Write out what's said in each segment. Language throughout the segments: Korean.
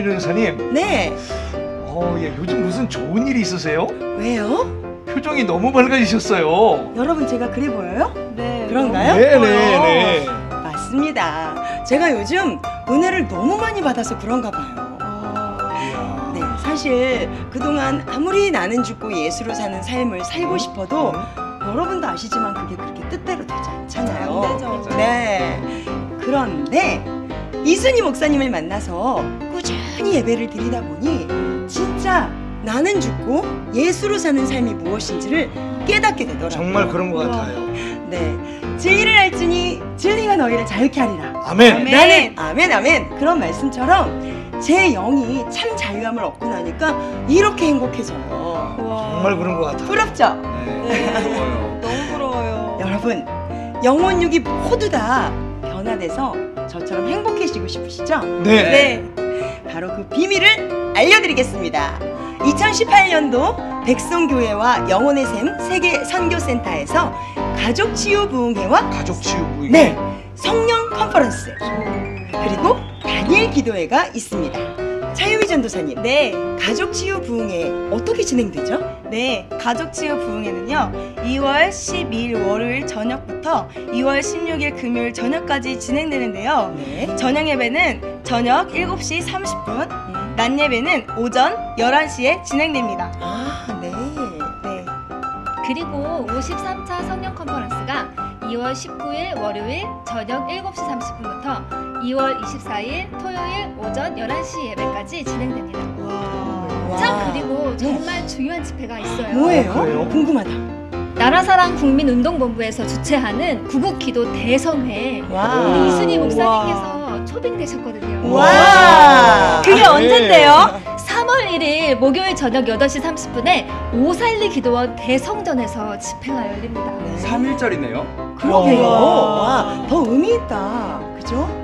김윤호 여사님. 네. 예, 요즘 무슨 좋은 일이 있으세요? 왜요? 표정이 너무 밝아지셨어요. 여러분 제가 그래 보여요? 네. 그런가요? 네네네. 맞습니다. 제가 요즘 은혜를 너무 많이 받아서 그런가 봐요. 네, 사실 그동안 아무리 나는 죽고 예수로 사는 삶을 살고 싶어도 여러분도 아시지만 그게 그렇게 뜻대로 되지 않잖아요. 안 되죠. 네. 그런데 이순희 목사님을 만나서 꾸준히 예배를 드리다 보니 진짜 나는 죽고 예수로 사는 삶이 무엇인지를 깨닫게 되더라고요. 정말 그런 것 같아요. 네, 진리를 알지니 진리가 너희를 자유케 하리라. 아멘. 아멘. 나는 아멘 아멘 그런 말씀처럼 제 영이 참 자유함을 얻고 나니까 이렇게 행복해져요. 정말 그런 것 같아요. 부럽죠? 네. 부러워요. 너무 부러워요. 여러분, 영혼육이 모두 다 변화돼서 저처럼 행복해지고 싶으시죠? 네. 바로 그 비밀을 알려드리겠습니다. 2018년도 백성교회와 영혼의 샘 세계 선교센터에서 가족치유부흥회와 가족치유부흥회. 네, 성령 컨퍼런스 그리고 다니엘 기도회가 있습니다. 차유미 전도사님, 네. 가족치유부흥회 어떻게 진행되죠? 네, 가족치유부흥회는요 2월 12일 월요일 저녁부터 2월 16일 금요일 저녁까지 진행되는데요. 네. 저녁 예배는 저녁 7시 30분, 낮 예배는 오전 11시에 진행됩니다. 아, 네. 네. 그리고 53차 성령 컨퍼런스가 2월 19일 월요일 저녁 7시 30분부터 2월 24일 토요일 오전 11시 예배까지 진행됩니다. 와. 참, 그리고 정말 중요한 집회가 있어요. 뭐예요? 그래요? 궁금하다. 나라사랑 국민운동본부에서 주최하는 구국기도 대성회 와. 우리 이순희 목사님께서 초빙되셨거든요. 와. 그게 네. 언젠데요? 3월 1일 목요일 저녁 8시 30분에 542 기도원 대성전에서 집회가 열립니다. 3일절이네요. 그러게요. 와. 와, 더 의미 있다. 그죠?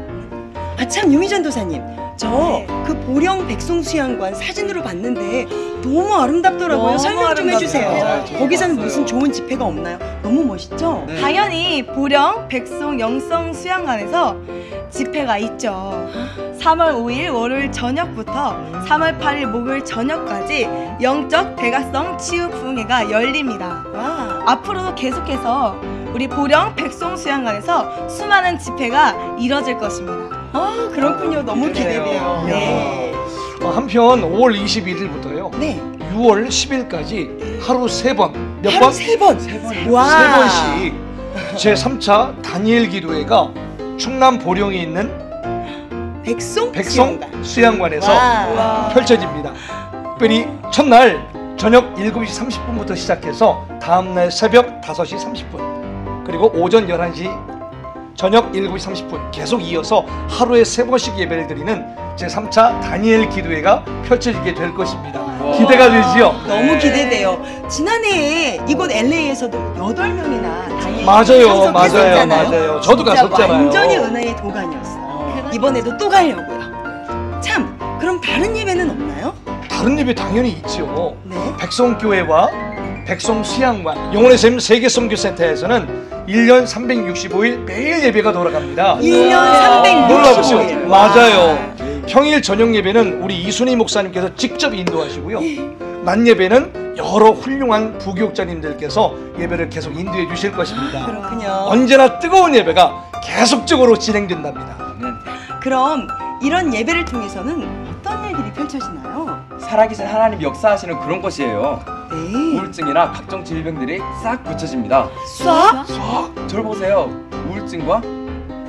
아, 참, 유미 전도사님. 저 네. 그 보령 백송수양관 사진으로 봤는데 너무 아름답더라고요. 너무 설명 좀 해주세요. 아름답네요. 거기서는 봤어요. 무슨 좋은 집회가 없나요? 너무 멋있죠? 네. 당연히 보령 백송 영성 수양관에서 집회가 있죠. 3월 5일 월요일 저녁부터 3월 8일 목요일 저녁까지 영적 대각성 치유 부흥회가 열립니다. 와. 앞으로도 계속해서 우리 보령 백송 수양관에서 수많은 집회가 이뤄질 것입니다. 아, 그렇군요. 너무 기대돼요. 이야. 네. 한편 5월 21일부터요. 네. 6월 10일까지 하루 3번. 몇 하루 번? 3번. 세 번. 와. 3번씩 제3차 다니엘 기도회가 충남 보령에 있는 백송 백성 수양관. 수양관에서 와. 펼쳐집니다. 특별히 첫날 저녁 7시 30분부터 시작해서 다음날 새벽 5시 30분 그리고 오전 11시 저녁 7시 30분 계속 이어서 하루에 3번씩 예배를 드리는 제3차 다니엘 기도회가 펼쳐지게 될 것입니다. 와. 기대가 되지요? 너무 네. 기대돼요. 지난해에 이곳 LA에서도 8명이나 다니엘 맞아요, 참석했었잖아요. 맞아요. 저도 진짜 갔었잖아요. 완전히 은혜의 도가니였어요. 이번에도 또 가려고요. 참, 그럼 다른 예배는 없나요? 다른 예배 당연히 있죠. 네. 백성교회와 백성수양관 영혼의 샘 세계선교센터에서는 1년 365일 매일 예배가 돌아갑니다. 1년 와. 365일. 놀라보시죠. 맞아요. 평일 저녁 예배는 우리 이순희 목사님께서 직접 인도하시고요. 낮 예배는 여러 훌륭한 부교육자님들께서 예배를 계속 인도해 주실 것입니다. 그렇군요. 언제나 뜨거운 예배가 계속적으로 진행된답니다. 그럼 이런 예배를 통해서는 어떤 일들이 펼쳐지나요? 살아계신 하나님 역사하시는 그런 것이에요. 네. 우울증이나 각종 질병들이 싹 고쳐집니다. 수학? 저를 보세요. 우울증과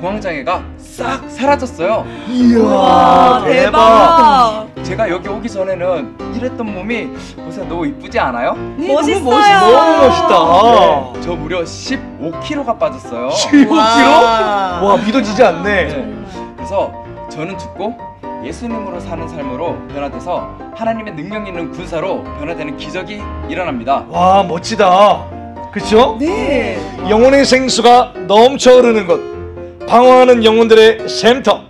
공황장애가 싹 사라졌어요. 이야, 대박. 제가 여기 오기 전에는 이랬던 몸이 보세요. 너무 이쁘지 않아요? 네, 멋있어요. 너무 멋있어요. 너무 멋있다. 네, 저 무려 15kg가 빠졌어요. 15kg? 와. 와, 믿어지지 않네. 네. 그래서 저는 죽고 예수님으로 사는 삶으로 변화돼서 하나님의 능력 있는 군사로 변화되는 기적이 일어납니다. 와, 멋지다. 그쵸? 네. 영혼의 생수가 넘쳐 흐르는 곳, 방황하는 영혼들의 샘터,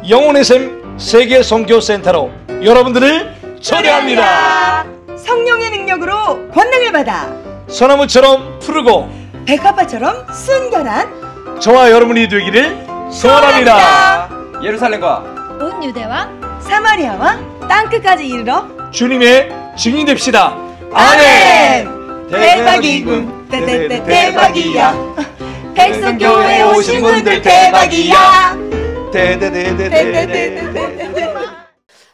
영혼의 샘 세계 선교센터로 여러분들을 초대합니다. 성령의 능력으로 권능을 받아 소나무처럼 푸르고 백합화처럼 순결한 저와 여러분이 되기를 소원합니다. 예루살렘과 온 유대와 사마리아와 땅끝까지 이르러 주님의 증인 됩시다. 아멘. 대박이군. 대박이야. 백성교회 오신 분들 대박이야.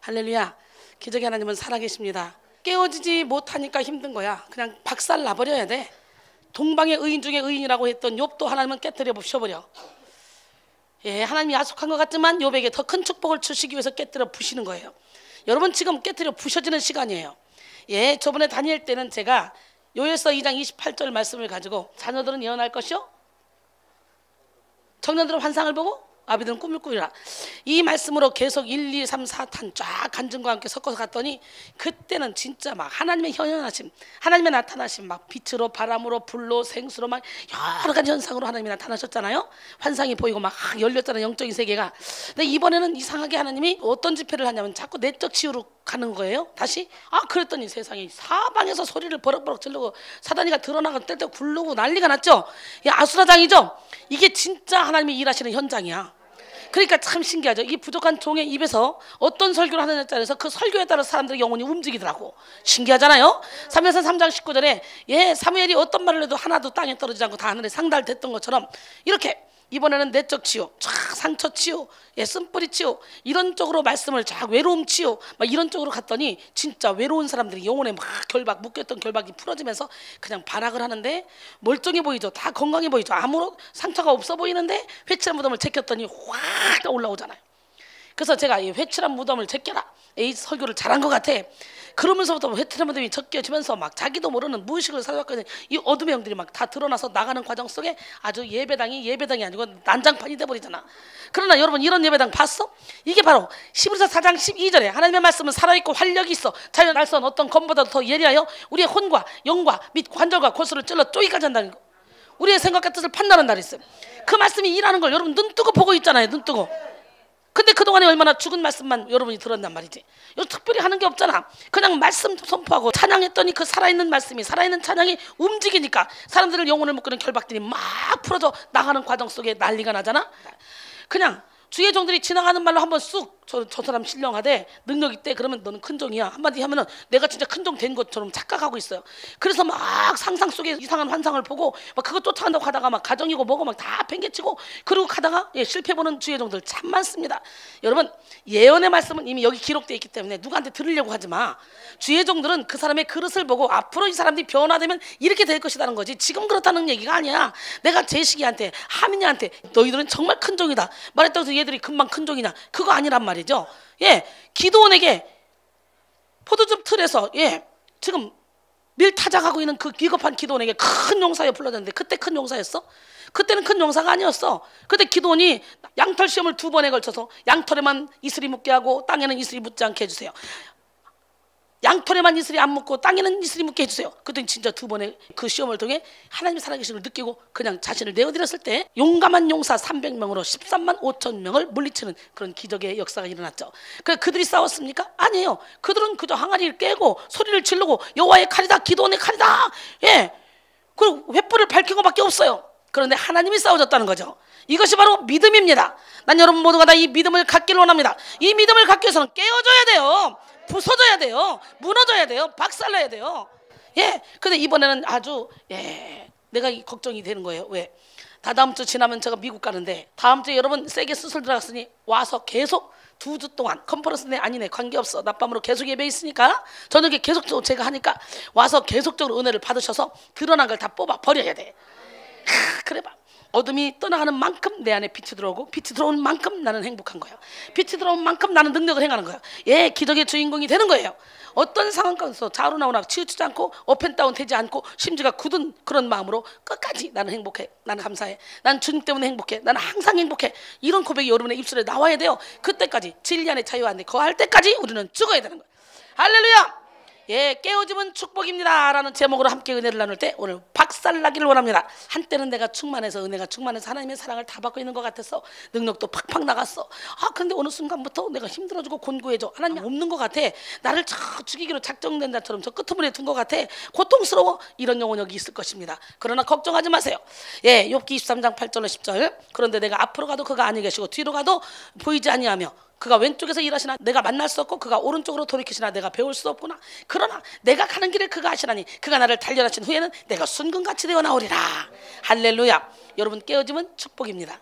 할렐루야. 기적의 하나님은 살아계십니다. 깨워지지 못하니까 힘든 거야. 그냥 박살 나버려야 돼. 동방의 의인 중에 의인이라고 했던 욥도 하나님은 깨뜨려 부셔버려. 예, 하나님이 야속한 것 같지만 욥에게 더 큰 축복을 주시기 위해서 깨뜨려 부시는 거예요. 여러분 지금 깨뜨려 부셔지는 시간이에요. 예, 저번에 다니엘 때는 제가 요엘서 2장 28절 말씀을 가지고 자녀들은 예언할 것이요, 청년들은 환상을 보고 아비들은 꿈을 꾸리라. 이 말씀으로 계속 1, 2, 3, 4탄 쫙 간증과 함께 섞어서 갔더니 그때는 진짜 막 하나님의 현현하심, 하나님의 나타나심, 막 빛으로 바람으로 불로 생수로 막 여러 가지 현상으로 하나님이 나타나셨잖아요. 환상이 보이고 막 열렸잖아요, 영적인 세계가. 근데 이번에는 이상하게 하나님이 어떤 집회를 하냐면 자꾸 내적 치유로 가는 거예요. 다시 그랬더니 세상에 사방에서 소리를 버럭버럭 지르고 사단이가 드러나고 뗄때 굴르고 난리가 났죠. 아수라장이죠. 이게 진짜 하나님이 일하시는 현장이야. 그러니까 참 신기하죠. 이 부족한 종의 입에서 어떤 설교를 하느냐에 따라서 그 설교에 따라서 사람들의 영혼이 움직이더라고. 신기하잖아요. 사무엘상 3장 19절에 사무엘이 어떤 말을 해도 하나도 땅에 떨어지지 않고 다 하늘에 상달됐던 것처럼 이렇게 이번에는 내적 치유, 쫙 상처 치유, 쓴뿌리 치유, 이런 쪽으로 말씀을 쫙 외로움 치유 막 이런 쪽으로 갔더니 진짜 외로운 사람들이 영혼에 막 결박, 묶였던 결박이 풀어지면서 그냥 발악을 하는데 멀쩡해 보이죠. 다 건강해 보이죠. 아무런 상처가 없어 보이는데 회칠한 무덤을 제꼈더니 확 올라오잖아요. 그래서 제가 이 회칠한 무덤을 제껴라, 이 설교를 잘한 것 같아. 그러면서부터 회칠한 무덤이 적겨지면서 막 자기도 모르는 무의식을 사용했거든요. 이 어둠의 영들이 막 다 드러나서 나가는 과정 속에 아주 예배당이 아니고 난장판이 돼버리잖아. 그러나 여러분 이런 예배당 봤어? 이게 바로 히브리서 4장 12절에 하나님의 말씀은 살아있고 활력이 있어 자연 날선 어떤 검보다도 더 예리하여 우리의 혼과 영과 및 관절과 골수를 찔러 쪼이까지 한다는 거. 우리의 생각과 뜻을 판단하는 날이 있어요. 그 말씀이 일하는 걸 여러분 눈 뜨고 보고 있잖아요. 눈 뜨고. 근데 그동안에 얼마나 죽은 말씀만 여러분이 들었단 말이지. 특별히 하는 게 없잖아. 그냥 말씀 선포하고 찬양했더니 그 살아있는 말씀이, 살아있는 찬양이 움직이니까 사람들을 영혼을 묶는 결박들이 막 풀어져 나가는 과정 속에 난리가 나잖아. 그냥 주의 종들이 지나가는 말로 한번 쑥 저 사람 신령하대, 능력 있대, 그러면 너는 큰 종이야 한마디 하면은 내가 진짜 큰 종 된 것처럼 착각하고 있어요. 그래서 막 상상 속에 이상한 환상을 보고 막 그거 쫓아간다고 하다가 막 가정이고 뭐고 막 다 팽개치고 그러고 가다가 실패보는 주의 종들 참 많습니다. 여러분 예언의 말씀은 이미 여기 기록되어 있기 때문에 누구한테 들으려고 하지 마. 주의 종들은 그 사람의 그릇을 보고 앞으로 이 사람들이 변화되면 이렇게 될 것이라는 거지 지금 그렇다는 얘기가 아니야. 내가 제시기한테 하민이한테 너희들은 정말 큰 종이다 말했다고 해서 얘들이 금방 큰 종이냐, 그거 아니란 말이죠. 기드온에게 포도즙 틀에서 지금 밀 타작하고 있는 그 비겁한 기드온에게 큰 용사여 불러졌는데 그때 큰 용사였어? 그때는 큰 용사가 아니었어. 그때 기드온이 양털 시험을 2번에 걸쳐서 양털에만 이슬이 묻게 하고 땅에는 이슬이 묻지 않게 해주세요. 양털에만 이슬이 안 묻고 땅에는 이슬이 묻게 해주세요. 그랬더니 진짜 2번의 그 시험을 통해 하나님의 살아계심을 느끼고 그냥 자신을 내어드렸을 때 용감한 용사 300명으로 13만 5천 명을 물리치는 그런 기적의 역사가 일어났죠. 그들이 싸웠습니까? 아니에요. 그들은 그저 항아리를 깨고 소리를 지르고 여호와의 칼이다, 기드온의 칼이다, 그리고 횃불을 밝힌 것밖에 없어요. 그런데 하나님이 싸워줬다는 거죠. 이것이 바로 믿음입니다. 난 여러분 모두가 다 이 믿음을 갖기를 원합니다. 이 믿음을 갖기 위해서는 깨어져야 돼요. 부서져야 돼요. 무너져야 돼요. 박살나야 돼요. 근데 이번에는 아주 내가 걱정이 되는 거예요. 왜? 다다음 주 지나면 제가 미국 가는데 다음 주에 여러분 세게 수술 들어갔으니 와서 계속 2주 동안 컨퍼런스네 아니네 관계없어 낮밤으로 계속 예배 있으니까 저녁에 계속 제가 하니까 와서 계속적으로 은혜를 받으셔서 드러난 걸 다 뽑아 버려야 돼. 그래 봐. 어둠이 떠나가는 만큼 내 안에 빛이 들어오고 빛이 들어오는 만큼 나는 행복한 거예요. 빛이 들어오는 만큼 나는 능력을 행하는 거예요. 기적의 주인공이 되는 거예요. 어떤 상황 가운데서 좌우로 나오나 치우치지 않고 업앤다운 되지 않고 심지가 굳은 그런 마음으로 끝까지 나는 행복해, 나는 감사해, 나는 주님 때문에 행복해, 나는 항상 행복해, 이런 고백이 여러분의 입술에 나와야 돼요. 그때까지 진리 안에 자유 안에 거할 때까지 우리는 죽어야 되는 거예요. 할렐루야. 깨어짐은 축복입니다 라는 제목으로 함께 은혜를 나눌 때 오늘 박살나기를 원합니다. 한때는 내가 충만해서 은혜가 충만해서 하나님의 사랑을 다 받고 있는 것 같아서 능력도 팍팍 나갔어. 그런데 어느 순간부터 내가 힘들어지고 곤고해져. 하나님 없는 것 같아. 나를 죽이기로 작정된 자처럼 저 끄트머리에 둔 것 같아. 고통스러워. 이런 영혼 여기 있을 것입니다. 그러나 걱정하지 마세요. 욥기 23장 8절로 10절. 그런데 내가 앞으로 가도 그가 아니 계시고 뒤로 가도 보이지 아니하며 그가 왼쪽에서 일하시나 내가 만날 수 없고 그가 오른쪽으로 돌이키시나 내가 배울 수 없구나. 그러나 내가 가는 길을 그가 아시나니 그가 나를 단련하신 후에는 내가 순금같이 되어 나오리라. 할렐루야. 여러분 깨어짐은 축복입니다.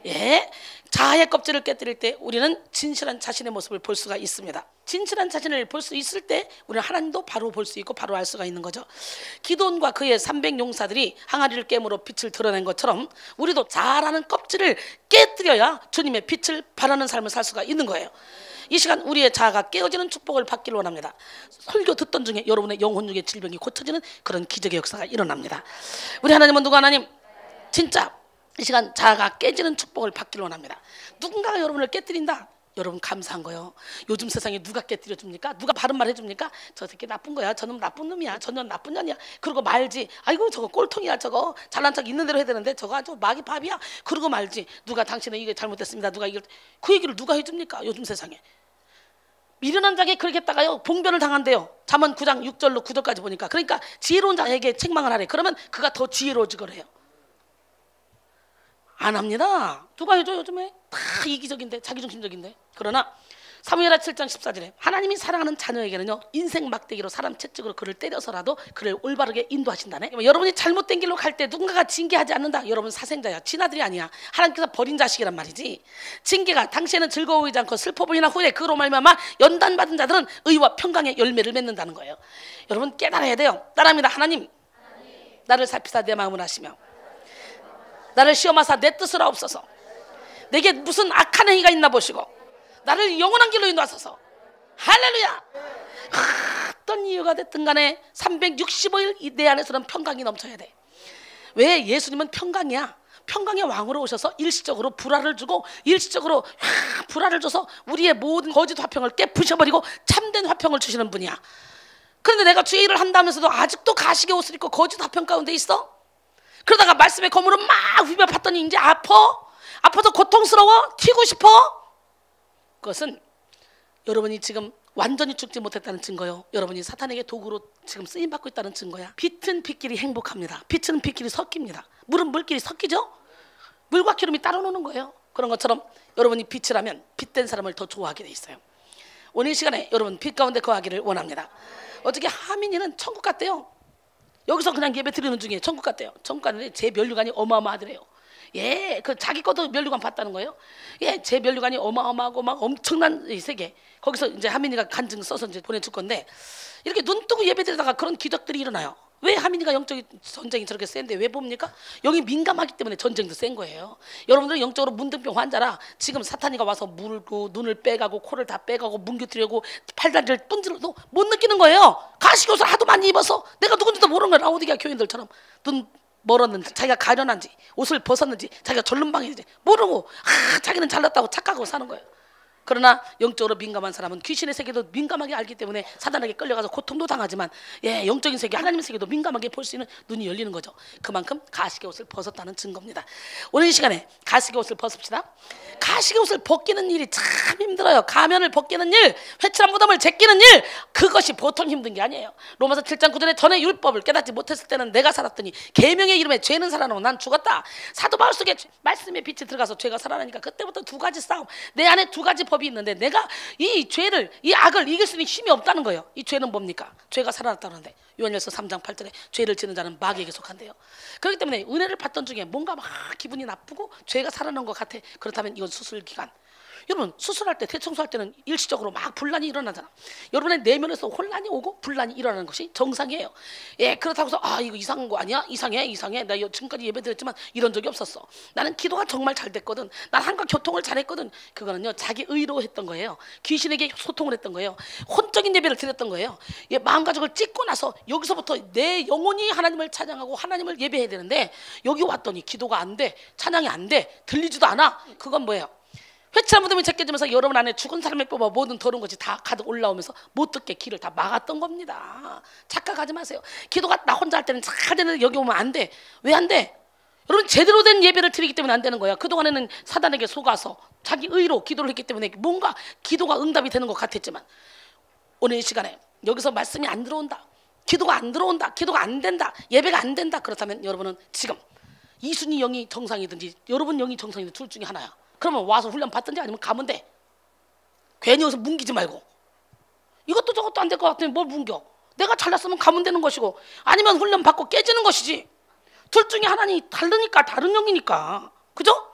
예, 자아의 껍질을 깨뜨릴 때 우리는 진실한 자신의 모습을 볼 수가 있습니다. 진실한 자신을 볼 수 있을 때 우리는 하나님도 바로 볼 수 있고 바로 알 수가 있는 거죠. 기드온과 그의 300용사들이 항아리를 깨물어 빛을 드러낸 것처럼 우리도 자아라는 껍질을 깨뜨려야 주님의 빛을 발하는 삶을 살 수가 있는 거예요. 이 시간 우리의 자아가 깨어지는 축복을 받기를 원합니다. 설교 듣던 중에 여러분의 영혼육의 질병이 고쳐지는 그런 기적의 역사가 일어납니다. 우리 하나님은 누구 하나님? 진짜 이 시간 자아가 깨지는 축복을 받기를 원합니다. 누군가가 여러분을 깨뜨린다. 여러분 감사한 거예요. 요즘 세상에 누가 깨뜨려 줍니까? 누가 바른 말 해줍니까? 저 새끼 나쁜 거야. 저놈 나쁜 놈이야. 저년 나쁜 년이야. 그러고 말지. 아이고 저거 꼴통이야. 저거 잘난 척 있는 대로 해야 되는데 저거 아주 마귀 밥이야. 그러고 말지. 누가 당신은 이게 잘못됐습니다. 누가 이걸 그 얘기를 누가 해줍니까? 요즘 세상에. 미련한 자에게 그렇게 했다가요 봉변을 당한대요. 잠언 9장 6절로 9절까지 보니까. 그러니까 지혜로운 자에게 책망을 하래. 그러면 그가 더 지혜로워지거래요. 안 합니다. 누가 해줘 요즘에? 다 이기적인데 자기중심적인데. 그러나 사무엘하 7장 14절에 하나님이 사랑하는 자녀에게는요 인생 막대기로 사람 채찍으로 그를 때려서라도 그를 올바르게 인도하신다네. 여러분이 잘못된 길로 갈 때 누군가가 징계하지 않는다. 여러분 사생자야. 친아들이 아니야. 하나님께서 버린 자식이란 말이지. 징계가 당시에는 즐거워 보이지 않고 슬퍼 보이나 후에 그로 말미암아 연단받은 자들은 의와 평강의 열매를 맺는다는 거예요. 여러분 깨달아야 돼요. 따라합니다. 하나님 나를 살피사 내 마음을 아시며 나를 시험하사 내 뜻을 하옵소서. 내게 무슨 악한 행위가 있나 보시고 나를 영원한 길로 인도하소서. 할렐루야. 어떤 이유가 됐든 간에 365일 내 안에서는 평강이 넘쳐야 돼. 왜? 예수님은 평강이야. 평강의 왕으로 오셔서 일시적으로 불화를 주고 일시적으로 불화를 줘서 우리의 모든 거짓 화평을 깨부셔버리고 참된 화평을 주시는 분이야. 그런데 내가 주의 일을 한다면서도 아직도 가식의 옷을 입고 거짓 화평 가운데 있어? 그러다가 말씀의 거물은 막 휘벼 팠더니 이제 아파서 고통스러워? 튀고 싶어? 그것은 여러분이 지금 완전히 죽지 못했다는 증거요. 여러분이 사탄에게 도구로 지금 쓰임받고 있다는 증거야. 빛은 빛끼리 행복합니다. 빛은 빛끼리 섞입니다. 물은 물끼리 섞이죠? 물과 기름이 따로 노는 거예요. 그런 것처럼 여러분이 빛을 하면 빛된 사람을 더 좋아하게 돼 있어요. 오늘 이 시간에 여러분 빛 가운데 거하기를 원합니다. 어떻게 하민이는 천국 갔대요. 여기서 그냥 예배 드리는 중에 천국 갔대요. 천국 갔는데 제 면류관이 어마어마하더래요. 예, 그 자기 것도 면류관 봤다는 거예요. 예, 제 면류관이 어마어마하고 막 엄청난 이 세계. 거기서 이제 하민이가 간증 써서 이제 보내줄 건데 이렇게 눈 뜨고 예배 드리다가 그런 기적들이 일어나요. 왜 하민이가 영적 전쟁이 저렇게 센데 왜 봅니까? 영이 민감하기 때문에 전쟁도 센 거예요. 여러분들은 영적으로 문둥병 환자라 지금 사탄이가 와서 물고 눈을 빼가고 코를 다 빼가고 뭉개뜨리고 팔다리를 뿜질러도 못 느끼는 거예요. 가시옷을 하도 많이 입어서 내가 누군지도 모르는 거야. 라오디게아 교인들처럼 눈 멀었는지 자기가 가련한지 옷을 벗었는지 자기가 절름방인지 모르고 자기는 잘났다고 착각하고 사는 거예요. 그러나 영적으로 민감한 사람은 귀신의 세계도 민감하게 알기 때문에 사단에게 끌려가서 고통도 당하지만 예, 영적인 세계 하나님의 세계도 민감하게 볼 수 있는 눈이 열리는 거죠. 그만큼 가식의 옷을 벗었다는 증거입니다. 오늘 이 시간에 가식의 옷을 벗읍시다. 가식의 옷을 벗기는 일이 참 힘들어요. 가면을 벗기는 일, 회칠한 무덤을 제끼는 일, 그것이 보통 힘든 게 아니에요. 로마서 7장 9절에 전에 율법을 깨닫지 못했을 때는 내가 살았더니 계명의 이름에 죄는 살아나고 난 죽었다. 사도 바울 속에 말씀의 빛이 들어가서 죄가 살아나니까 그때부터 두 가지 싸움, 내 안에 두 가지 법이 있는데 내가 이 죄를, 이 악을 이길 수 있는 힘이 없다는 거예요. 이 죄는 뭡니까? 죄가 살아났다는데 요한일서 3장 8절에 죄를 지는 자는 마귀에게 속한대요. 그렇기 때문에 은혜를 받던 중에 뭔가 막 기분이 나쁘고 죄가 살아난 것 같아. 그렇다면 이건 수술 기간. 여러분 수술할 때 대청소할 때는 일시적으로 막 분란이 일어나잖아. 여러분의 내면에서 혼란이 오고 분란이 일어나는 것이 정상이에요. 예, 그렇다고 해서 아 이거 이상한 거 아니야? 이상해. 나 지금까지 예배드렸지만 이런 적이 없었어. 나는 기도가 정말 잘 됐거든. 난 한과 교통을 잘했거든. 그거는요 자기 의로 했던 거예요. 귀신에게 소통을 했던 거예요. 혼적인 예배를 드렸던 거예요. 예, 마음가짐을 찢고 나서 여기서부터 내 영혼이 하나님을 찬양하고 하나님을 예배해야 되는데 여기 왔더니 기도가 안 돼, 찬양이 안 돼, 들리지도 않아. 그건 뭐예요? 회칠한 무덤이 제껴지면서 여러분 안에 죽은 사람을 뽑아 모든 더러운 것이 다 가득 올라오면서 못 듣게 길을 다 막았던 겁니다. 착각하지 마세요. 기도가 나 혼자 할 때는 잘 되는데 여기 오면 안 돼. 왜 안 돼? 여러분 제대로 된 예배를 드리기 때문에 안 되는 거야. 그동안에는 사단에게 속아서 자기 의로 기도를 했기 때문에 뭔가 기도가 응답이 되는 것 같았지만 오늘 이 시간에 여기서 말씀이 안 들어온다, 기도가 안 들어온다, 기도가 안 된다, 예배가 안 된다. 그렇다면 여러분은 지금 이순이 영이 정상이든지 여러분 영이 정상이든지 둘 중에 하나야. 그러면 와서 훈련 받든지 아니면 가면 돼. 괜히 여기서 뭉기지 말고. 이것도 저것도 안 될 것 같으면 뭘 뭉겨? 내가 잘났으면 가면 되는 것이고 아니면 훈련 받고 깨지는 것이지. 둘 중에 하나니 다르니까, 다른 영이니까. 그죠?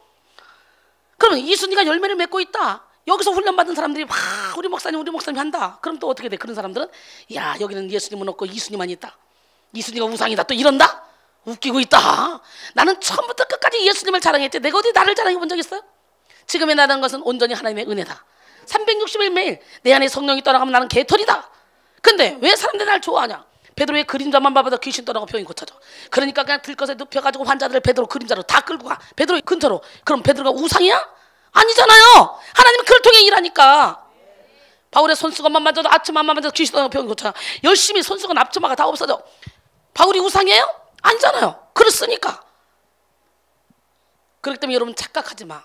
그러면 이순이가 열매를 맺고 있다. 여기서 훈련받은 사람들이 막 우리 목사님 한다. 그럼 또 어떻게 돼? 그런 사람들은 야, 여기는 예수님은 없고 이순이만 있다. 이순이가 우상이다. 또 이런다? 웃기고 있다. 나는 처음부터 끝까지 예수님을 자랑했지. 내가 어디 나를 자랑해 본 적 있어요? 지금의 나라는 것은 온전히 하나님의 은혜다. 360일 매일 내 안에 성령이 떠나가면 나는 개털이다. 근데 왜 사람들이 날 좋아하냐? 베드로의 그림자만 봐도 귀신 떠나고 병이 고쳐져. 그러니까 그냥 들것에 눕혀가지고 환자들을 베드로 그림자로 다 끌고 가. 베드로의 근처로. 그럼 베드로가 우상이야? 아니잖아요. 하나님은 그를 통해 일하니까. 바울의 손수건만 만져도 앞치마만 만져도 귀신 떠나고 병이 고쳐져. 열심히 손수건 앞치마가 다 없어져. 바울이 우상이에요? 아니잖아요. 글을 쓰니까. 그렇기 때문에 여러분 착각하지 마.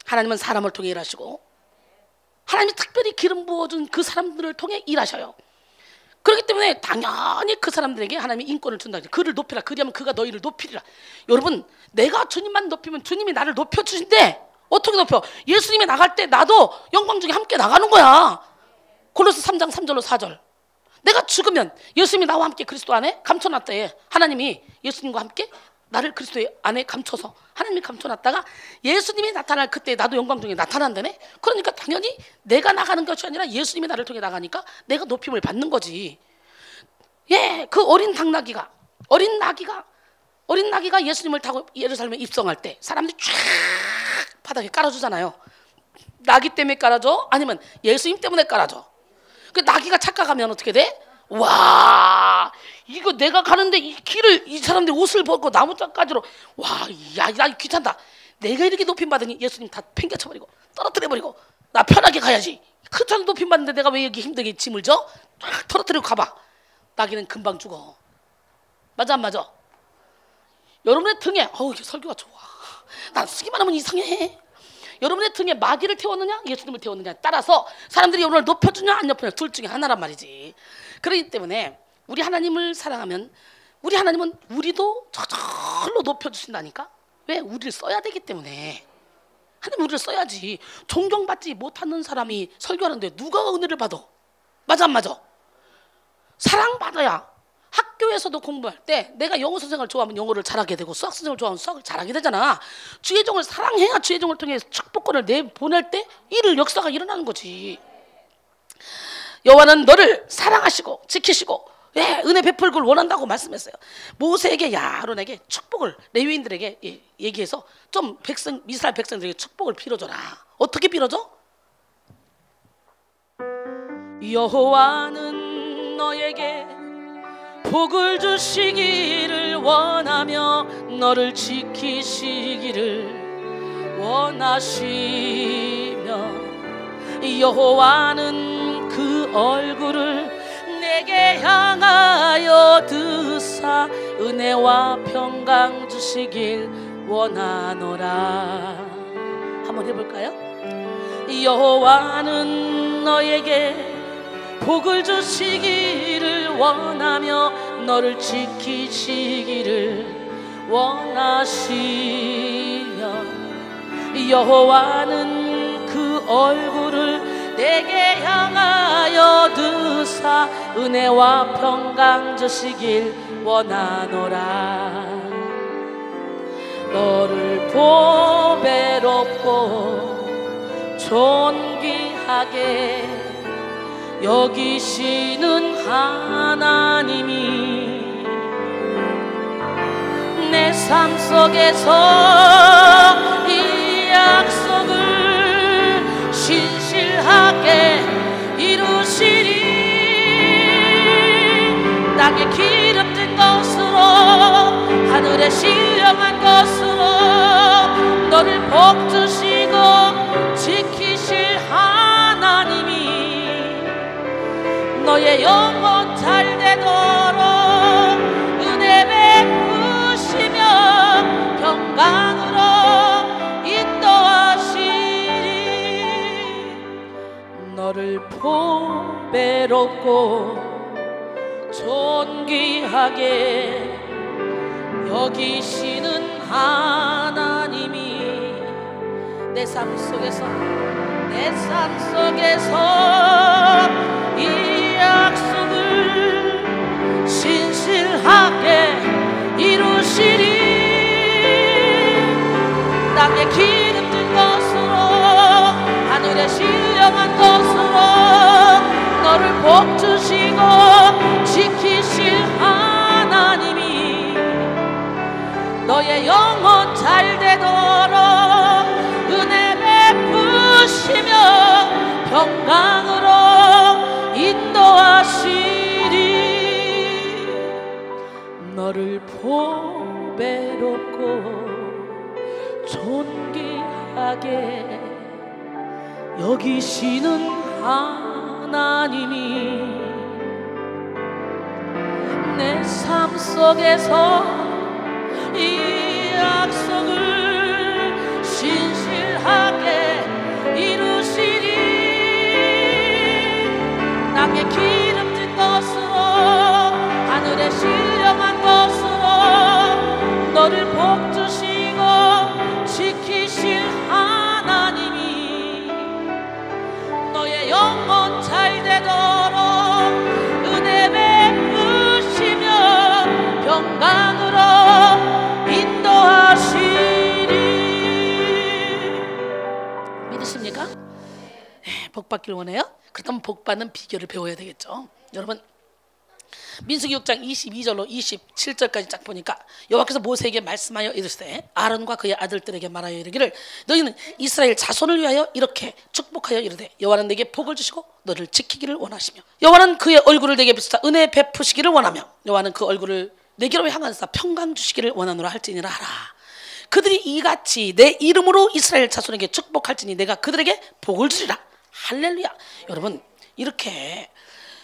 하나님은 사람을 통해 일하시고 하나님이 특별히 기름 부어준 그 사람들을 통해 일하셔요. 그렇기 때문에 당연히 그 사람들에게 하나님이 인권을 준다. 그를 높이라. 그리하면 그가 너희를 높이리라. 여러분, 내가 주님만 높이면 주님이 나를 높여주신대. 어떻게 높여? 예수님이 나갈 때 나도 영광 중에 함께 나가는 거야. 골로새 3장 3절로 4절. 내가 죽으면 예수님이 나와 함께 그리스도 안에 감춰놨대. 하나님이 예수님과 함께 나를 그리스도 안에 감춰서 하나님이 감춰놨다가 예수님이 나타날 그때 나도 영광 중에 나타난다네. 그러니까 당연히 내가 나가는 것이 아니라 예수님이 나를 통해 나가니까 내가 높임을 받는 거지. 예, 그 어린 나기가 예수님을 타고 예루살렘에 입성할 때 사람들이 쫙 바닥에 깔아주잖아요. 나기 때문에 깔아줘? 아니면 예수님 때문에 깔아줘? 그 나기가 착각하면 어떻게 돼? 와, 이거 내가 가는데 이 길을 이 사람들 옷을 벗고 나무짝가지로 와, 야 귀찮다. 내가 이렇게 높임 받으니 예수님 다 팽개쳐버리고 떨어뜨려버리고 나 편하게 가야지. 그렇다고 높임 받는데 내가 왜 여기 힘들게 짐을 져? 쫙 떨어뜨리고 가봐. 나기는 금방 죽어. 맞아 안 맞아? 여러분의 등에 이게 설교가 좋아. 난 쓰기만 하면 이상해. 여러분의 등에 마귀를 태웠느냐 예수님을 태웠느냐에 따라서 사람들이 여러분을 높여주냐 안 높여주냐 둘 중에 하나란 말이지. 그렇기 때문에 우리 하나님을 사랑하면 우리 하나님은 우리도 저절로 높여주신다니까. 왜? 우리를 써야 되기 때문에. 하나님 우리를 써야지. 존경받지 못하는 사람이 설교하는데 누가 은혜를 받아? 맞아 안 맞아? 사랑받아야. 학교에서도 공부할 때 내가 영어 선생을 좋아하면 영어를 잘하게 되고 수학 선생을 좋아하면 수학을 잘하게 되잖아. 주의 종을 사랑해야 주의 종을 통해 축복권을 내보낼 때 일을 역사가 일어나는 거지. 여호와는 너를 사랑하시고 지키시고 은혜 베풀길 원한다고 말씀했어요. 모세에게 아론에게 축복을 레위인들에게 얘기해서 좀 이스라엘 백성들에게 축복을 빌어줘라. 어떻게 빌어줘? 여호와는 너에게 복을 주시기를 원하며 너를 지키시기를 원하시며 여호와는 그 얼굴을 내게 향하여 드사 은혜와 평강 주시길 원하노라. 한번 해볼까요? 여호와는 너에게 복을 주시기를 원하며 너를 지키시기를 원하시며 여호와는 그 얼굴을 내게 향하여 드사 은혜와 평강 주시길 원하노라. 너를 보배롭고 존귀하게 여기시는 하나님이 내 삶 속에서 이 약속을 신실하게 이루시리. 땅에 기름진 것으로 하늘에 신령한 것으로 너를 복주시고 지키실 하나님이 너의 영혼 잘 되도록 은혜 베푸시며 평강으로 인도하시리. 너를 보배롭고 존귀하게 여기시는 하나님이 내 삶 속에서 내 삶 속에서 이 약속을 신실하게 이루시리. 땅에 기름진 것으로 하늘에 신령한 것으로 너를 복주시고 지키실 하나님이 너의 영혼 잘 되도록 은혜 베푸시며 평강으로 인도하시리. 너를 보배롭고 존귀하게 여기시는 하나님이 내 삶 속에서 이 약속을 신실하게 이루시리. 땅에 기름진 것으로 하늘에 신령한 것으로 너를 복주시고 지키실 하나님이 너의 영혼 잘 되도록 은혜 베푸시며 평강으로 인도하시리. 믿으십니까? 네, 복 받길 원해요? 그렇다면 복 받는 비결을 배워야 되겠죠. 여러분, 민수기 6장 22절로 27절까지 쫙 보니까 여호와께서 모세에게 말씀하여 이르시되 아론과 그의 아들들에게 말하여 이르기를 너희는 이스라엘 자손을 위하여 이렇게 축복하여 이르되 여호와는 내게 복을 주시고 너를 지키기를 원하시며 여호와는 그의 얼굴을 내게 비추사 은혜 베푸시기를 원하며 여호와는 그 얼굴을 내게로 향하사 평강 주시기를 원하노라 할지니라 하라. 그들이 이같이 내 이름으로 이스라엘 자손에게 축복할지니 내가 그들에게 복을 주리라. 할렐루야. 여러분, 이렇게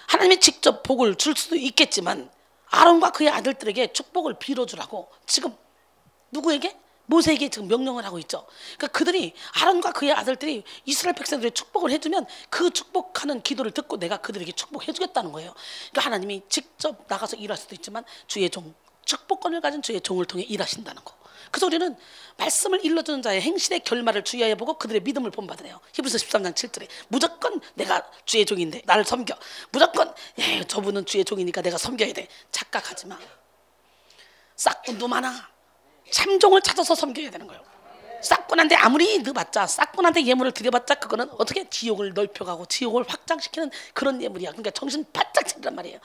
하나님이 직접 복을 줄 수도 있겠지만 아론과 그의 아들들에게 축복을 빌어주라고 지금 누구에게? 모세에게 지금 명령을 하고 있죠. 그러니까 그들이 아론과 그의 아들들이 이스라엘 백성들에게 축복을 해주면 그 축복하는 기도를 듣고 내가 그들에게 축복해주겠다는 거예요. 그러니까 하나님이 직접 나가서 일할 수도 있지만 주의 종, 축복권을 가진 주의 종을 통해 일하신다는 거. 그래서 우리는 말씀을 일러주는 자의 행실의 결말을 주의하여 보고 그들의 믿음을 본받으래요. 히브리서 13장 7절에 무조건 내가 주의 종인데 나를 섬겨. 무조건 저분은 주의 종이니까 내가 섬겨야 돼. 착각하지 마. 싹꾼도 많아. 참종을 찾아서 섬겨야 되는 거예요. 싹꾼한테 아무리 넣어봤자, 싹꾼한테 예물을 드려봤자 그거는 어떻게 지옥을 넓혀가고 지옥을 확장시키는 그런 예물이야. 그러니까 정신 바짝 차리란 말이에요.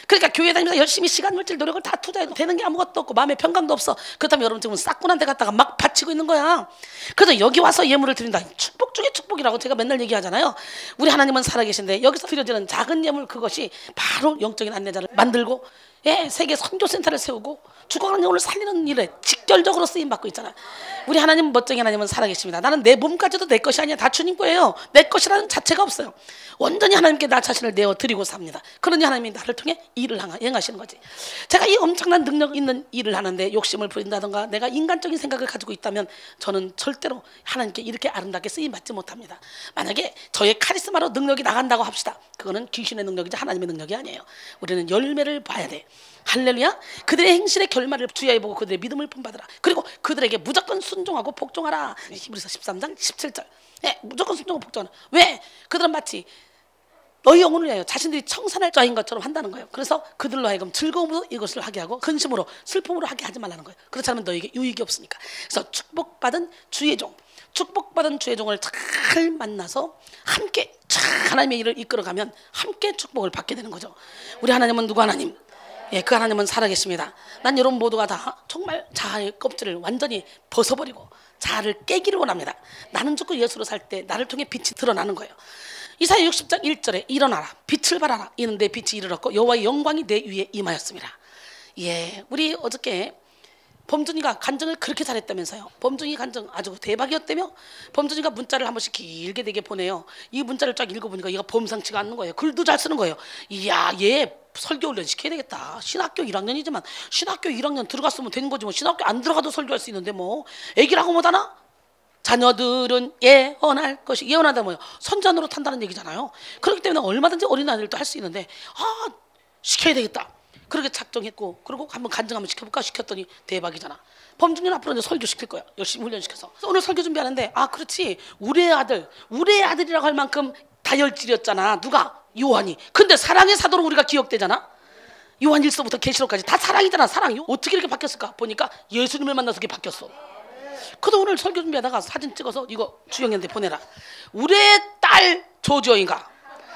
그러니까 교회 다니면서 열심히 시간, 물질, 노력을 다 투자해도 되는 게 아무것도 없고 마음에 평강도 없어. 그렇다면 여러분 지금 싹꾼한테 갔다가 막 바치고 있는 거야. 그래서 여기 와서 예물을 드린다. 축복 중에 축복이라고 제가 맨날 얘기하잖아요. 우리 하나님은 살아계신데 여기서 드려지는 작은 예물, 그것이 바로 영적인 안내자를 만들고 세계 선교센터를 세우고 죽어가는 영혼을 살리는 일에 직결적으로 쓰임받고 있잖아. 우리 하나님, 멋쟁이 하나님은 살아계십니다. 나는 내 몸까지도 내 것이 아니야. 다 주님 거예요. 내 것이라는 자체가 없어요. 온전히 하나님께 나 자신을 내어드리고 삽니다. 그러니 하나님이 나를 통해 일을 행하시는 거지. 제가 이 엄청난 능력 있는 일을 하는데 욕심을 부린다던가 내가 인간적인 생각을 가지고 있다면 저는 절대로 하나님께 이렇게 아름답게 쓰임받지 못합니다. 만약에 저의 카리스마로 능력이 나간다고 합시다. 그거는 귀신의 능력이지 하나님의 능력이 아니에요. 우리는 열매를 봐야 돼. 할렐루야. 그들의 행실의 결말을 주의해보고 그들의 믿음을 본받으라. 그리고 그들에게 무조건 순종하고 복종하라. 히브리서 13장 17절. 무조건 순종하고 복종하라. 왜? 그들은 마치 너희 영혼을 위하여 자신들이 청산할 자인 것처럼 한다는 거예요. 그래서 그들로 하여금 즐거움으로 이것을 하게 하고 근심으로 슬픔으로 하게 하지 말라는 거예요. 그렇지 않으면 너에게 유익이 없으니까. 그래서 축복받은 주의 종, 축복받은 주의 종을 잘 만나서 함께 하나님의 일을 이끌어가면 함께 축복을 받게 되는 거죠. 우리 하나님은 누구 하나님? 그 하나님은 살아계십니다. 난 여러분 모두가 다 정말 자아의 껍질을 완전히 벗어버리고 자아를 깨기를 원합니다. 나는 죽고 예수로 살 때 나를 통해 빛이 드러나는 거예요. 이사야 60장 1절에 일어나라 빛을 발하라 이는 내 빛이 이르렀고 여호와의 영광이 내 위에 임하였습니다. 우리 어저께 범준이가 간증을 그렇게 잘했다면서요. 범준이 간증 아주 대박이었다며. 범준이가 문자를 한 번씩 길게 되게 보내요. 이 문자를 쫙 읽어보니까 얘가 범상치가 않는 거예요. 글도 잘 쓰는 거예요. 이야, 얘 설교 훈련 시켜야 되겠다. 신학교 1학년이지만 신학교 1학년 들어갔으면 되는 거지 뭐. 신학교 안 들어가도 설교할 수 있는데 뭐. 애기라고 못하나? 자녀들은 예언할 것이, 예언하다 뭐예요? 선전으로 탄다는 얘기잖아요. 그렇기 때문에 얼마든지 어린아이들도 할 수 있는데 시켜야 되겠다. 그렇게 작정했고, 그리고 한번 간증 한번 시켜볼까 시켰더니 대박이잖아. 범중년 앞으로 이제 설교 시킬 거야. 열심히 훈련시켜서. 그래서 오늘 설교 준비하는데 아 그렇지 우리 아들이라고 할 만큼 다혈질이었잖아. 누가? 요한이. 근데 사랑의 사도로 우리가 기억되잖아. 요한 1서부터 계시록까지 다 사랑이잖아. 사랑. 어떻게 이렇게 바뀌었을까? 보니까 예수님을 만나서 이렇게 바뀌었어. 그래도 오늘 설교 준비하다가 사진 찍어서 이거 주영이한테 보내라. 우리의 딸 조지영이가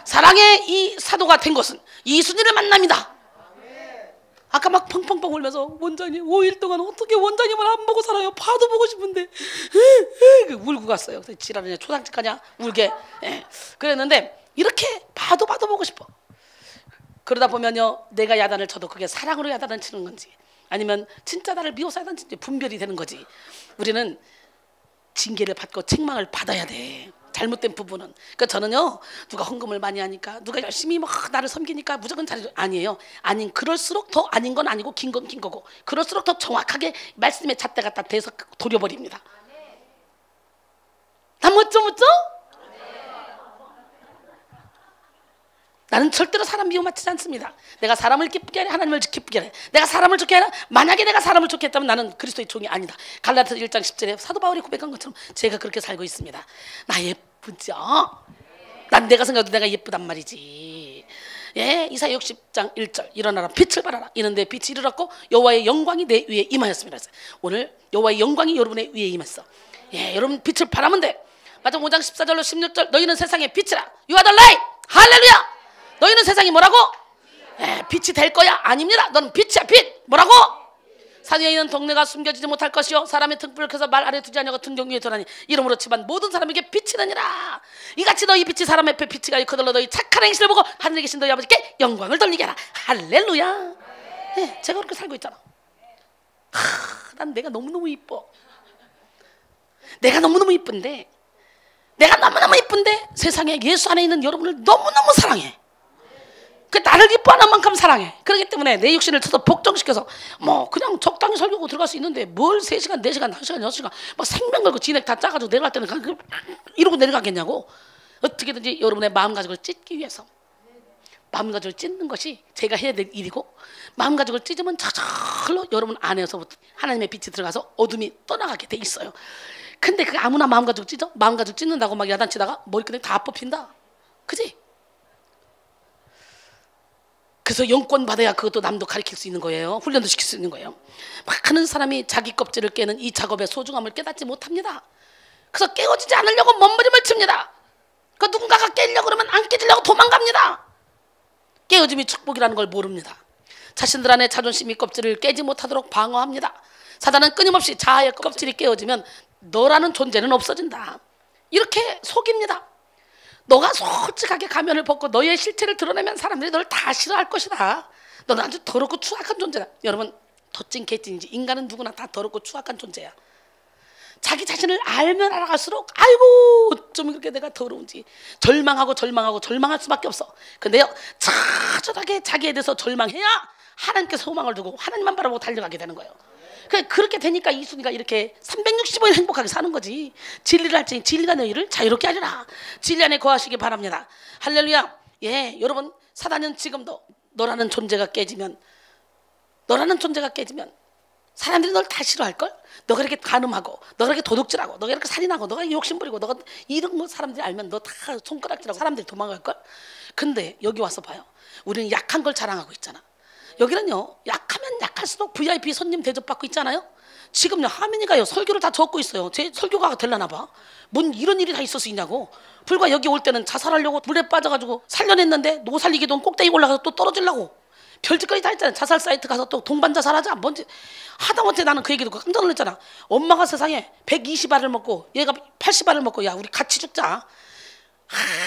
사랑의 이 사도가 된 것은 이순이를 만납니다. 아까 막 펑펑펑 울면서 원장님 5일 동안 어떻게 원장님을 안 보고 살아요. 봐도 보고 싶은데 울고 갔어요. 그래서 지랄이냐 초상집가냐 울게. 그랬는데 이렇게 봐도 보고 싶어. 그러다 보면요 내가 야단을 쳐도 그게 사랑으로 야단을 치는 건지 아니면 진짜 나를 미워서 야단 치는지 분별이 되는 거지. 우리는 징계를 받고 책망을 받아야 돼. 잘못된 부분은. 그러니까 저는요 누가 헌금을 많이 하니까 누가 열심히 막 나를 섬기니까 무조건 잘해줘. 아니에요. 아닌 그럴수록 더 아닌 건 아니고 긴 건 긴 거고 그럴수록 더 정확하게 말씀의 잣대가 딱 돼서 돌려버립니다. 나 멋져? 나는 절대로 사람 미움받지 않습니다. 내가 사람을 기쁘게 하려 하나님을 기쁘게 하려. 내가 사람을 좋게 하려 만약에 내가 사람을 좋게 했다면 나는 그리스도의 종이 아니다. 갈라디아서 1장 10절에 사도 바울이 고백한 것처럼 제가 그렇게 살고 있습니다. 나 예쁘죠? 난 내가 생각해도 내가 예쁘단 말이지. 예, 이사야 60장 1절 일어나라 빛을 발하라 이는데 빛이 이르렀고 여호와의 영광이 내 위에 임하였습니다. 오늘 여호와의 영광이 여러분의 위에 임했어. 예, 여러분 빛을 발하면 돼. 맞아. 5장 14절로 16절 너희는 세상의 빛이라. You are the light. 할렐루야. 너희는 세상이 뭐라고? 빛이 될 거야? 아닙니다. 너는 빛이야 빛. 뭐라고? 산위에 있는 동네가 숨겨지지 못할 것이요 사람의 등불을 켜서 말 아래 두지 아니하고 등경 위에 두라니 이름으로 치면 모든 사람에게 빛이 되니라. 이같이 너희 빛이 사람 앞에 빛이 가요 그들로 너희 착한 행실을 보고 하늘에 계신 너희 아버지께 영광을 돌리게 하라. 할렐루야. 제가 그렇게 살고 있잖아. 난 내가 너무너무 이뻐. 내가 너무너무 이쁜데 세상에 예수 안에 있는 여러분을 너무너무 사랑해. 그 나를 기뻐하는 만큼 사랑해. 그렇기 때문에 내 육신을 쳐서 복종시켜서 뭐 그냥 적당히 설교하고 들어갈 수 있는데 뭘 3시간, 4시간, 1시간, 6시간 막 생명 걸고 진액 다 짜가지고 내려갈 때는 이러고 내려가겠냐고. 어떻게든지 여러분의 마음가짐을 찢기 위해서 마음가짐을 찢는 것이 제가 해야 될 일이고 마음가짐을 찢으면 저절로 여러분 안에서부터 하나님의 빛이 들어가서 어둠이 떠나가게 돼 있어요. 근데 그 아무나 마음가짐을 찢어? 마음가짐을 찢는다고 막 야단치다가 머리끄댕이 다 뽑힌다. 그지? 그래서 영권 받아야 그것도 남도 가르칠 수 있는 거예요. 훈련도 시킬 수 있는 거예요. 많은 사람이 자기 껍질을 깨는 이 작업의 소중함을 깨닫지 못합니다. 그래서 깨어지지 않으려고 몸부림을 칩니다. 그 누군가가 깨려고 그러면 안 깨지려고 도망갑니다. 깨어짐이 축복이라는 걸 모릅니다. 자신들 안에 자존심이 껍질을 깨지 못하도록 방어합니다. 사단은 끊임없이 자아의 껍질이 깨어지면 너라는 존재는 없어진다. 이렇게 속입니다. 너가 솔직하게 가면을 벗고 너의 실체를 드러내면 사람들이 널 다 싫어할 것이다. 너는 아주 더럽고 추악한 존재다. 여러분 덧찐 개찐인지 인간은 누구나 다 더럽고 추악한 존재야. 자기 자신을 알면 알아갈수록 아이고 어쩜 그렇게 내가 더러운지 절망하고 절망할 수밖에 없어. 근데요 차절하게 자기에 대해서 절망해야 하나님께 소망을 두고 하나님만 바라보고 달려가게 되는 거예요. 그렇게 되니까 이순이가 이렇게 365일 행복하게 사는 거지. 진리를 할지니 진리가 너희를 자유롭게 하리라. 진리 안에 거하시기 바랍니다. 할렐루야. 예, 여러분 사단은 지금도 너라는 존재가 깨지면 사람들이 널 다 싫어할걸? 너가 이렇게 간음하고 너가 이렇게 도둑질하고 너가 이렇게 살인하고 너가 욕심부리고 너가 이런 거 사람들이 알면 너 다 손가락질하고 사람들이 도망갈걸? 근데 여기 와서 봐요. 우리는 약한 걸 자랑하고 있잖아. 여기는요 약하면 약할수록 VIP 손님 대접받고 있잖아요. 지금요 하민이가요 설교를 다 적고 있어요. 제 설교가 되려나 봐. 뭔 이런 일이 다 있을 수 있냐고. 불과 여기 올 때는 자살하려고 물에 빠져가지고 살려냈는데 노살리기돈 꼭대기 올라가서 또 떨어지려고 별짓거리 다 했잖아요. 자살 사이트 가서 또 동반 자살하자 뭔지 하다못해 나는 그 얘기 듣고 깜짝 놀랐잖아. 엄마가 세상에 120알을 먹고 얘가 80알을 먹고 야 우리 같이 죽자.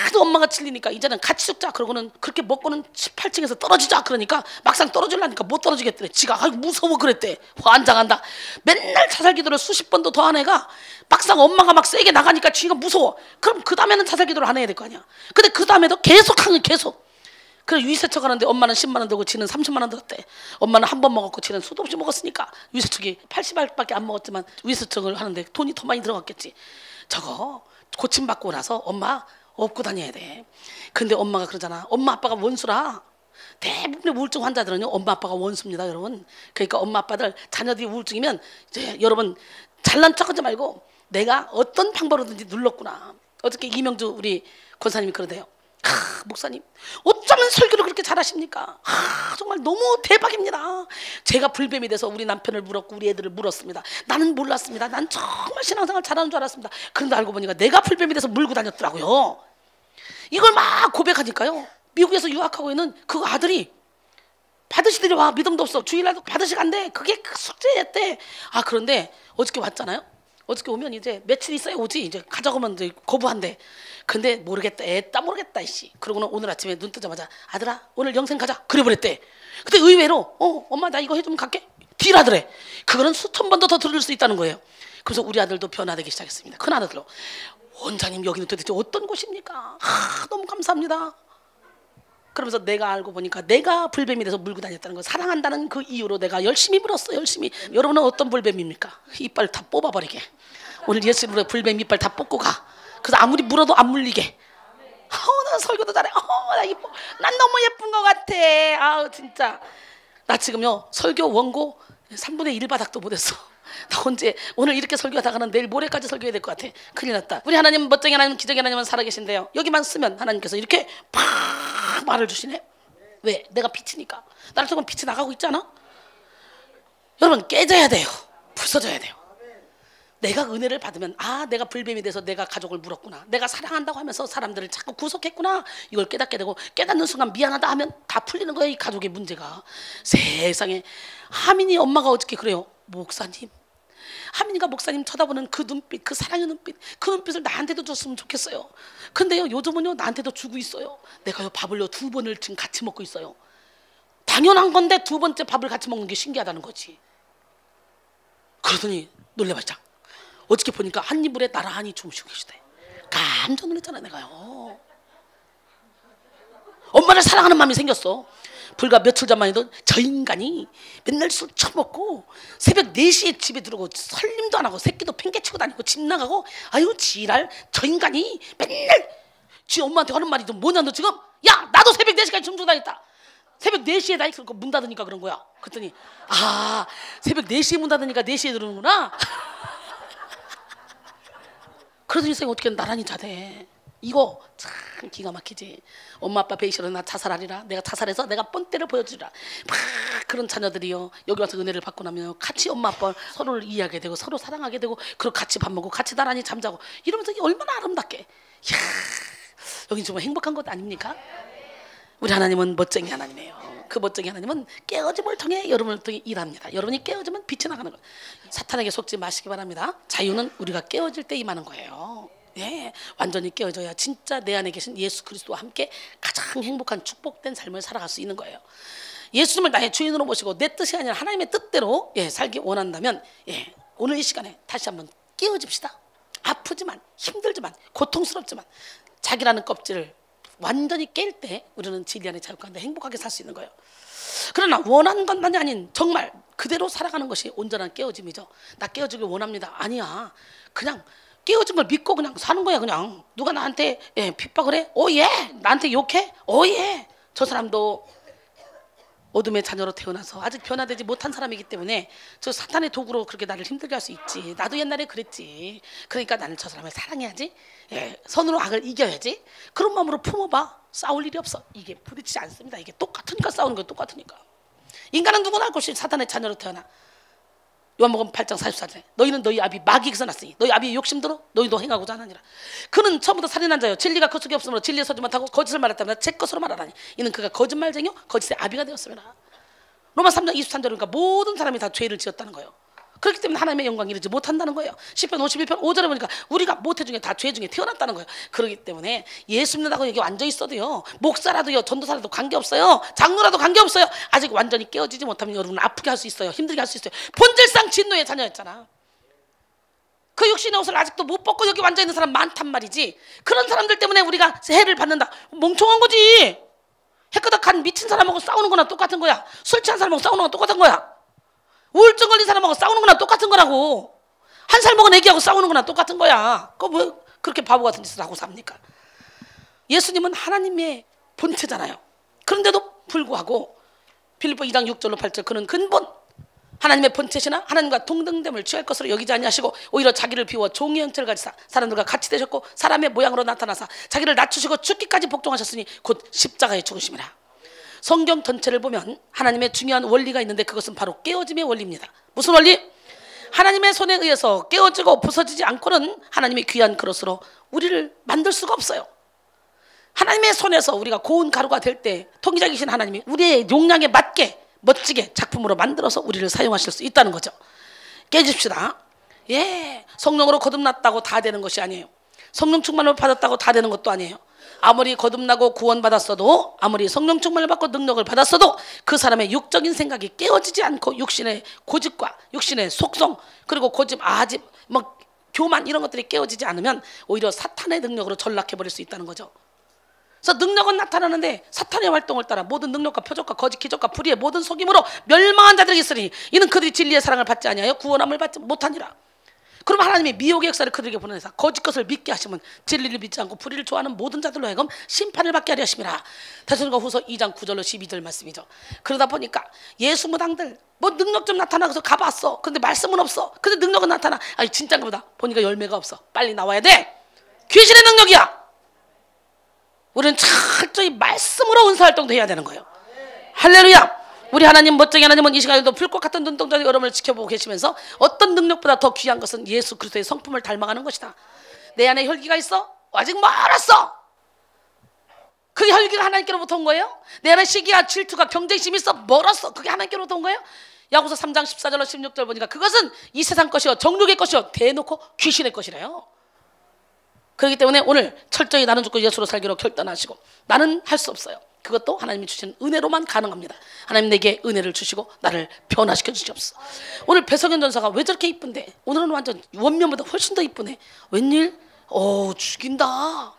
하도 엄마가 질리니까 이제는 같이 죽자. 그러고는 그렇게 먹고는 18층에서 떨어지자. 그러니까 막상 떨어지려니까 못 떨어지겠대. 지가 아이고 무서워 그랬대. 환장한다. 맨날 자살기도를 수십 번도 더 한 애가 막상 엄마가 막 세게 나가니까 지가 무서워. 그럼 그 다음에는 자살기도를 안 해야 될 거 아니야. 근데 그 다음에도 계속 하는 계속. 그래 위세척 하는데 엄마는 10만 원 들고 지는 30만 원 들었대. 엄마는 한 번 먹었고 지는 수도 없이 먹었으니까 위세척이 80알밖에 안 먹었지만 위세척을 하는데 돈이 더 많이 들어갔겠지. 저거 고침받고 나서 엄마 업고 다녀야 돼. 근데 엄마가 그러잖아. 엄마 아빠가 원수라. 대부분의 우울증 환자들은요, 엄마 아빠가 원수입니다, 여러분. 그러니까 엄마 아빠들 자녀들이 우울증이면 이제 여러분 잘난 척하지 말고 내가 어떤 방법으로든지 눌렀구나. 어저께 이명주 우리 권사님이 그러대요. 목사님 어쩌면 설교를 그렇게 잘하십니까? 정말 너무 대박입니다. 제가 불뱀이 돼서 우리 남편을 물었고 우리 애들을 물었습니다. 나는 몰랐습니다. 난 정말 신앙생활 잘하는 줄 알았습니다. 그런데 알고 보니까 내가 불뱀이 돼서 물고 다녔더라고요. 이걸 막 고백하니까요, 미국에서 유학하고 있는 그 아들이 받으시더니 와, 믿음도 없어, 주일날도 받으시 간대. 그게 숙제였대. 그런데 어저께 왔잖아요. 어저께 오면 이제 며칠 있어야 오지. 이제 가자고 하면 이제 거부한대. 근데 모르겠다, 애따 모르겠다 이씨. 그러고는 오늘 아침에 눈 뜨자마자 아들아 오늘 영생 가자 그래 버렸대. 근데 의외로 엄마 나 이거 해주면 갈게 딜하더래. 그거는 수천 번도 더 들을 수 있다는 거예요. 그래서 우리 아들도 변화되기 시작했습니다. 큰 아들로 원장님 여기는 도대체 어떤 곳입니까? 너무 감사합니다. 그러면서 내가 알고 보니까 내가 불뱀이 돼서 물고 다녔다는 거, 사랑한다는 그 이유로 내가 열심히 물었어. 열심히. 여러분은 어떤 불뱀입니까? 이빨 다 뽑아버리게. 오늘 예수님으로 불뱀 이빨 다 뽑고 가. 그래서 아무리 물어도 안 물리게. 나 설교도 잘해. 나 이뻐. 난 너무 예쁜 것 같아. 진짜 나 지금요 설교 원고 3분의 1 바닥도 못했어. 나 언제 오늘 이렇게 설교하다가는 내일 모레까지 설교해야 될 것 같아. 큰일 났다. 우리 하나님 멋쟁이 하나님, 기적의 하나님은 살아계신데요, 여기만 쓰면 하나님께서 이렇게 팍 말을 주시네. 왜? 내가 빛이니까. 나를 통해 빛이 나가고 있잖아. 여러분 깨져야 돼요. 부서져야 돼요. 내가 은혜를 받으면 내가 불뱀이 돼서 내가 가족을 물었구나, 내가 사랑한다고 하면서 사람들을 자꾸 구속했구나, 이걸 깨닫게 되고, 깨닫는 순간 미안하다 하면 다 풀리는 거예요. 이 가족의 문제가. 세상에 하민이 엄마가 어저께 그래요. 목사님, 하민이가 목사님 쳐다보는 그 눈빛, 그 사랑의 눈빛, 그 눈빛을 나한테도 줬으면 좋겠어요. 근데요 요즘은요 나한테도 주고 있어요. 내가요 밥을요 2번을 지금 같이 먹고 있어요. 당연한 건데 2번째 밥을 같이 먹는 게 신기하다는 거지. 그러더니 놀래발장 어저께 보니까 한 이불에 나란히 주무시고 계시대. 깜짝 놀랐잖아 내가요. 엄마를 사랑하는 마음이 생겼어. 불과 며칠 전만 해도 저 인간이 맨날 술 처먹고 새벽 4시에 집에 들어오고 설림도 안 하고 새끼도 팽개치고 다니고 집 나가고, 아유 지랄. 저 인간이 맨날 지 엄마한테 하는 말이 좀 뭐냐, 너 지금 야 나도 새벽 4시까지 춤추고 다녔다. 새벽 4시에 다 있고 문 닫으니까 그런 거야. 그랬더니 새벽 4시에 문 닫으니까 4시에 들어오는구나. 그러더니 선생님 어떻게 나란히 자대. 이거 참 기가 막히지. 엄마 아빠 베이 싫어 나 자살하리라. 내가 자살해서 내가 뻔때를 보여주리라. 막 그런 자녀들이요 여기 와서 은혜를 받고 나면 같이 엄마 아빠 서로를 이해하게 되고 서로 사랑하게 되고, 그리고 같이 밥 먹고 같이 나란히 잠자고 이러면서 얼마나 아름답게. 이야, 여긴 정말 행복한 것 아닙니까? 우리 하나님은 멋쟁이 하나님이에요. 그 멋쟁이 하나님은 깨어짐을 통해 여러분을 통해 일합니다. 여러분이 깨어지면 빛이 나가는 거예요. 사탄에게 속지 마시기 바랍니다. 자유는 우리가 깨어질 때 임하는 거예요. 완전히 깨어져야 진짜 내 안에 계신 예수 그리스도와 함께 가장 행복한 축복된 삶을 살아갈 수 있는 거예요. 예수님을 나의 주인으로 모시고 내 뜻이 아니라 하나님의 뜻대로 살기 원한다면 오늘 이 시간에 다시 한번 깨어집시다. 아프지만 힘들지만 고통스럽지만 자기라는 껍질을 완전히 깰 때 우리는 진리 안에 자유 가운데 행복하게 살 수 있는 거예요. 그러나 원하는 것만이 아닌 정말 그대로 살아가는 것이 온전한 깨어짐이죠. 나 깨어지길 원합니다. 아니야. 그냥 깨어진 걸 믿고 그냥 사는 거야. 그냥 누가 나한테 핍박을 해? 나한테 욕해? 저 사람도 어둠의 자녀로 태어나서 아직 변화되지 못한 사람이기 때문에 저 사탄의 도구로 그렇게 나를 힘들게 할 수 있지. 나도 옛날에 그랬지. 그러니까 나는 저 사람을 사랑해야지. 선으로 악을 이겨야지. 그런 마음으로 품어봐. 싸울 일이 없어. 이게 부딪히지 않습니다. 이게 똑같으니까 싸우는 거예요. 똑같으니까. 인간은 누구나 할 것이 사탄의 자녀로 태어나. 요한복음 8장 44절에 너희는 너희 아비 마귀에게서 났으니 너희 아비의 욕심대로 너희도 행하고자 하느니라. 그는 처음부터 살인한 자요 진리가 그 속에 없으므로 진리에 서지 못하고 거짓을 말했다면 제 것으로 말하라니 이는 그가 거짓말쟁이요 거짓의 아비가 되었습니다. 로마 3장 23절이니까 모든 사람이 다 죄를 지었다는 거예요. 그렇기 때문에 하나님의 영광 이루지 못한다는 거예요. 시편 51편 5절에 보니까 우리가 모태 중에 다 죄 중에 태어났다는 거예요. 그렇기 때문에 예수 믿는다고 여기 앉아 있어도요, 목사라도요, 전도사라도 관계없어요, 장로라도 관계없어요. 아직 완전히 깨어지지 못하면 여러분 아프게 할 수 있어요. 힘들게 할 수 있어요. 본질상 진노의 자녀였잖아. 그 육신의 옷을 아직도 못 벗고 여기 앉아 있는 사람 많단 말이지. 그런 사람들 때문에 우리가 해를 받는다. 멍청한 거지. 해끄덕한 미친 사람하고 싸우는 거나 똑같은 거야. 술 취한 사람하고 싸우는 거나 똑같은 거야. 우울증 걸린 사람하고 싸우는 거나 똑같은 거라고. 한 살 먹은 애기하고 싸우는 거나 똑같은 거야. 그거 뭐 그렇게 바보 같은 짓을 하고 삽니까? 예수님은 하나님의 본체잖아요. 그런데도 불구하고 빌립보 2장 6절로 8절 그는 근본 하나님의 본체시나 하나님과 동등됨을 취할 것으로 여기지 아니하시고 오히려 자기를 비워 종의 형체를 가지사 사람들과 같이 되셨고 사람의 모양으로 나타나사 자기를 낮추시고 죽기까지 복종하셨으니 곧 십자가에 죽으심이라. 성경 전체를 보면 하나님의 중요한 원리가 있는데 그것은 바로 깨어짐의 원리입니다. 무슨 원리? 하나님의 손에 의해서 깨어지고 부서지지 않고는 하나님의 귀한 그릇으로 우리를 만들 수가 없어요. 하나님의 손에서 우리가 고운 가루가 될 때 통기자이신 하나님이 우리의 용량에 맞게 멋지게 작품으로 만들어서 우리를 사용하실 수 있다는 거죠. 깨집시다. 예, 성령으로 거듭났다고 다 되는 것이 아니에요. 성령 충만을 받았다고 다 되는 것도 아니에요. 아무리 거듭나고 구원받았어도 아무리 성령 충만을 받고 능력을 받았어도 그 사람의 육적인 생각이 깨어지지 않고 육신의 고집과 육신의 속성 그리고 고집, 아집, 뭐 교만 이런 것들이 깨어지지 않으면 오히려 사탄의 능력으로 전락해버릴 수 있다는 거죠. 그래서 능력은 나타나는데 사탄의 활동을 따라 모든 능력과 표적과 거짓 기적과 불의의 모든 속임으로 멸망한 자들이 있으니 이는 그들이 진리의 사랑을 받지 아니하여 구원함을 받지 못하니라. 그럼 하나님이 미혹의 역사를 그들에게 보내사 거짓 것을 믿게 하시면 진리를 믿지 않고 불의를 좋아하는 모든 자들로 하여금 심판을 받게 하려 하심이라. 데살로니가 후서 2장 9절로 12절 말씀이죠. 그러다 보니까 예수 무당들 뭐 능력 좀 나타나서 가봤어. 근데 말씀은 없어. 근데 능력은 나타나. 아니 진짜인가 보다. 보니까 열매가 없어. 빨리 나와야 돼. 귀신의 능력이야. 우리는 철저히 말씀으로 은사활동도 해야 되는 거예요. 할렐루야. 우리 하나님 멋쟁이 하나님은 이 시간에도 불꽃 같은 눈동자의 여러분을 지켜보고 계시면서 어떤 능력보다 더 귀한 것은 예수 그리스도의 성품을 닮아가는 것이다. 내 안에 혈기가 있어? 아직 멀었어. 그 혈기가 하나님께로부터 온 거예요? 내 안에 시기와 질투가 경쟁심이 있어? 멀었어. 그게 하나님께로부터 온 거예요? 야고보서 3장 14절로 16절 보니까 그것은 이 세상 것이요 정욕의 것이요 대놓고 귀신의 것이래요. 그렇기 때문에 오늘 철저히 나는 죽고 예수로 살기로 결단하시고 나는 할 수 없어요. 그것도 하나님이 주신 은혜로만 가능합니다. 하나님 내게 은혜를 주시고 나를 변화시켜 주시옵소서. 오늘 배석연 전사가 왜 저렇게 이쁜데 오늘은 완전 원면보다 훨씬 더 이쁘네. 웬일? 죽인다.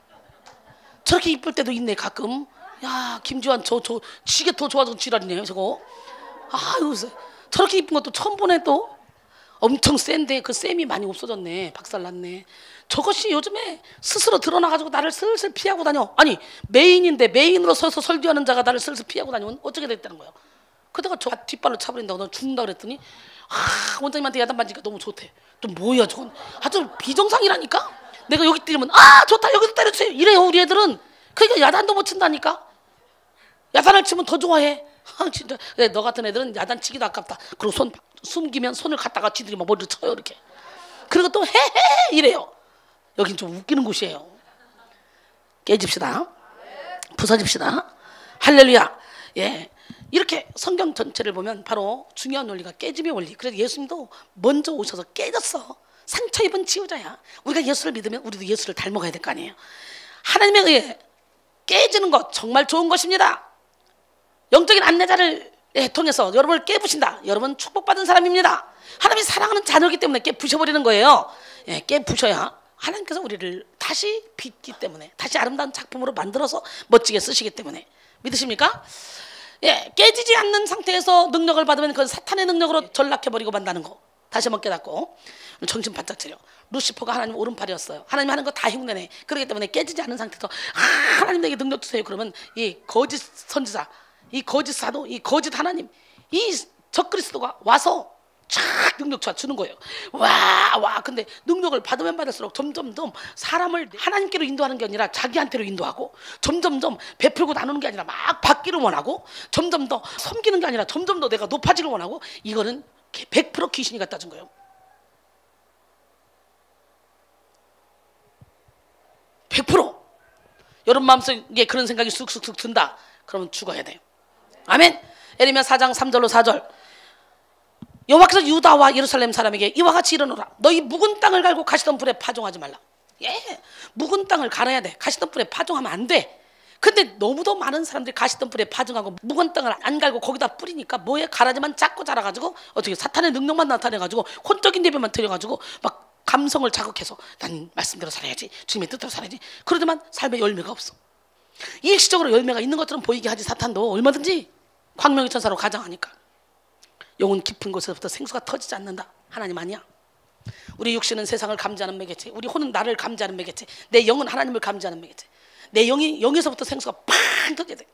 저렇게 이쁠 때도 있네 가끔. 야 김지환 저 지게 더 좋아서 지랄이네요 저거. 아유 저렇게 이쁜 것도 처음 보네 또. 엄청 센데 그 쌤이 많이 없어졌네. 박살났네. 저것이 요즘에 스스로 드러나가지고 나를 슬슬 피하고 다녀. 아니 메인인데 메인으로 서서 설교하는 자가 나를 슬슬 피하고 다니면 어떻게 됐다는 거예요. 그러다가 저 뒷발로 차버린다고 너 죽는다 그랬더니 원장님한테 야단 맞으니까 너무 좋대. 또 뭐야 저건 아주 비정상이라니까. 내가 여기 때리면 좋다 여기서 때려주세요 이래요 우리 애들은. 그러니까 야단도 못 친다니까. 야단을 치면 더 좋아해. 진짜 너 같은 애들은 야단 치기도 아깝다. 그리고 손 숨기면 손을 갖다가 지들이 막 머리를 쳐요 이렇게. 그리고 또 헤헤 이래요. 여긴 좀 웃기는 곳이에요. 깨집시다. 부서집시다. 할렐루야. 예, 이렇게 성경 전체를 보면 바로 중요한 원리가 깨짐의 원리. 그래서 예수님도 먼저 오셔서 깨졌어. 상처 입은 치유자야. 우리가 예수를 믿으면 우리도 예수를 닮아가야 될 거 아니에요. 하나님에 의해 깨지는 것 정말 좋은 것입니다. 영적인 안내자를 통해서 여러분을 깨부신다. 여러분 축복받은 사람입니다. 하나님이 사랑하는 자녀이기 때문에 깨부셔버리는 거예요. 예, 깨부셔야 하나님께서 우리를 다시 빚기 때문에 다시 아름다운 작품으로 만들어서 멋지게 쓰시기 때문에. 믿으십니까? 예, 깨지지 않는 상태에서 능력을 받으면 그건 사탄의 능력으로 전락해버리고 만다는 거 다시 한번 깨닫고 정신 바짝 차려. 루시퍼가 하나님 오른팔이었어요. 하나님 하는 거 다 흉내내. 그렇기 때문에 깨지지 않는 상태에서 하나님 내게 능력 주세요. 그러면 이 거짓 선지자, 이 거짓 사도, 이 거짓 하나님, 이 적그리스도가 와서 쫙 능력 주는 거예요. 와 근데 능력을 받으면 받을수록 점점점 사람을 하나님께로 인도하는 게 아니라 자기한테로 인도하고 점점점 베풀고 나누는 게 아니라 막 받기를 원하고 점점 더 섬기는 게 아니라 점점 더 내가 높아지길 원하고 이거는 100% 귀신이 갖다 준 거예요. 100%. 여러분 마음속에 그런 생각이 쑥쑥쑥 든다. 그러면 죽어야 돼요. 아멘. 예레미야 4장 3절로 4절. 여호와께서 유다와 예루살렘 사람에게 이와 같이 이르노라. 너희 묵은 땅을 갈고 가시던 불에 파종하지 말라. 예, 묵은 땅을 갈아야 돼. 가시던 불에 파종하면 안 돼. 근데 너무도 많은 사람들이 가시던 불에 파종하고 묵은 땅을 안 갈고 거기다 뿌리니까 뭐에 가라지만 작고 자라가지고 어떻게 사탄의 능력만 나타내가지고 혼적인 예배만 드려가지고 막 감성을 자극해서 난 말씀대로 살아야지, 주님의 뜻대로 살아야지. 그러지만 삶에 열매가 없어. 일시적으로 열매가 있는 것처럼 보이게 하지. 사탄도 얼마든지 광명의 천사로 가장하니까. 영혼 깊은 곳에서부터 생수가 터지지 않는다. 하나님 아니야. 우리 육신은 세상을 감지하는 매개체, 우리 혼은 나를 감지하는 매개체, 내 영은 하나님을 감지하는 매개체. 내 영이 영에서부터 생수가 팡 터져야 돼.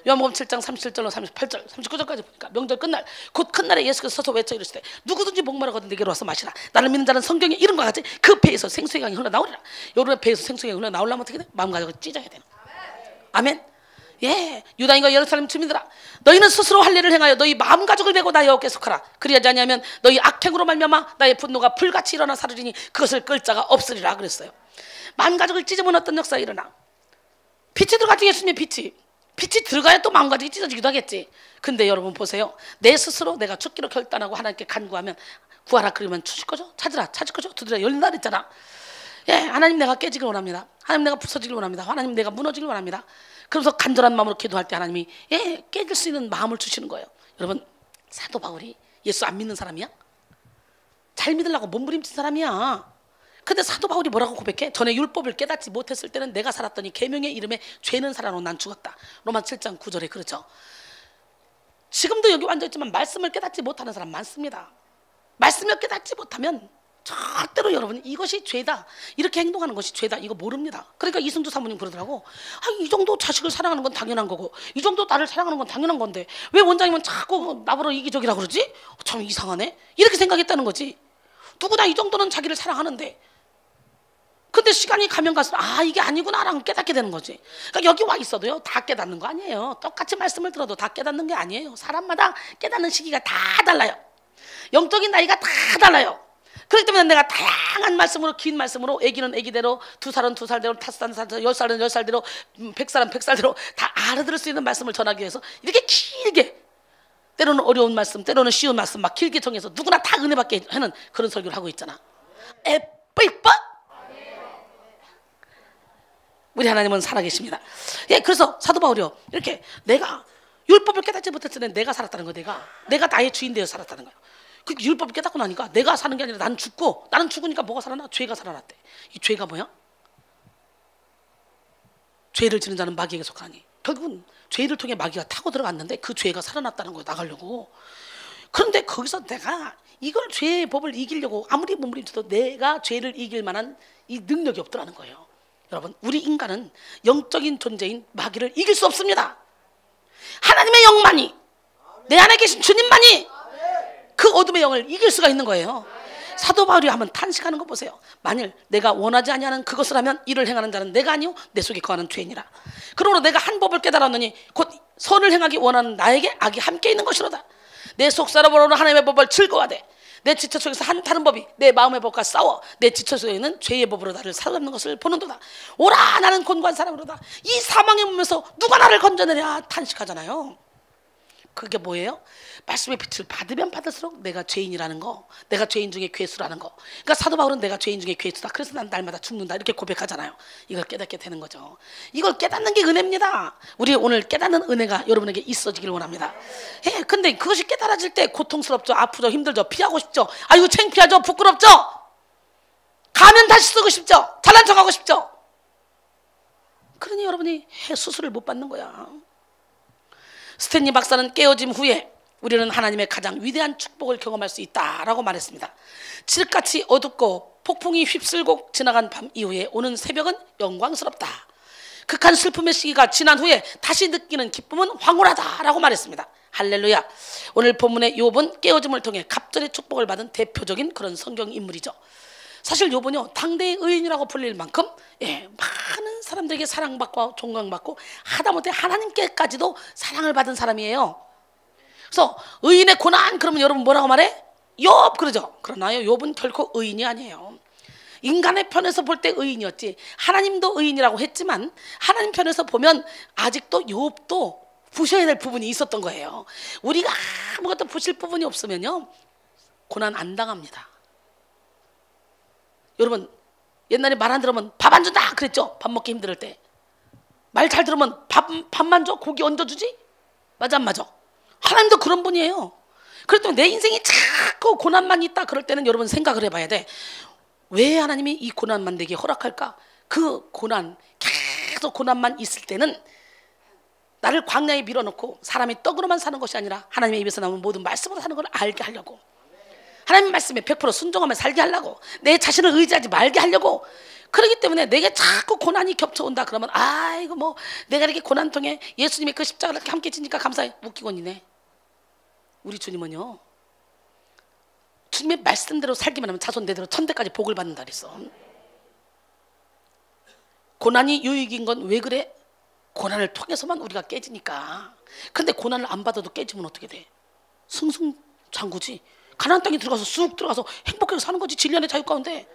요한복음 7장 37절로 38절 39절까지 보니까 명절 끝날 곧 큰 날에 예수께서 서서 외쳐 이르시되 누구든지 목마르거든 내게로 와서 마시라. 나를 믿는 자는 성경에 이름과 같이 그 배에서 생수의 강이 흘러나오리라. 여러분의 배에서 생수의 강이 흘러나오려면 어떻게 돼? 마음가짐을 찢어야 되는. 아멘. 예, 유다인과 예루살렘 주민들아, 너희는 스스로 할 일을 행하여 너희 마음가짐을 메고 나의 어깨에 속하라. 그리하지 아니하면 너희 악행으로 말미암아 나의 분노가 불같이 일어나 사르리니 그것을 끌 자가 없으리라 그랬어요. 마음가짐을 찢으면 어떤 역사가 일어나? 빛이 들어가지. 예수님의 빛이 들어가야 또 마음가짐이 찢어지기도 하겠지. 근데 여러분 보세요. 내 스스로 내가 죽기로 결단하고 하나님께 간구하면 구하라 그러면 주실 거죠? 찾을 거죠? 두드려 열린다 그랬잖아. 예, 하나님 내가 깨지길 원합니다. 하나님 내가 부서지길 원합니다. 하나님 내가 무너지길 원합니다. 그래서 간절한 마음으로 기도할 때 하나님이 깨질 수 있는 마음을 주시는 거예요. 여러분, 사도 바울이 예수 안 믿는 사람이야? 잘 믿으려고 몸부림친 사람이야. 근데 사도 바울이 뭐라고 고백해? 전에 율법을 깨닫지 못했을 때는 내가 살았더니 계명의 이름에 죄는 살아놓고 난 죽었다. 로마 7장 9절에 그렇죠. 지금도 여기 앉아있지만 말씀을 깨닫지 못하는 사람 많습니다. 말씀을 깨닫지 못하면 절대로 여러분 이것이 죄다, 이렇게 행동하는 것이 죄다, 이거 모릅니다. 그러니까 이승주 사모님 그러더라고. 이 정도 자식을 사랑하는 건 당연한 거고 이 정도 나를 사랑하는 건 당연한 건데 왜 원장님은 자꾸 나보러 이기적이라 그러지? 참 이상하네. 이렇게 생각했다는 거지. 누구나 이 정도는 자기를 사랑하는데, 근데 시간이 가면 갈수록 이게 아니구나라고 깨닫게 되는 거지. 그러니까 여기 와 있어도요 다 깨닫는 거 아니에요. 똑같이 말씀을 들어도 다 깨닫는 게 아니에요. 사람마다 깨닫는 시기가 다 달라요. 영적인 나이가 다 달라요. 그렇기 때문에 내가 다양한 말씀으로, 긴 말씀으로, 애기는 애기대로, 2살은 2살대로, 5살은 5살대로, 10살은 10살대로, 100살은 100살대로 다 알아들을 수 있는 말씀을 전하기 위해서 이렇게 길게, 때로는 어려운 말씀, 때로는 쉬운 말씀 막 길게 정해서 누구나 다 은혜 받게 하는 그런 설교를 하고 있잖아. 에삐빠? 우리 하나님은 살아계십니다. 예, 그래서 사도 바울이요 이렇게 내가 율법을 깨닫지 못했을 때 내가 살았다는 거, 내가 나의 주인 되어 살았다는 거예요. 그 율법을 깨닫고 나니까 내가 사는 게 아니라 나는 죽고, 나는 죽으니까 뭐가 살아나? 죄가 살아났대. 이 죄가 뭐야? 죄를 지는 자는 마귀에게 속하니. 결국은 죄를 통해 마귀가 타고 들어갔는데 그 죄가 살아났다는 거예요, 나가려고. 그런데 거기서 내가 이걸 죄의 법을 이기려고 아무리 몸부림쳐도 내가 죄를 이길 만한 이 능력이 없더라는 거예요. 여러분, 우리 인간은 영적인 존재인 마귀를 이길 수 없습니다. 하나님의 영만이, 내 안에 계신 주님만이 그 어둠의 영을 이길 수가 있는 거예요. 사도 바울이 한번 탄식하는 거 보세요. 만일 내가 원하지 아니하는 그것을 하면 이를 행하는 자는 내가 아니요 내 속에 거하는 죄니라. 그러므로 내가 한 법을 깨달았느니 곧 선을 행하기 원하는 나에게 악이 함께 있는 것이로다. 내 속사람으로는 하나님의 법을 즐거워하되 내 지체 속에서 한 다른 법이 내 마음의 법과 싸워 내 지체 속에 있는 죄의 법으로 나를 사로잡는 것을 보는도다. 오라 나는 곤고한 사람으로다. 이 사망의 몸에서 누가 나를 건져내랴 탄식하잖아요. 그게 뭐예요? 말씀의 빛을 받으면 받을수록 내가 죄인이라는 거, 내가 죄인 중에 괴수라는 거. 그러니까 사도 바울은 내가 죄인 중에 괴수다. 그래서 난 날마다 죽는다. 이렇게 고백하잖아요. 이걸 깨닫게 되는 거죠. 이걸 깨닫는 게 은혜입니다. 우리 오늘 깨닫는 은혜가 여러분에게 있어지길 원합니다. 예, 근데 그것이 깨달아질 때 고통스럽죠, 아프죠, 힘들죠, 피하고 싶죠, 아이고 창피하죠, 부끄럽죠, 가면 다시 쓰고 싶죠, 잘난 척하고 싶죠. 그러니 여러분이 수술을 못 받는 거야. 스탠리 박사는 깨어짐 후에 우리는 하나님의 가장 위대한 축복을 경험할 수 있다라고 말했습니다. 칠흑같이 어둡고 폭풍이 휩쓸고 지나간 밤 이후에 오는 새벽은 영광스럽다. 극한 슬픔의 시기가 지난 후에 다시 느끼는 기쁨은 황홀하다라고 말했습니다. 할렐루야. 오늘 본문의 욥은 깨어짐을 통해 갑절의 축복을 받은 대표적인 그런 성경 인물이죠. 사실 욥은요 당대의 의인이라고 불릴 만큼 많은 사람들에게 사랑받고 존경받고 하다못해 하나님께까지도 사랑을 받은 사람이에요. 그래서 의인의 고난 그러면 여러분 뭐라고 말해? 욥 그러죠. 그러나요 욥은 결코 의인이 아니에요. 인간의 편에서 볼 때 의인이었지 하나님도 의인이라고 했지만 하나님 편에서 보면 아직도 욥도 부셔야 될 부분이 있었던 거예요. 우리가 아무것도 부실 부분이 없으면요 고난 안 당합니다. 여러분 옛날에 말 안 들으면 밥 안 준다 그랬죠. 밥 먹기 힘들 때 말 잘 들으면 밥만 줘? 고기 얹어주지? 맞아 안 맞아? 하나님도 그런 분이에요. 그래도 내 인생이 자꾸 고난만 있다 그럴 때는 여러분 생각을 해봐야 돼. 왜 하나님이 이 고난만 내게 허락할까? 그 고난 계속 고난만 있을 때는 나를 광야에 밀어넣고 사람이 떡으로만 사는 것이 아니라 하나님의 입에서 나오는 모든 말씀으로 사는 걸 알게 하려고, 하나님 말씀에 100% 순종하며 살게 하려고, 내 자신을 의지하지 말게 하려고 그렇기 때문에 내게 자꾸 고난이 겹쳐온다 그러면 아이고 뭐 내가 이렇게 고난 통해 예수님의 그 십자가를 이렇게 함께 지니까 감사해. 웃기곤이네. 우리 주님은요, 주님의 말씀대로 살기만 하면 자손대대로 천대까지 복을 받는다 그랬어. 고난이 유익인 건 왜 그래? 고난을 통해서만 우리가 깨지니까. 근데 고난을 안 받아도 깨지면 어떻게 돼? 승승장구지. 가나안 땅에 들어가서 쑥 들어가서 행복하게 사는 거지. 진리안의 자유 가운데.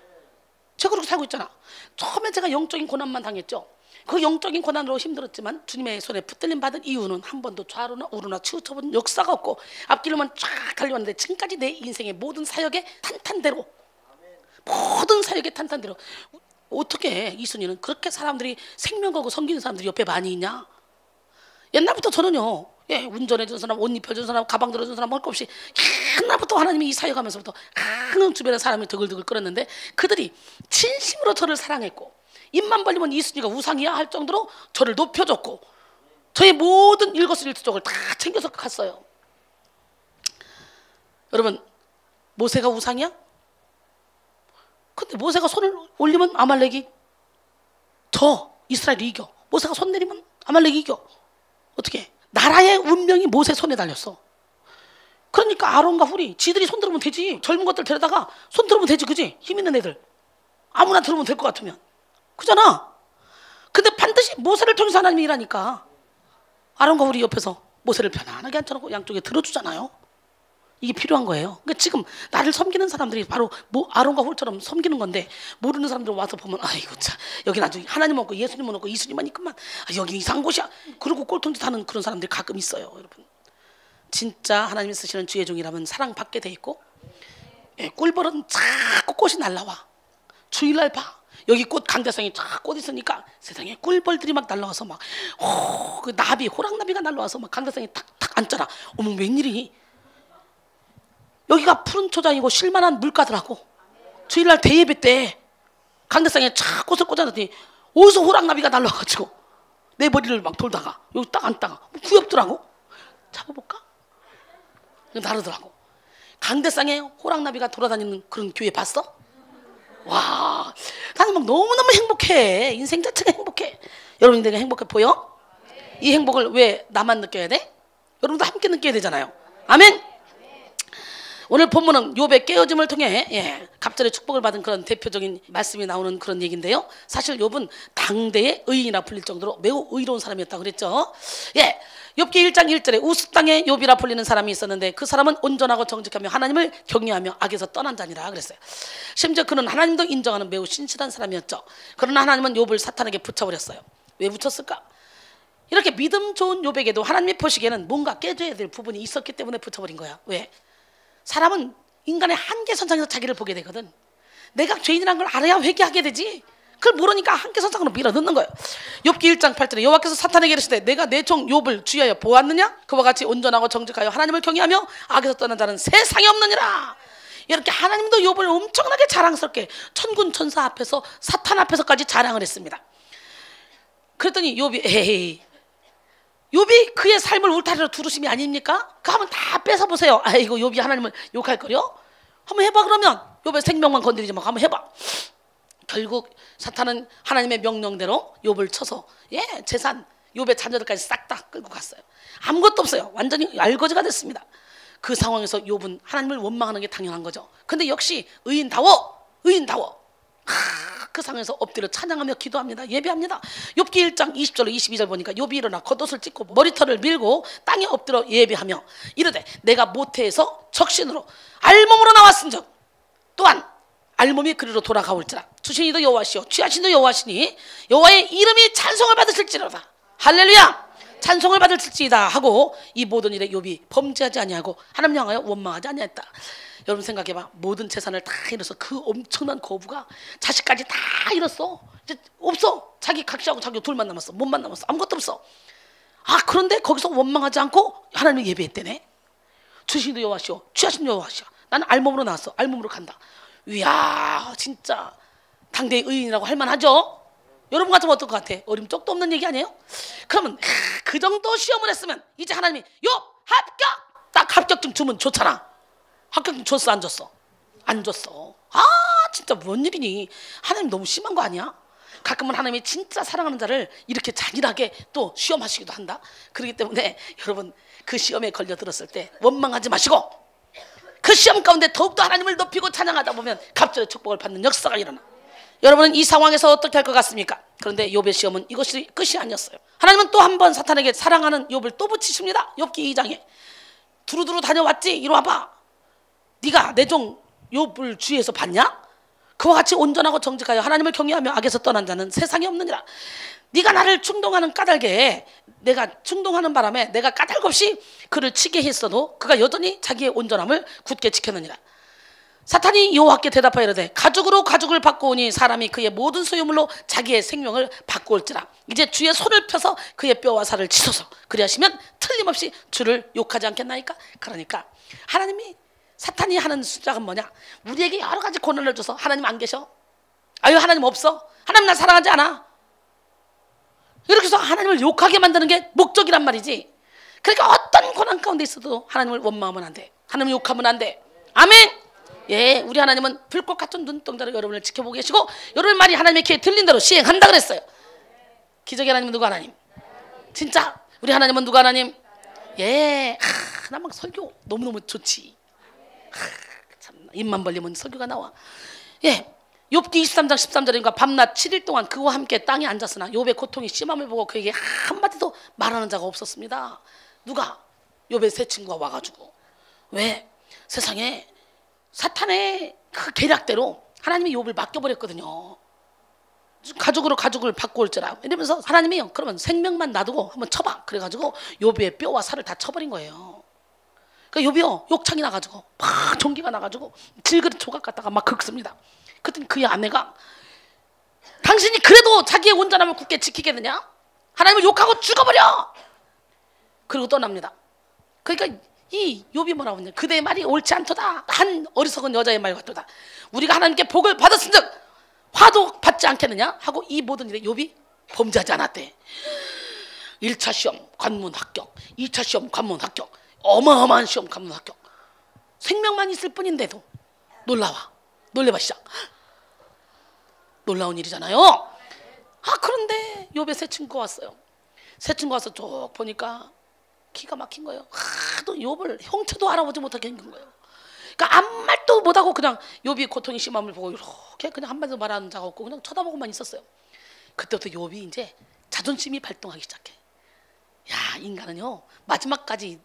제가 그렇게 살고 있잖아. 처음에 제가 영적인 고난만 당했죠. 그 영적인 고난으로 힘들었지만 주님의 손에 붙들림 받은 이유는 한 번도 좌로나 우로나 치우쳐본 역사가 없고 앞길로만 쫙 달려왔는데 지금까지 내 인생의 모든 사역의 탄탄대로, 모든 사역의 탄탄대로. 어떻게 이순이는 그렇게 사람들이 생명 걸고 섬기는 사람들이 옆에 많이 있냐? 옛날부터 저는요, 예, 운전해준 사람, 옷 입혀준 사람, 가방 들어준 사람, 할 것 없이 옛날부터 하나님이 이 사역하면서부터 항상 주변에 사람이 드글드글 끌었는데 그들이 진심으로 저를 사랑했고 입만 벌리면 이순이가 우상이야 할 정도로 저를 높여줬고 저의 모든 일거수일투족을 다 챙겨서 갔어요. 여러분, 모세가 우상이야? 근데 모세가 손을 올리면 아말렉이 져. 이스라엘이 이겨. 모세가 손 내리면 아말렉이 이겨. 어떻게? 나라의 운명이 모세 손에 달렸어. 그러니까 아론과 훌이 지들이 손 들으면 되지. 젊은 것들 데려다가 손 들으면 되지, 그지? 힘 있는 애들 아무나 들으면 될 것 같으면, 그잖아. 근데 반드시 모세를 통해서 하나님이 일하니까 아론과 훌이 옆에서 모세를 편안하게 앉혀놓고 양쪽에 들어주잖아요. 이게 필요한 거예요. 그러니까 지금 나를 섬기는 사람들이 바로 뭐 아론과 홀처럼 섬기는 건데, 모르는 사람들 와서 보면 아이고 참 여긴 아주 하나님 없고 예수님 없고 이수님만 있구만, 여긴 이상한 곳이야, 그러고 꼴통짓 하는 그런 사람들이 가끔 있어요. 여러분, 진짜 하나님이 쓰시는 주의 종이라면 사랑받게 돼 있고, 예, 꿀벌은 자꾸 꽃이 날라와. 주일날 봐, 여기 꽃 강대상에 쫙 꽃 있으니까 세상에 꿀벌들이 막 날라와서 막 그 나비, 호랑나비가 날라와서 막 강대상에 탁탁 앉잖아. 어머 웬일이? 여기가 푸른 초장이고 쉴만한 물가더라고. 주일날 대예배 때 강대상에 쫙 꽃을 꽂아놨더니 어디서 호랑나비가 날라와가지고 내 머리를 막 돌다가 여기 딱 앉다가 귀엽더라고. 잡아볼까? 나르더라고. 강대상에 호랑나비가 돌아다니는 그런 교회 봤어? 와, 나는 막 너무너무 행복해. 인생 자체가 행복해. 여러분, 내가 행복해 보여? 이 행복을 왜 나만 느껴야 돼? 여러분도 함께 느껴야 되잖아요. 아멘. 오늘 본문은 욥의 깨어짐을 통해, 예, 갑절의 축복을 받은 그런 대표적인 말씀이 나오는 그런 얘기인데요. 사실 욥은 당대의 의인이라 불릴 정도로 매우 의로운 사람이었다고 그랬죠. 예, 욥기 1장 1절에 우스 땅에 욥이라 불리는 사람이 있었는데 그 사람은 온전하고 정직하며 하나님을 경외하며 악에서 떠난 자니라 그랬어요. 심지어 그는 하나님도 인정하는 매우 신실한 사람이었죠. 그러나 하나님은 욥을 사탄에게 붙여버렸어요. 왜 붙였을까? 이렇게 믿음 좋은 욥에게도 하나님이 보시기에는 뭔가 깨져야 될 부분이 있었기 때문에 붙여버린 거야. 왜? 사람은 인간의 한계선상에서 자기를 보게 되거든. 내가 죄인이라는 걸 알아야 회개하게 되지. 그걸 모르니까 한계선상으로 밀어넣는 거예요. 욥기 1장 8절에 여호와께서 사탄에게 이르시되 내가 내 종 욥을 주의하여 보았느냐? 그와 같이 온전하고 정직하여 하나님을 경외하며 악에서 떠난 자는 세상에 없느니라. 이렇게 하나님도 욥을 엄청나게 자랑스럽게 천군 천사 앞에서 사탄 앞에서까지 자랑을 했습니다. 그랬더니 욥이 에이, 욥이 그의 삶을 울타리로 두르심이 아닙니까? 그 한번 다 뺏어보세요. 아이고 욥이 하나님을 욕할 거요? 한번 해봐. 그러면 욥의 생명만 건드리지 마. 한번 해봐. 결국 사탄은 하나님의 명령대로 욥을 쳐서, 예, 재산, 욥의 자녀들까지 싹 다 끌고 갔어요. 아무것도 없어요. 완전히 알거지가 됐습니다. 그 상황에서 욥은 하나님을 원망하는 게 당연한 거죠. 근데 역시 의인다워. 그 상황에서 엎드려 찬양하며 기도합니다. 예배합니다. 욥기 1장 20절로 22절 보니까 욥이 일어나 겉옷을 찢고 머리털을 밀고 땅에 엎드려 예배하며 이르되 내가 모태에서 적신으로 알몸으로 나왔은즉 또한 알몸이 그리로 돌아가올지라. 주신이도 여호와시오 취하신도 여호와시니 여호와의 이름이 찬송을 받으실지로다. 할렐루야. 찬송을 받으실지이다 하고 이 모든 일에 욥이 범죄하지 아니하고 하나님 향하여 원망하지 아니했다. 여러분 생각해봐. 모든 재산을 다 잃어서 그 엄청난 거부가 자식까지 다 잃었어. 이제 없어. 자기 각시하고 자기 둘만 남았어. 몸만 남았어. 아무것도 없어. 아, 그런데 거기서 원망하지 않고 하나님을 예배했대네. 주신도 여호와시오 취하신도 여호와시오. 나는 알몸으로 나왔어. 알몸으로 간다. 이야, 진짜 당대의 의인이라고 할 만하죠. 여러분 같으면 어떨 것 같아? 어림쩍도 없는 얘기 아니에요? 그러면 그 정도 시험을 했으면 이제 하나님이 요 합격! 딱 합격증 주면 좋잖아. 합격증 줬어 안 줬어? 안 줬어. 아, 진짜 뭔 일이니? 하나님 너무 심한 거 아니야? 가끔은 하나님이 진짜 사랑하는 자를 이렇게 잔인하게 또 시험하시기도 한다. 그렇기 때문에 여러분 그 시험에 걸려들었을 때 원망하지 마시고 그 시험 가운데 더욱더 하나님을 높이고 찬양하다 보면 갑절의 축복을 받는 역사가 일어나. 여러분은 이 상황에서 어떻게 할 것 같습니까? 그런데 욥의 시험은 이것이 끝이 아니었어요. 하나님은 또 한 번 사탄에게 사랑하는 욥을 또 붙이십니다. 욥기 2장에 두루두루 다녀왔지? 이리 와봐. 네가 내 종 욥을 주위에서 봤냐? 그와 같이 온전하고 정직하여 하나님을 경외하며 악에서 떠난 자는 세상에 없느니라. 네가 나를 충동하는 까닭에 내가 충동하는 바람에 내가 까닭 없이 그를 치게 했어도 그가 여전히 자기의 온전함을 굳게 지켰느니라. 사탄이 여호와께 대답하여 이르되 가죽으로 가죽을 바꾸오니 사람이 그의 모든 소유물로 자기의 생명을 바꾸올지라. 이제 주의 손을 펴서 그의 뼈와 살을 치소서. 그리하시면 틀림없이 주를 욕하지 않겠나이까? 그러니까 하나님이 사탄이 하는 수작은 뭐냐? 우리에게 여러 가지 고난을 줘서 하나님 안 계셔? 아유 하나님 없어? 하나님 나 사랑하지 않아? 이렇게 해서 하나님을 욕하게 만드는 게 목적이란 말이지. 그러니까 어떤 고난 가운데 있어도 하나님을 원망하면 안 돼. 하나님을 욕하면 안 돼. 아멘. 예, 우리 하나님은 불꽃 같은 눈동자로 여러분을 지켜보고 계시고 여러분 말이 하나님의 귀에 들린 대로 시행한다 그랬어요. 기적의 하나님은 누구 하나님? 진짜 우리 하나님은 누구 하나님? 예, 나 막 설교 너무너무 좋지. 참 입만 벌리면 설교가 나와. 예, 욥기 23장 13절인가 밤낮 7일 동안 그와 함께 땅에 앉았으나 욥의 고통이 심함을 보고 그에게 한마디도 말하는 자가 없었습니다. 누가? 욥의 세 친구가 와가지고. 왜? 세상에 사탄의 그 계략대로 하나님이 욥을 맡겨버렸거든요. 가죽으로 가죽을 바꿔올지라 이러면서 하나님이 그러면 생명만 놔두고 한번 쳐봐. 그래가지고 욥의 뼈와 살을 다 쳐버린 거예요. 그러니까 욥이요 욕창이 나가지고 막 종기가 나가지고 질그릇 조각 갖다가 막 긁습니다. 그랬더니 그의 아내가 당신이 그래도 자기의 온전함을 굳게 지키겠느냐? 하나님을 욕하고 죽어버려. 그리고 떠납니다. 그러니까 이 욥이 뭐라고 하냐? 그대의 말이 옳지 않도다. 한 어리석은 여자의 말 같도다. 우리가 하나님께 복을 받았은즉 화도 받지 않겠느냐? 하고 이 모든 일에 욥이 범죄하지 않았대. 1차 시험 관문 합격, 2차 시험 관문 합격, 어마어마한 시험 관문 합격. 생명만 있을 뿐인데도 놀라와. 놀래봐 시작. 놀라운 일이잖아요. 그런데 욥의 새 친구가 왔어요. 새 친구가 와서 쭉 보니까 기가 막힌 거예요. 하도 욥을 형체도 알아보지 못하게 생긴 거예요. 그러니까 아무 말도 못하고 그냥 욥이 고통이 심함을 보고 이렇게 그냥 한마디도 말하는 자가 없고 그냥 쳐다보고만 있었어요. 그때부터 욥이 이제 자존심이 발동하기 시작해. 야, 인간은요 마지막까지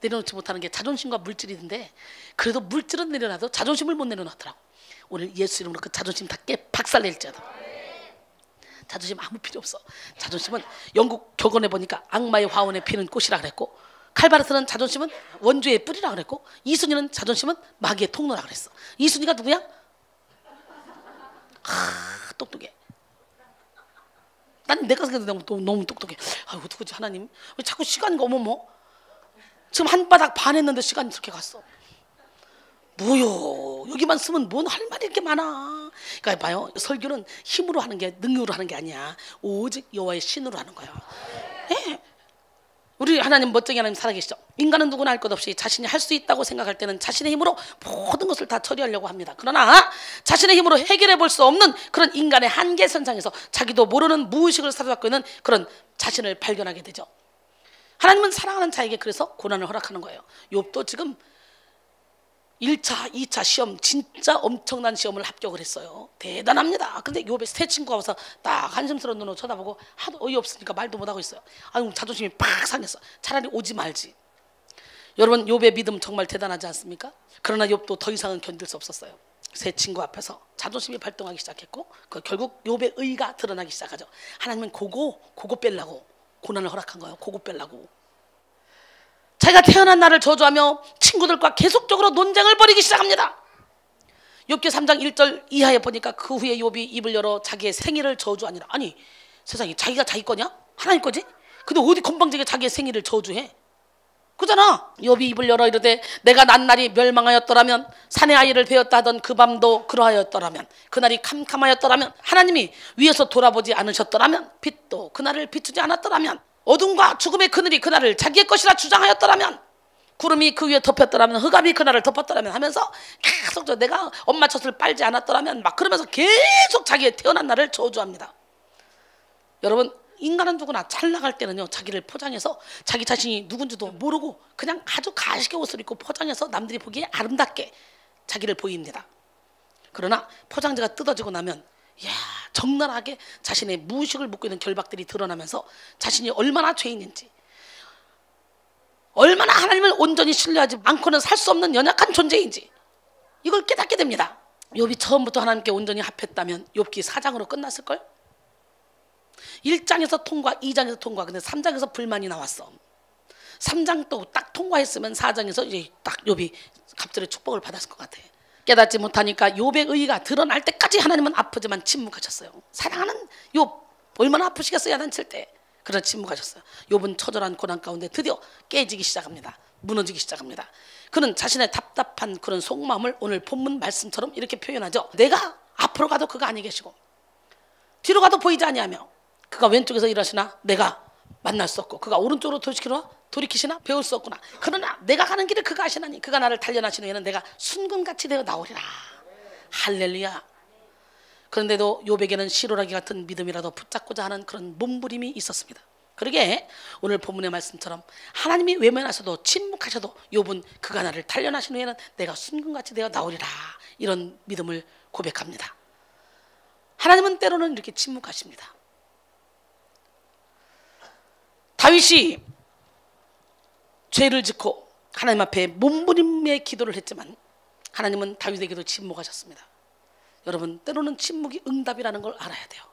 내려놓지 못하는 게 자존심과 물질인데 그래도 물질은 내려놔도 자존심을 못 내려놨더라고. 오늘 예수 이름으로 그 자존심 다 깨 박살낼지어다. 자존심 아무 필요 없어. 자존심은 영국 격언에 보니까 악마의 화원에 피는 꽃이라 그랬고, 칼바르트는 자존심은 원주의 뿌리라 그랬고, 이순이는 자존심은 마귀의 통로라 그랬어. 이순이가 누구야? 똑똑해. 난 내가 생각해도 너무 똑똑해. 아이고 어떡하지 하나님? 왜 자꾸 시간이 어머머? 지금 한 바닥 반 했는데 시간이 이렇게 갔어. 뭐요? 여기만 쓰면 뭔 할 말이 이렇게 많아. 그러니까 봐요. 설교는 힘으로 하는 게 능력으로 하는 게 아니야. 오직 여호와의 신으로 하는 거야. 네. 우리 하나님 멋쟁이 하나님 살아계시죠. 인간은 누구나 할 것 없이 자신이 할 수 있다고 생각할 때는 자신의 힘으로 모든 것을 다 처리하려고 합니다. 그러나 자신의 힘으로 해결해 볼 수 없는 그런 인간의 한계선상에서 자기도 모르는 무의식을 사로잡고 있는 그런 자신을 발견하게 되죠. 하나님은 사랑하는 자에게 그래서 고난을 허락하는 거예요. 욥도 지금 1차, 2차 시험 진짜 엄청난 시험을 합격을 했어요. 대단합니다. 근데 욥의 세 친구가 와서 딱 한심스러운 눈으로 쳐다보고 하도 어이없으니까 말도 못하고 있어요. 아유 자존심이 팍 상했어. 차라리 오지 말지. 여러분 욥의 믿음 정말 대단하지 않습니까? 그러나 욥도 더 이상은 견딜 수 없었어요. 세 친구 앞에서 자존심이 발동하기 시작했고 결국 욥의 의가 드러나기 시작하죠. 하나님은 그거 빼려고 고난을 허락한 거예요. 그거 빼려고. 자기가 태어난 날을 저주하며 친구들과 계속적으로 논쟁을 벌이기 시작합니다. 욥기 3장 1절 이하에 보니까 그 후에 욥이 입을 열어 자기의 생일을 저주하니라. 아니 세상에 자기가 자기 거냐? 하나님 거지? 근데 어디 건방지게 자기의 생일을 저주해? 그잖아. 욥이 입을 열어 이르되 내가 난 날이 멸망하였더라면 산의 아이를 베었다 하던 그 밤도 그러하였더라면 그날이 캄캄하였더라면 하나님이 위에서 돌아보지 않으셨더라면 빛도 그날을 비추지 않았더라면 어둠과 죽음의 그늘이 그날을 자기의 것이라 주장하였더라면 구름이 그 위에 덮였더라면, 흑암이 그날을 덮었더라면 하면서 계속 내가 엄마 젖을 빨지 않았더라면 막 그러면서 계속 자기의 태어난 날을 저주합니다. 여러분, 인간은 누구나 잘 나갈 때는요, 자기를 포장해서 자기 자신이 누군지도 모르고 그냥 아주 가식의 옷을 입고 포장해서 남들이 보기에 아름답게 자기를 보입니다. 그러나 포장지가 뜯어지고 나면 적나라하게 자신의 무의식을 묻고 있는 결박들이 드러나면서 자신이 얼마나 죄인인지, 얼마나 하나님을 온전히 신뢰하지 않고는 살 수 없는 연약한 존재인지 이걸 깨닫게 됩니다. 욥이 처음부터 하나님께 온전히 합했다면 욥기 4장으로 끝났을걸? 1장에서 통과, 2장에서 통과, 근데 3장에서 불만이 나왔어. 3장 또 딱 통과했으면 4장에서 이제 딱 욥이 갑절의 축복을 받았을 것 같아. 깨닫지 못하니까 욥의 의의가 드러날 때까지 하나님은 아프지만 침묵하셨어요. 사랑하는 욥 얼마나 아프시겠어요, 야단칠 때. 그러나 침묵하셨어요. 욥은 처절한 고난 가운데 드디어 깨지기 시작합니다. 무너지기 시작합니다. 그는 자신의 답답한 그런 속마음을 오늘 본문 말씀처럼 이렇게 표현하죠. 내가 앞으로 가도 그가 아니 계시고 뒤로 가도 보이지 아니하며 그가 왼쪽에서 일하시나 내가 만날 수 없고 그가 오른쪽으로 돌이키시나 배울 수 없구나. 그러나 내가 가는 길을 그가 아시나니 그가 나를 단련하신 후에는 내가 순금같이 되어 나오리라. 할렐루야. 그런데도 욥에게는 시로라기 같은 믿음이라도 붙잡고자 하는 그런 몸부림이 있었습니다. 그러게 오늘 본문의 말씀처럼 하나님이 외면하셔도 침묵하셔도 욥은 그가 나를 단련하신 후에는 내가 순금같이 되어 나오리라. 이런 믿음을 고백합니다. 하나님은 때로는 이렇게 침묵하십니다. 다윗이 죄를 짓고 하나님 앞에 몸부림의 기도를 했지만 하나님은 다윗에게도 침묵하셨습니다. 여러분, 때로는 침묵이 응답이라는 걸 알아야 돼요.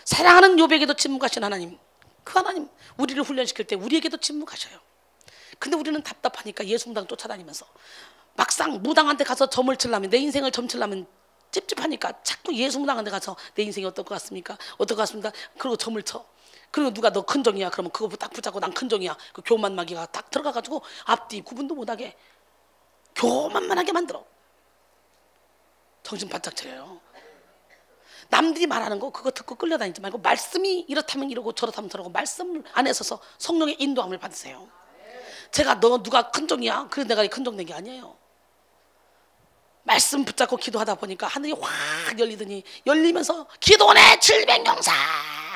사랑하는 욥에게도 침묵하신 하나님, 그 하나님 우리를 훈련시킬 때 우리에게도 침묵하셔요. 근데 우리는 답답하니까 예수무당 쫓아다니면서 막상 무당한 데 가서 점을 치려면, 내 인생을 점치려면 찝찝하니까 자꾸 예수무당한 데 가서 내 인생이 어떨 것 같습니까? 어떨 것 같습니까? 그리고 점을 쳐. 그리고 누가 너 큰종이야 그러면 그거 딱 붙잡고 난 큰종이야. 그 교만마귀가 딱 들어가가지고 앞뒤 구분도 못하게 교만만하게 만들어. 정신 바짝 차려요. 남들이 말하는 거 그거 듣고 끌려다니지 말고 말씀이 이렇다면 이러고 저렇다면 저러고 말씀 안에 서서 성령의 인도함을 받으세요. 제가 너 누가 큰종이야 그래서 내가 큰종 된 게 아니에요. 말씀 붙잡고 기도하다 보니까 하늘이 확 열리더니 열리면서 기도원의 700용사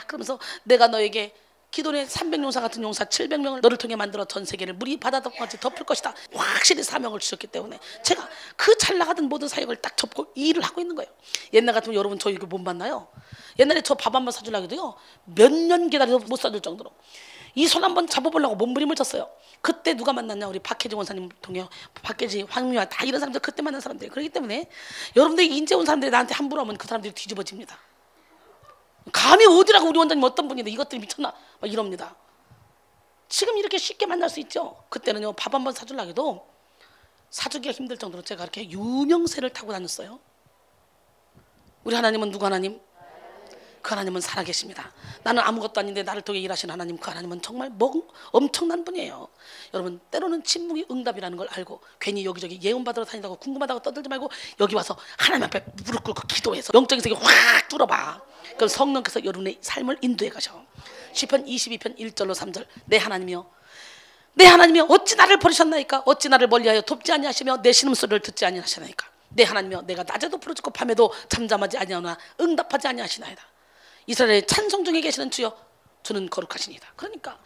그러면서 내가 너에게 기도원의 300용사 같은 용사 700명을 너를 통해 만들어 전 세계를 물이 바다까지 덮을 것이다. 확실히 사명을 주셨기 때문에 제가 그 잘 나가던 모든 사역을 딱 접고 일을 하고 있는 거예요. 옛날 같으면 여러분 저 이거 못 만나요. 옛날에 저 밥 한 번 사주려고 해도요 몇 년 기다려도 못 사줄 정도로 이 손 한번 잡아보려고 몸부림을 쳤어요. 그때 누가 만났냐? 우리 박혜지 원사님 통해요. 박혜지, 황미화 다 이런 사람들 그때 만난 사람들이. 그렇기 때문에 여러분들이 인제 온 사람들이 나한테 함부로 하면 그 사람들이 뒤집어집니다. 감히 어디라고 우리 원장님 어떤 분인데 이것들이 미쳤나 막 이럽니다. 지금 이렇게 쉽게 만날 수 있죠. 그때는요 밥 한 번 사주려고 해도 사주기가 힘들 정도로 제가 이렇게 유명세를 타고 다녔어요. 우리 하나님은 누구 하나님? 그 하나님은 살아계십니다. 나는 아무것도 아닌데 나를 통해 일하신 하나님, 그 하나님은 정말 엄청난 분이에요. 여러분, 때로는 침묵이 응답이라는 걸 알고 괜히 여기저기 예언받으러 다닌다고 궁금하다고 떠들지 말고 여기 와서 하나님 앞에 무릎 꿇고 기도해서 영적인 세계 확 뚫어봐. 그럼 성령께서 여러분의 삶을 인도해 가셔. 시편 22편 1절로 3절 내 하나님이여 내 하나님이여 어찌 나를 버리셨나이까? 어찌 나를 멀리하여 돕지 아니하시며 내 신음소리를 듣지 아니하시나이까? 내 하나님이여 내가 낮에도 부르짖고 밤에도 잠잠하지 아니하나 응답하지 아니하시나이다. 이스라엘의 찬송 중에 계시는 주여 주는 거룩하시니이다. 그러니까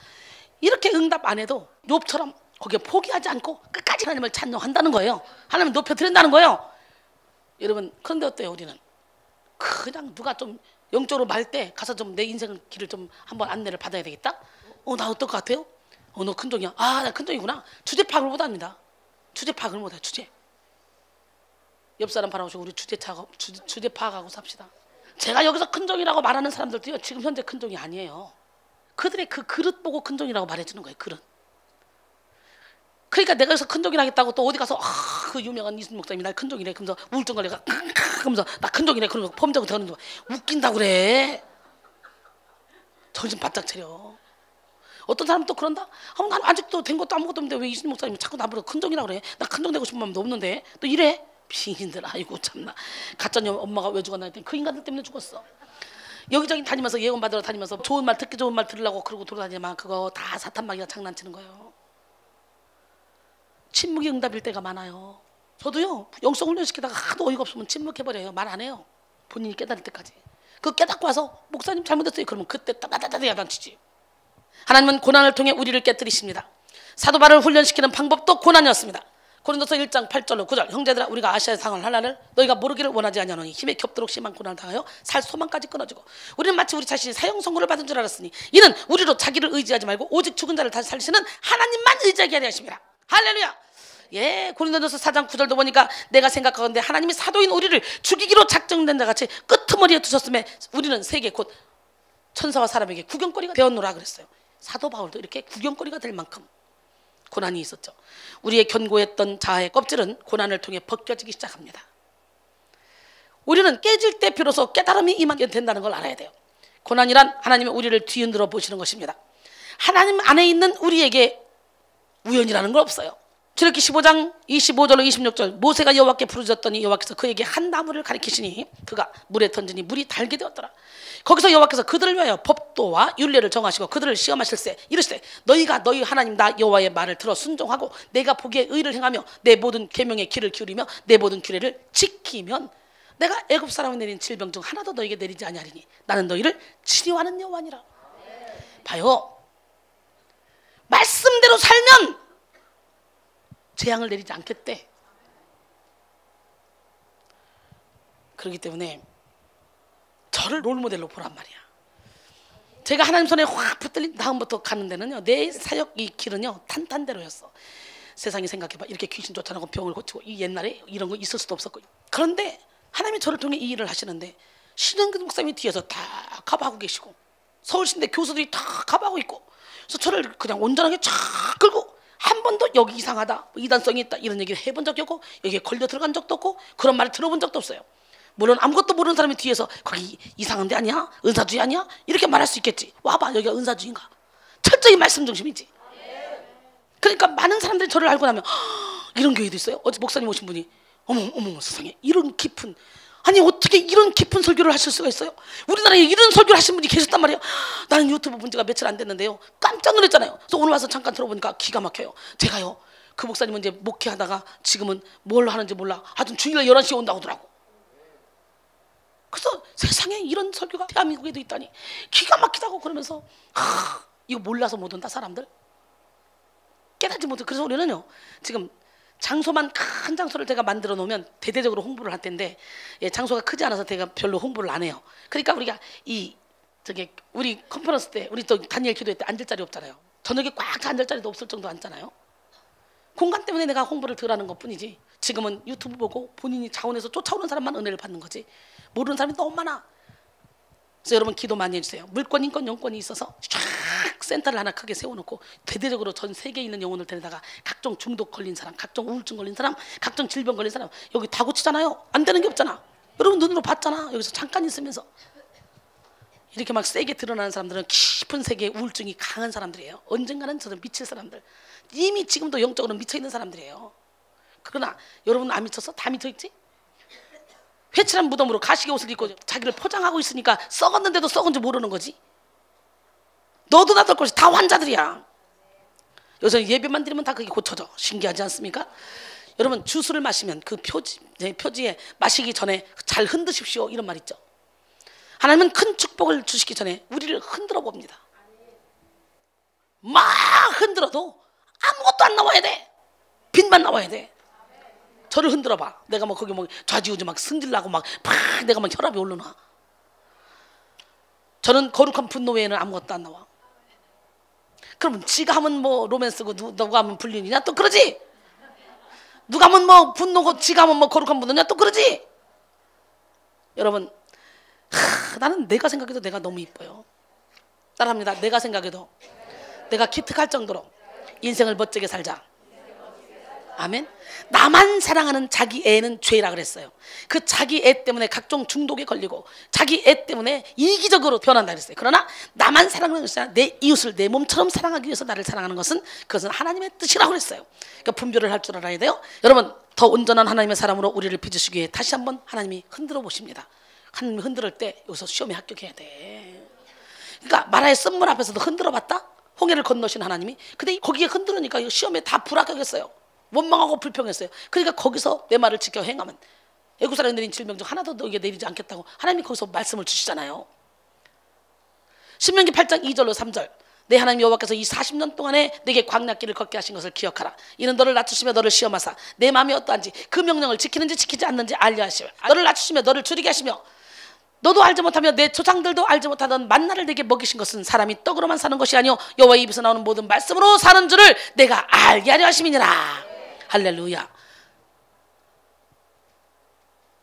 이렇게 응답 안 해도 욥처럼 거기에 포기하지 않고 끝까지 하나님을 찬송한다는 거예요. 하나님을 높여드린다는 거예요. 여러분, 그런데 어때요? 우리는 그냥 누가 좀 영적으로 말 때 가서 좀 내 인생 길을 좀 한번 안내를 받아야 되겠다. 나 어떨 것 같아요? 너 큰종이야. 나 큰종이구나. 주제 파악을 못합니다. 주제 파악을 못해요. 주제. 옆 사람 바라보시고 우리 주제 파악하고 삽시다. 제가 여기서 큰종이라고 말하는 사람들도요 지금 현재 큰종이 아니에요. 그들의 그 그릇 보고 큰종이라고 말해주는 거예요. 그릇. 그러니까 내가 여기서 큰종이라 하겠다고 또 어디 가서 그 유명한 이순 목사님이 날 큰종이래 그러면서 우울증 걸려가 그러면서 나 큰종이래 그러면서 범죄하고 되는 거 웃긴다고 그래. 정신 바짝 차려. 어떤 사람은 또 그런다. 난 아직도 된 것도 아무것도 없는데 왜 이순 목사님이 자꾸 나보고 큰종이라 그래. 나 큰종 되고 싶은 마음도 없는데 또 이래. 비인들 아이고 참나. 가짜녀 엄마가 왜 죽었나 했더니 그 인간들 때문에 죽었어. 여기저기 다니면서 예언 받으러 다니면서 좋은 말 듣기 좋은 말 들으려고 그러고 돌아다니지만 그거 다 사탄 마귀가 장난치는 거예요. 침묵이 응답일 때가 많아요. 저도요 영성 훈련시키다가 하도 어이가 없으면 침묵해버려요. 말 안 해요. 본인이 깨달을 때까지. 그 깨닫고 와서 목사님 잘못했어요. 그러면 그때 따다다다 야단치지. 하나님은 고난을 통해 우리를 깨뜨리십니다. 사도 바울을 훈련시키는 방법도 고난이었습니다. 고린도서 1장 8절로 9절 형제들아 우리가 아시아의 상을 하나를 너희가 모르기를 원하지 아니하노니 힘에 겹도록 심한 고난을 당하여 살 소망까지 끊어지고 우리는 마치 우리 자신이 사형 선고를 받은 줄 알았으니 이는 우리로 자기를 의지하지 말고 오직 죽은 자를 다시 살리시는 하나님만 의지하게 하려 하심이라. 할렐루야. 예, 고린도전서 4장 9절도 보니까 내가 생각하건대 하나님이 사도인 우리를 죽이기로 작정된 자 같이 끄트머리에 두셨음에 우리는 세계 곧 천사와 사람에게 구경거리가 되었노라 그랬어요. 사도 바울도 이렇게 구경거리가 될 만큼 고난이 있었죠. 우리의 견고했던 자아의 껍질은 고난을 통해 벗겨지기 시작합니다. 우리는 깨질 때 비로소 깨달음이 임하게 된다는 걸 알아야 돼요. 고난이란 하나님의 우리를 뒤흔들어 보시는 것입니다. 하나님 안에 있는 우리에게 우연이라는 건 없어요. 출애굽기 15장 25절로 26절 모세가 여호와께 부르짖었더니 여호와께서 그에게 한 나무를 가리키시니 그가 물에 던지니 물이 달게 되었더라. 거기서 여호와께서 그들을 위하여 법도와 율례를 정하시고 그들을 시험하실세 이르시되 너희가 너희 하나님 나 여호와의 말을 들어 순종하고 내가 보기에 의를 행하며 내 모든 계명에 귀를 기울이며 내 모든 규례를 지키면 내가 애굽 사람이 내린 질병 중 하나도 너희에게 내리지 아니하리니 나는 너희를 치료하는 여호와니라. 봐요. 말씀대로 살면 재앙을 내리지 않겠대. 그렇기 때문에 저를 롤모델로 보란 말이야. 제가 하나님 손에 확 붙들린 다음부터 가는 데는요 내 사역 이 길은요 탄탄대로였어. 세상에 생각해봐. 이렇게 귀신 쫓아나고 병을 고치고 이 옛날에 이런 거 있을 수도 없었고. 그런데 하나님이 저를 통해 이 일을 하시는데 신은근 목사님이 뒤에서 다 커버하고 계시고 서울신대 교수들이 다 커버하고 있고 그래서 저를 그냥 온전하게 쫙 끌고 한 번도 여기 이상하다 이단성이 있다 이런 얘기를 해본 적이 없고 여기에 걸려 들어간 적도 없고 그런 말을 들어본 적도 없어요. 물론 아무것도 모르는 사람이 뒤에서 거기 이상한 데 아니야? 은사주의 아니야? 이렇게 말할 수 있겠지. 와봐 여기가 은사주의인가? 철저히 말씀 중심이지. 그러니까 많은 사람들이 저를 알고 나면 이런 교회도 있어요. 어제 목사님 오신 분이 어머 세상에 이런 깊은 아니 어떻게 이런 깊은 설교를 하실 수가 있어요? 우리나라에 이런 설교를 하신 분이 계셨단 말이에요. 나는 유튜브 본 지가 며칠 안 됐는데요 깜짝 놀랐잖아요. 그래서 오늘 와서 잠깐 들어보니까 기가 막혀요. 제가요 그 목사님은 이제 목회하다가 지금은 뭘 하는지 몰라 하여튼 주일날 11시에 온다고 하더라고. 그래서 세상에 이런 설교가 대한민국에도 있다니 기가 막히다고 그러면서 이거 몰라서 못 온다 사람들 깨닫지 못해. 그래서 우리는요 지금 장소만 큰 장소를 제가 만들어 놓으면 대대적으로 홍보를 할 텐데 예, 장소가 크지 않아서 제가 별로 홍보를 안 해요. 그러니까 우리가 우리 컨퍼런스 때 우리 또 다니엘 기도회 때 앉을 자리 없잖아요. 저녁에 꽉 앉을 자리도 없을 정도 앉잖아요. 공간 때문에 내가 홍보를 덜 하는 것뿐이지 지금은 유튜브 보고 본인이 자원해서 쫓아오는 사람만 은혜를 받는 거지 모르는 사람이 너무 많아. 그래서 여러분 기도 많이 해주세요. 물권, 인권, 영권이 있어서 쫙 센터를 하나 크게 세워놓고 대대적으로 전 세계에 있는 영혼을 데려다가 각종 중독 걸린 사람, 각종 우울증 걸린 사람, 각종 질병 걸린 사람 여기 다 고치잖아요. 안 되는 게 없잖아. 여러분 눈으로 봤잖아. 여기서 잠깐 있으면서 이렇게 막 세게 드러나는 사람들은 깊은 세계에 우울증이 강한 사람들이에요. 언젠가는 저는 미칠 사람들 이미 지금도 영적으로 미쳐있는 사람들이에요. 그러나 여러분 안 미쳤어? 다 미쳐있지? 회칠한 무덤으로 가시게 옷을 입고 자기를 포장하고 있으니까 썩었는데도 썩은지 모르는 거지. 너도 나도 것이 다 환자들이야. 요새 예배만 드리면 다 그게 고쳐져. 신기하지 않습니까? 여러분 주스를 마시면 그 표지에 마시기 전에 잘 흔드십시오 이런 말 있죠. 하나님은 큰 축복을 주시기 전에 우리를 흔들어 봅니다. 막 흔들어도 아무것도 안 나와야 돼. 빛만 나와야 돼. 저를 흔들어 봐. 내가 뭐 거기 뭐 좌지우지 막 승질나고 막 내가 막 혈압이 올라나. 저는 거룩한 분노 외에는 아무것도 안 나와. 그러면 지가 하면 뭐 로맨스고 누가 하면 불륜이냐 또 그러지. 누가 하면 뭐 분노고 지가 하면 뭐 거룩한 분노냐 또 그러지. 여러분 나는 내가 생각해도 내가 너무 이뻐요. 따라합니다. 내가 생각해도 내가 기특할 정도로 인생을 멋지게 살자. 아멘. 나만 사랑하는 자기 애는 죄라 그랬어요. 그 자기 애 때문에 각종 중독에 걸리고 자기 애 때문에 이기적으로 변한다 그랬어요. 그러나 나만 사랑하는 것이 아니라 내 이웃을 내 몸처럼 사랑하기 위해서 나를 사랑하는 것은 그것은 하나님의 뜻이라고 그랬어요. 그러니까 분별을 할 줄 알아야 돼요. 여러분 더 온전한 하나님의 사람으로 우리를 빚으시기 위해 다시 한번 하나님이 흔들어 보십니다. 하나님이 흔들을 때 여기서 시험에 합격해야 돼. 그러니까 마라의 쓴물 앞에서도 흔들어 봤다. 홍해를 건너신 하나님이 근데 거기에 흔들으니까 시험에 다 불합격했어요. 원망하고 불평했어요. 그러니까 거기서 내 말을 지켜 행하면 애굽 사람이 내린 질병 중 하나도 너에게 내리지 않겠다고 하나님이 거기서 말씀을 주시잖아요. 신명기 8장 2절로 3절. 내 하나님 여호와께서 이 40년 동안에 내게 광야길을 걷게 하신 것을 기억하라. 이는 너를 낮추시며 너를 시험하사 내 마음이 어떠한지 그 명령을 지키는지 지키지 않는지 알려 하시며 너를 낮추시며 너를 줄이게 하시며 너도 알지 못하며 내 조상들도 알지 못하던 만나를 내게 먹이신 것은 사람이 떡으로만 사는 것이 아니요 여호와의 입에서 나오는 모든 말씀으로 사는 줄을 내가 알게 하려 하심이니라. 할렐루야.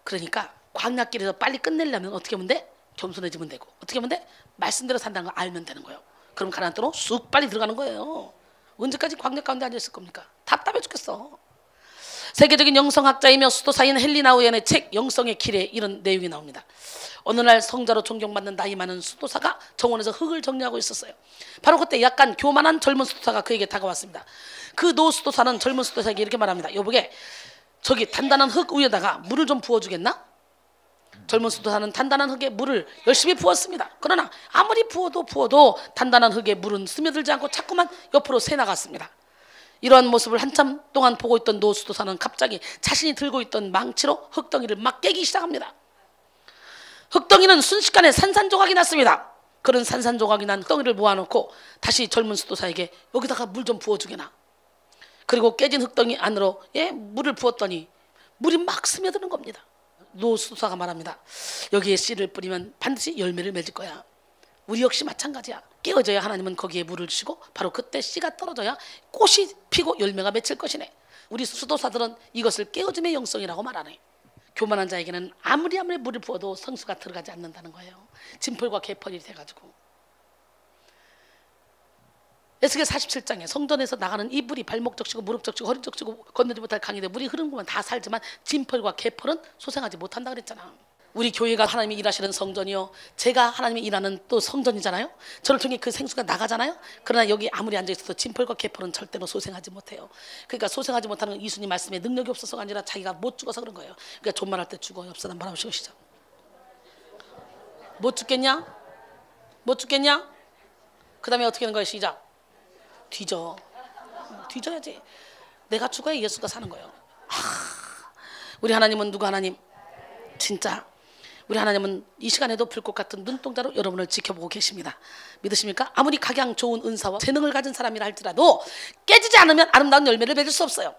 그러니까 광야길에서 빨리 끝내려면 어떻게 하면 돼? 겸손해지면 되고 어떻게 하면 돼? 말씀대로 산다는 걸 알면 되는 거예요. 그럼 가나안 땅으로 쑥 빨리 들어가는 거예요. 언제까지 광야 가운데 앉아있을 겁니까? 답답해 죽겠어. 세계적인 영성학자이며 수도사인 헨리 나우엔의 책 영성의 길에 이런 내용이 나옵니다. 어느 날 성자로 존경받는 나이 많은 수도사가 정원에서 흙을 정리하고 있었어요. 바로 그때 약간 교만한 젊은 수도사가 그에게 다가왔습니다. 그 노 수도사는 젊은 수도사에게 이렇게 말합니다. 여보게, 저기 단단한 흙 위에다가 물을 좀 부어주겠나? 젊은 수도사는 단단한 흙에 물을 열심히 부었습니다. 그러나 아무리 부어도 단단한 흙에 물은 스며들지 않고 자꾸만 옆으로 새나갔습니다. 이러한 모습을 한참 동안 보고 있던 노 수도사는 갑자기 자신이 들고 있던 망치로 흙덩이를 막 깨기 시작합니다. 흙덩이는 순식간에 산산조각이 났습니다. 그런 산산조각이 난 흙덩이를 모아놓고 다시 젊은 수도사에게 여기다가 물 좀 부어주게나. 그리고 깨진 흙덩이 안으로 물을 부었더니 물이 막 스며드는 겁니다. 노 수도사가 말합니다. 여기에 씨를 뿌리면 반드시 열매를 맺을 거야. 우리 역시 마찬가지야. 깨어져야 하나님은 거기에 물을 주시고 바로 그때 씨가 떨어져야 꽃이 피고 열매가 맺힐 것이네. 우리 수도사들은 이것을 깨어짐의 영성이라고 말하네. 교만한 자에게는 아무리 물을 부어도 성수가 들어가지 않는다는 거예요. 진펄과 개펄이 돼가지고. 에스겔 47장에 성전에서 나가는 이 물이 발목 적시고 무릎 적시고 허리 적시고 건너지 못할 강인데 물이 흐르는 곳만 다 살지만 진펄과 개펄은 소생하지 못한다 그랬잖아. 우리 교회가 하나님이 일하시는 성전이요, 제가 하나님이 일하는 또 성전이잖아요. 저를 통해 그 생수가 나가잖아요. 그러나 여기 아무리 앉아있어도 진펄과 개펄은 절대로 소생하지 못해요. 그러니까 소생하지 못하는 건 이수님 말씀에 능력이 없어서가 아니라 자기가 못 죽어서 그런 거예요. 그러니까 존말할 때 죽어요. 없어. 난 바라보시고 시작. 못 죽겠냐? 못 죽겠냐? 그 다음에 어떻게 하는 거예요? 시작. 뒤져야지. 내가 죽어야 예수가 사는 거예요. 우리 하나님은 누구 하나님? 진짜 우리 하나님은 이 시간에도 불꽃 같은 눈동자로 여러분을 지켜보고 계십니다. 믿으십니까? 아무리 각양 좋은 은사와 재능을 가진 사람이라 할지라도 깨지지 않으면 아름다운 열매를 맺을 수 없어요.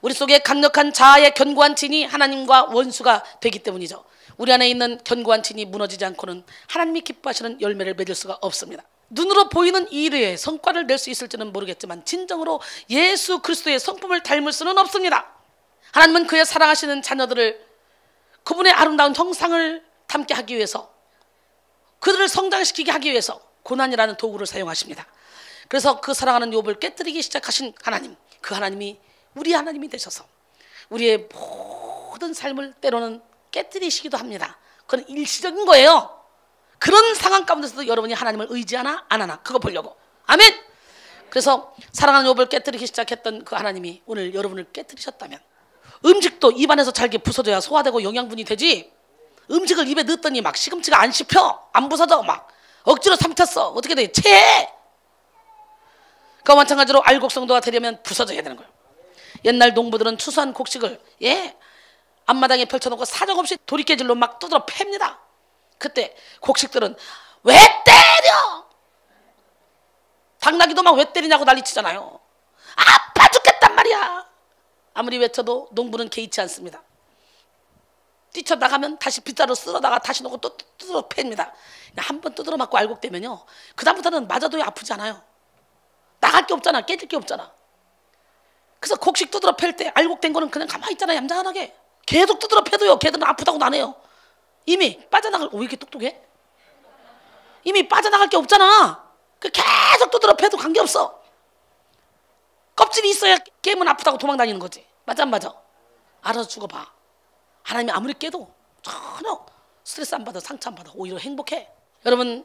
우리 속에 강력한 자아의 견고한 진이 하나님과 원수가 되기 때문이죠. 우리 안에 있는 견고한 진이 무너지지 않고는 하나님이 기뻐하시는 열매를 맺을 수가 없습니다. 눈으로 보이는 일의 성과를 낼 수 있을지는 모르겠지만 진정으로 예수 그리스도의 성품을 닮을 수는 없습니다. 하나님은 그의 사랑하시는 자녀들을 그분의 아름다운 형상을 담게 하기 위해서, 그들을 성장시키게 하기 위해서 고난이라는 도구를 사용하십니다. 그래서 그 사랑하는 욥을 깨뜨리기 시작하신 하나님, 그 하나님이 우리 하나님이 되셔서 우리의 모든 삶을 때로는 깨뜨리시기도 합니다. 그건 일시적인 거예요. 그런 상황 가운데서도 여러분이 하나님을 의지하나 안 하나 그거 보려고. 아멘. 그래서 사랑하는 욥을 깨뜨리기 시작했던 그 하나님이 오늘 여러분을 깨뜨리셨다면, 음식도 입안에서 잘게 부서져야 소화되고 영양분이 되지, 음식을 입에 넣었더니 막 시금치가 안 씹혀, 안 부서져, 막 억지로 삼켰어. 어떻게 돼? 체해. 그와 마찬가지로 알곡성도가 되려면 부서져야 되는 거예요. 옛날 농부들은 추수한 곡식을 앞마당에 펼쳐놓고 사정없이 도리깨질로 막 두드러 팹니다. 그때 곡식들은 왜 때려? 당나귀도 막 왜 때리냐고 난리치잖아요. 아파 죽겠단 말이야. 아무리 외쳐도 농부는 개의치 않습니다. 뛰쳐나가면 다시 빗자루 쓸어다가 다시 놓고 또 두드러 팹니다. 한 번 두드러 맞고 알곡되면요, 그 다음부터는 맞아도 아프지 않아요. 나갈 게 없잖아. 깨질 게 없잖아. 그래서 곡식 두드러 팰 때 알곡된 거는 그냥 가만히 있잖아. 얌전하게. 계속 두드러 패도요, 걔들은 아프다고 나네요. 이미 빠져나갈, 왜 이렇게 똑똑해? 이미 빠져나갈 게 없잖아. 계속 두드러 패도 관계없어. 껍질이 있어야 깨면 아프다고 도망다니는 거지. 맞아 안 맞아? 알아서 죽어봐. 하나님이 아무리 깨도 전혀 스트레스 안 받아, 상처 안 받아. 오히려 행복해. 여러분,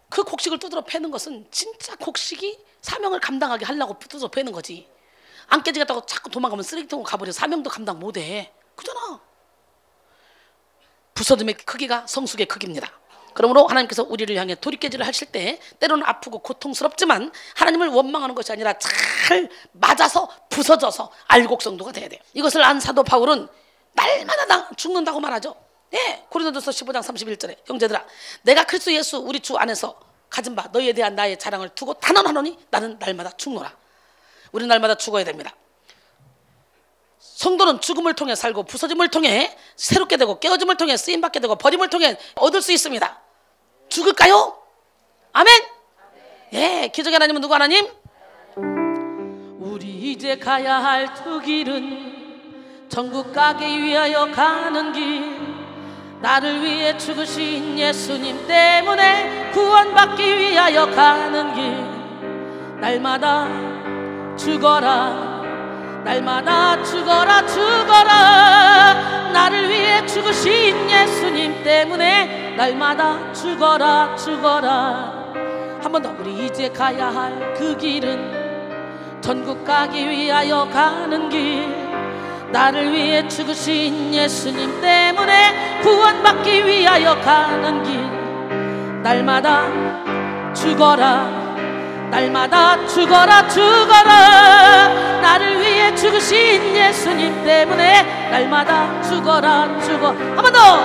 그 곡식을 두드러 패는 것은 진짜 곡식이 사명을 감당하게 하려고 두드러 패는 거지. 안 깨지겠다고 자꾸 도망가면 쓰레기통으로 가버려. 사명도 감당 못해. 그잖아. 부서짐의 크기가 성숙의 크기입니다. 그러므로 하나님께서 우리를 향해 돌이켜질을 하실 때 때로는 아프고 고통스럽지만 하나님을 원망하는 것이 아니라 잘 맞아서 부서져서 알곡성도가 돼야 돼요. 이것을 안 사도 바울은 날마다 죽는다고 말하죠. 예, 고린도전서 15장 31절에 형제들아 내가 그리스도 예수 우리 주 안에서 가진 바 너희에 대한 나의 자랑을 두고 단언하노니 나는 날마다 죽노라. 우리 날마다 죽어야 됩니다. 성도는 죽음을 통해 살고 부서짐을 통해 새롭게 되고 깨어짐을 통해 쓰임받게 되고 버림을 통해 얻을 수 있습니다. 죽을까요? 아멘. 예, 기적의 하나님은 누구 하나님? 우리 이제 가야 할 그 길은 천국 가기 위하여 가는 길, 나를 위해 죽으신 예수님 때문에 구원받기 위하여 가는 길, 날마다 죽어라 날마다 죽어라 죽어라, 나를 위해 죽으신 예수님 때문에 날마다 죽어라 죽어라. 한 번 더. 우리 이제 가야 할 그 길은 천국 가기 위하여 가는 길, 나를 위해 죽으신 예수님 때문에 구원받기 위하여 가는 길, 날마다 죽어라 날마다 죽어라 죽어라, 나를 위해 죽으신 예수님 때문에 날마다 죽어라 죽어. 한 번 더.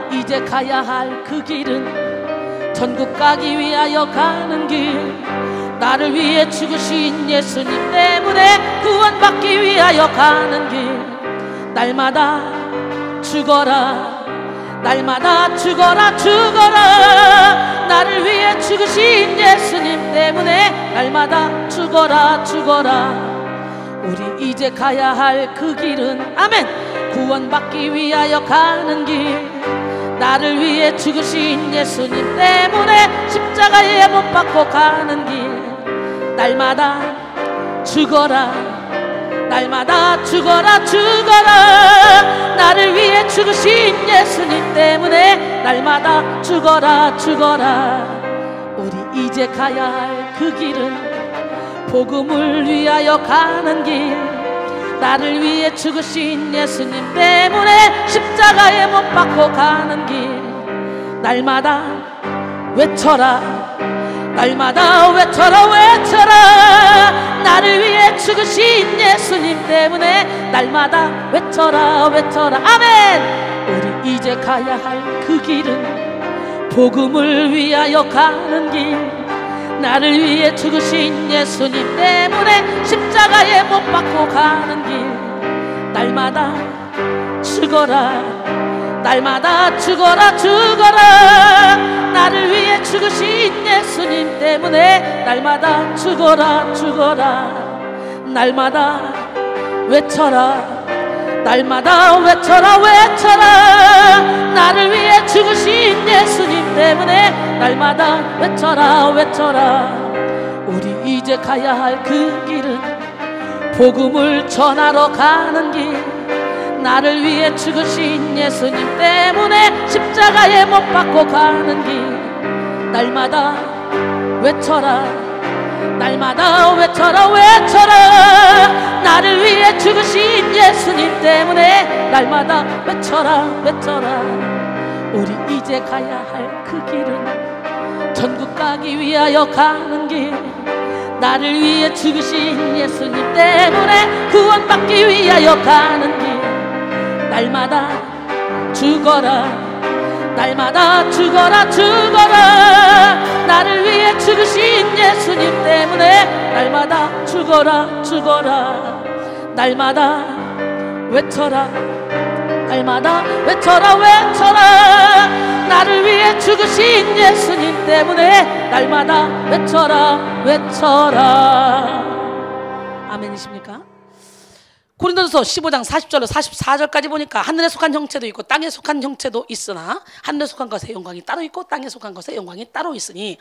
우리 이제 가야 할 그 길은 천국 가기 위하여 가는 길, 나를 위해 죽으신 예수님 때문에 구원받기 위하여 가는 길, 날마다 죽어라 날마다 죽어라 죽어라, 나를 위해 죽으신 예수님 때문에 날마다 죽어라 죽어라. 우리 이제 가야 할 그 길은 아멘 구원받기 위하여 가는 길, 나를 위해 죽으신 예수님 때문에 십자가에 못 박고 가는 길, 날마다 죽어라 날마다 죽어라 죽어라, 나를 위해 죽으신 예수님 때문에 날마다 죽어라 죽어라. 우리 이제 가야 할 그 길은 복음을 위하여 가는 길, 나를 위해 죽으신 예수님 때문에 십자가에 못 박고 가는 길, 날마다 외쳐라 날마다 외쳐라 외쳐라, 나를 위해 죽으신 예수님 때문에 날마다 외쳐라 외쳐라. 아멘. 우리 이제 가야 할 그 길은 복음을 위하여 가는 길, 나를 위해 죽으신 예수님 때문에 십자가에 못 박고 가는 길, 날마다 죽어라 날마다 죽어라 죽어라, 나를 위해 죽으신 예수님 때문에 날마다 죽어라 죽어라. 날마다 외쳐라 날마다 외쳐라 외쳐라, 나를 위해 죽으신 예수님 때문에 날마다 외쳐라 외쳐라. 우리 이제 가야 할 그 길은 복음을 전하러 가는 길, 나를 위해 죽으신 예수님 때문에 십자가에 못 박고 가는 길, 날마다 외쳐라 날마다 외쳐라 외쳐라, 나를 위해 죽으신 예수님 때문에 날마다 외쳐라 외쳐라. 우리 이제 가야 할 그 길은 천국 가기 위하여 가는 길, 나를 위해 죽으신 예수님 때문에 구원받기 위하여 가는 길, 날마다 죽어라 날마다 죽어라 죽어라, 나를 위해 죽으신 예수님 때문에 날마다 죽어라 죽어라. 날마다 외쳐라 날마다 외쳐라 외쳐라, 나를 위해 죽으신 예수님 때문에 날마다 외쳐라 외쳐라. 아멘이십니까? 고린도전서 15장 40절로 44절까지 보니까 하늘에 속한 형체도 있고 땅에 속한 형체도 있으나 하늘에 속한 것의 영광이 따로 있고 땅에 속한 것의 영광이 따로 있으니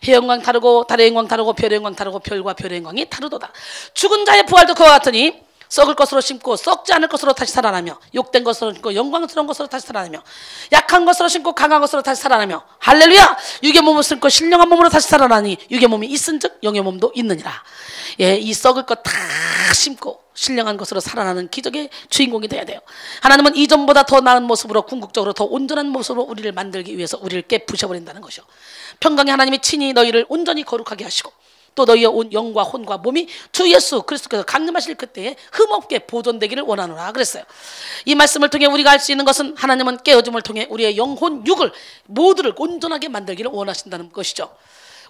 해 영광 다르고 달의 영광 다르고 별의 영광 다르고 별과 별의 영광이 다르도다. 죽은 자의 부활도 그와 같으니 썩을 것으로 심고 썩지 않을 것으로 다시 살아나며, 욕된 것으로 심고 영광스러운 것으로 다시 살아나며, 약한 것으로 심고 강한 것으로 다시 살아나며, 할렐루야! 육의 몸을 심고 신령한 몸으로 다시 살아나니 육의 몸이 있은즉 영의 몸도 있느니라. 예, 이 썩을 것 다 심고 신령한 것으로 살아나는 기적의 주인공이 돼야 돼요. 하나님은 이전보다 더 나은 모습으로 궁극적으로 더 온전한 모습으로 우리를 만들기 위해서 우리를 깨부셔버린다는 것이요. 평강의 하나님이 친히 너희를 온전히 거룩하게 하시고 또 너희의 온 영과 혼과 몸이 주 예수 그리스도께서 강림하실 그때에 흠없게 보존되기를 원하노라 그랬어요. 이 말씀을 통해 우리가 알 수 있는 것은 하나님은 깨어짐을 통해 우리의 영혼, 육을 모두를 온전하게 만들기를 원하신다는 것이죠.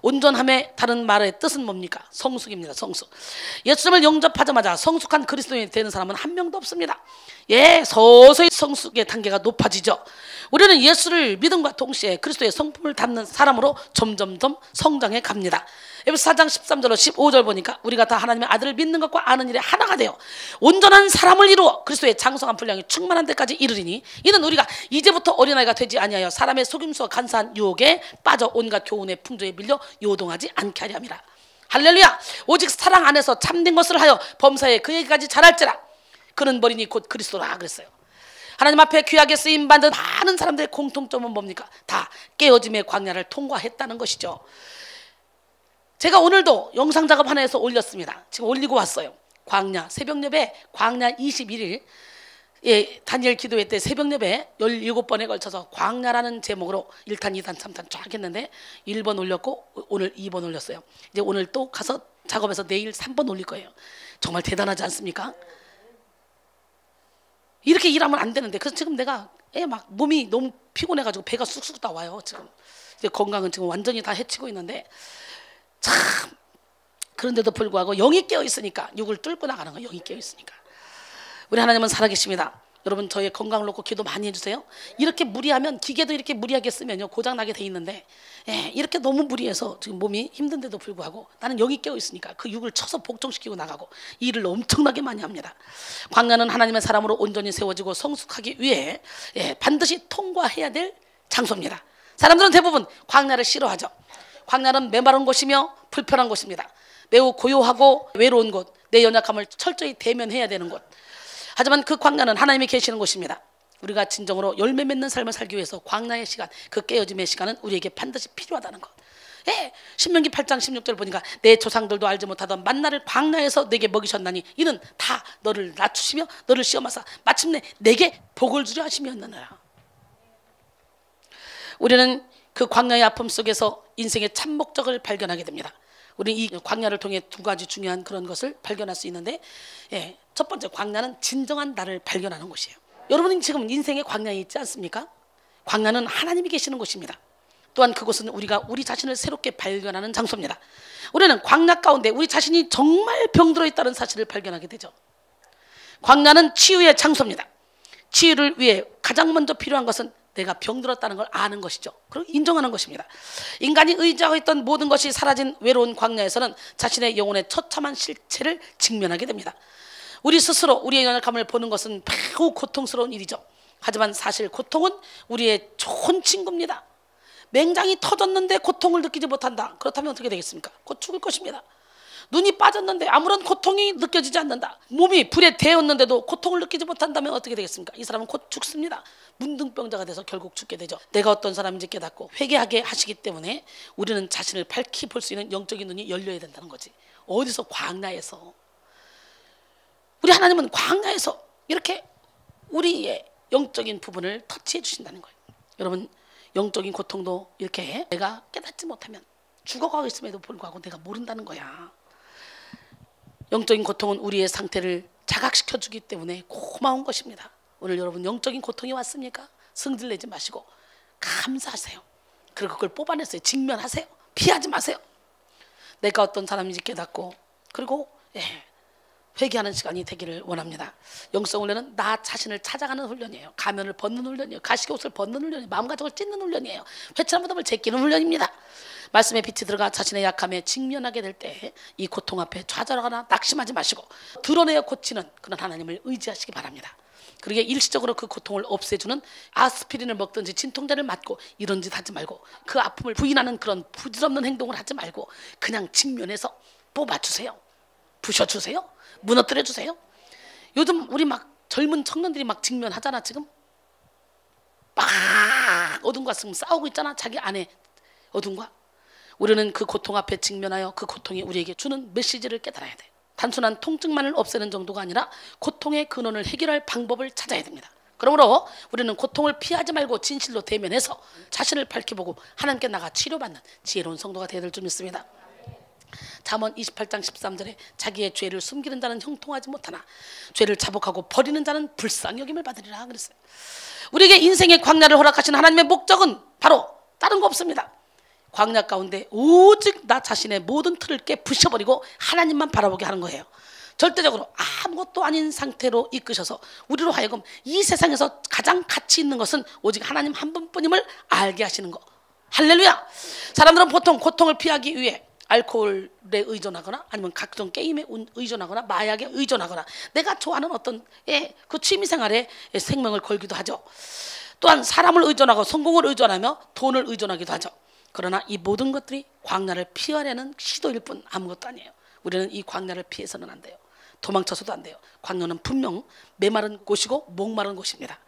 온전함의 다른 말의 뜻은 뭡니까? 성숙입니다. 성숙. 예수님을 영접하자마자 성숙한 그리스도인이 되는 사람은 한 명도 없습니다. 예, 서서히 성숙의 단계가 높아지죠. 우리는 예수를 믿음과 동시에 그리스도의 성품을 담는 사람으로 점점점 성장해 갑니다. 에베소 4장 13절로 15절 보니까 우리가 다 하나님의 아들을 믿는 것과 아는 일에 하나가 되어 온전한 사람을 이루어 그리스도의 장성한 분량이 충만한 데까지 이르리니 이는 우리가 이제부터 어린아이가 되지 아니하여 사람의 속임수와 간사한 유혹에 빠져 온갖 교훈의 풍조에 밀려 요동하지 않게 하려 함이라. 할렐루야. 오직 사랑 안에서 참된 것을 하여 범사에 그에게까지 자랄지라. 그는 머리니 곧 그리스도라 그랬어요. 하나님 앞에 귀하게 쓰임받은 많은 사람들의 공통점은 뭡니까? 다 깨어짐의 광야를 통과했다는 것이죠. 제가 오늘도 영상 작업 하나 해서 올렸습니다. 지금 올리고 왔어요. 광야 새벽 예배 광야 21일 예, 다니엘 기도회 때 새벽 예배 17번에 걸쳐서 광야라는 제목으로 1탄, 2탄, 3탄 쫙 했는데 1번 올렸고 오늘 2번 올렸어요. 이제 오늘 또 가서 작업해서 내일 3번 올릴 거예요. 정말 대단하지 않습니까? 이렇게 일하면 안 되는데 그래서 지금 내가 막 몸이 너무 피곤해가지고 배가 쑥쑥 나와요. 지금 이제 건강은 지금 완전히 다 해치고 있는데 참 그런데도 불구하고 영이 깨어 있으니까 육을 뚫고 나가는 거예요. 영이 깨어 있으니까 우리 하나님은 살아계십니다. 여러분 저의 건강을 놓고 기도 많이 해주세요. 이렇게 무리하면 기계도 이렇게 무리하게 쓰면요 고장나게 돼 있는데 이렇게 너무 무리해서 지금 몸이 힘든데도 불구하고 나는 영이 깨어 있으니까 그 육을 쳐서 복종시키고 나가고 일을 엄청나게 많이 합니다. 광야는 하나님의 사람으로 온전히 세워지고 성숙하기 위해 반드시 통과해야 될 장소입니다. 사람들은 대부분 광야를 싫어하죠. 광야는 메마른 곳이며 불편한 곳입니다. 매우 고요하고 외로운 곳, 내 연약함을 철저히 대면해야 되는 곳. 하지만 그 광야는 하나님이 계시는 곳입니다. 우리가 진정으로 열매 맺는 삶을 살기 위해서 광야의 시간, 그 깨어짐의 시간은 우리에게 반드시 필요하다는 것. 신명기 8장 16절 보니까 내 조상들도 알지 못하던 만나를 광야에서 내게 먹이셨나니 이는 다 너를 낮추시며 너를 시험하사 마침내 내게 복을 주려 하심이었느니라. 우리는 그 광야의 아픔 속에서 인생의 참 목적을 발견하게 됩니다. 우리는 이 광야를 통해 두 가지 중요한 그런 것을 발견할 수 있는데 첫 번째 광야는 진정한 나를 발견하는 곳이에요. 여러분은 지금 인생의 광야에 있지 않습니까? 광야는 하나님이 계시는 곳입니다. 또한 그곳은 우리가 우리 자신을 새롭게 발견하는 장소입니다. 우리는 광야 가운데 우리 자신이 정말 병들어 있다는 사실을 발견하게 되죠. 광야는 치유의 장소입니다. 치유를 위해 가장 먼저 필요한 것은 내가 병들었다는 걸 아는 것이죠. 그리고 인정하는 것입니다. 인간이 의지하고 있던 모든 것이 사라진 외로운 광야에서는 자신의 영혼의 처참한 실체를 직면하게 됩니다. 우리 스스로 우리의 연약함을 보는 것은 매우 고통스러운 일이죠. 하지만 사실 고통은 우리의 좋은 친구입니다. 맹장이 터졌는데 고통을 느끼지 못한다. 그렇다면 어떻게 되겠습니까? 곧 죽을 것입니다. 눈이 빠졌는데 아무런 고통이 느껴지지 않는다. 몸이 불에 데었는데도 고통을 느끼지 못한다면 어떻게 되겠습니까? 이 사람은 곧 죽습니다. 문둥병자가 돼서 결국 죽게 되죠. 내가 어떤 사람인지 깨닫고 회개하게 하시기 때문에 우리는 자신을 밝히 볼 수 있는 영적인 눈이 열려야 된다는 거지. 어디서? 광야에서. 우리 하나님은 광야에서 이렇게 우리의 영적인 부분을 터치해 주신다는 거예요. 여러분 영적인 고통도 이렇게 내가 깨닫지 못하면 죽어가고 있음에도 불구하고 내가 모른다는 거야. 영적인 고통은 우리의 상태를 자각시켜주기 때문에 고마운 것입니다. 오늘 여러분 영적인 고통이 왔습니까? 승질내지 마시고 감사하세요. 그리고 그걸 뽑아냈어요. 직면하세요. 피하지 마세요. 내가 어떤 사람인지 깨닫고 그리고 회개하는 시간이 되기를 원합니다. 영성훈련은 나 자신을 찾아가는 훈련이에요. 가면을 벗는 훈련이에요. 가시옷을 벗는 훈련이에요. 마음가짐을 찢는 훈련이에요. 회칠한 무덤을 제끼는 훈련입니다. 말씀의 빛이 들어가 자신의 약함에 직면하게 될 때 이 고통 앞에 좌절하거나 낙심하지 마시고 드러내어 고치는 그런 하나님을 의지하시기 바랍니다. 그러기에 일시적으로 그 고통을 없애주는 아스피린을 먹든지 진통제를 맞고 이런 짓 하지 말고 그 아픔을 부인하는 그런 부질없는 행동을 하지 말고 그냥 직면해서 뽑아주세요. 부셔주세요. 무너뜨려주세요. 요즘 우리 막 젊은 청년들이 막 직면하잖아. 지금 막 어둠과 지금 싸우고 있잖아. 자기 안에 어둠과. 우리는 그 고통 앞에 직면하여 그 고통이 우리에게 주는 메시지를 깨달아야 돼. 단순한 통증만을 없애는 정도가 아니라 고통의 근원을 해결할 방법을 찾아야 됩니다. 그러므로 우리는 고통을 피하지 말고 진실로 대면해서 자신을 밝혀보고 하나님께 나가 치료받는 지혜로운 성도가 되어야 될 줄 믿습니다. 잠언 28장 13절에 자기의 죄를 숨기는 자는 형통하지 못하나 죄를 자복하고 버리는 자는 불쌍히 여김을 받으리라 그랬어요. 우리에게 인생의 광야를 허락하신 하나님의 목적은 바로 다른 거 없습니다. 광야 가운데 오직 나 자신의 모든 틀을 깨 부셔버리고 하나님만 바라보게 하는 거예요. 절대적으로 아무것도 아닌 상태로 이끄셔서 우리로 하여금 이 세상에서 가장 가치 있는 것은 오직 하나님 한 분뿐임을 알게 하시는 거. 할렐루야. 사람들은 보통 고통을 피하기 위해 알코올에 의존하거나 아니면 각종 게임에 의존하거나 마약에 의존하거나 내가 좋아하는 어떤 그 취미생활에 생명을 걸기도 하죠. 또한 사람을 의존하고 성공을 의존하며 돈을 의존하기도 하죠. 그러나 이 모든 것들이 광야를 피하려는 시도일 뿐 아무것도 아니에요. 우리는 이 광야를 피해서는 안 돼요. 도망쳐서도 안 돼요. 광야는 분명 메마른 곳이고 목마른 곳입니다.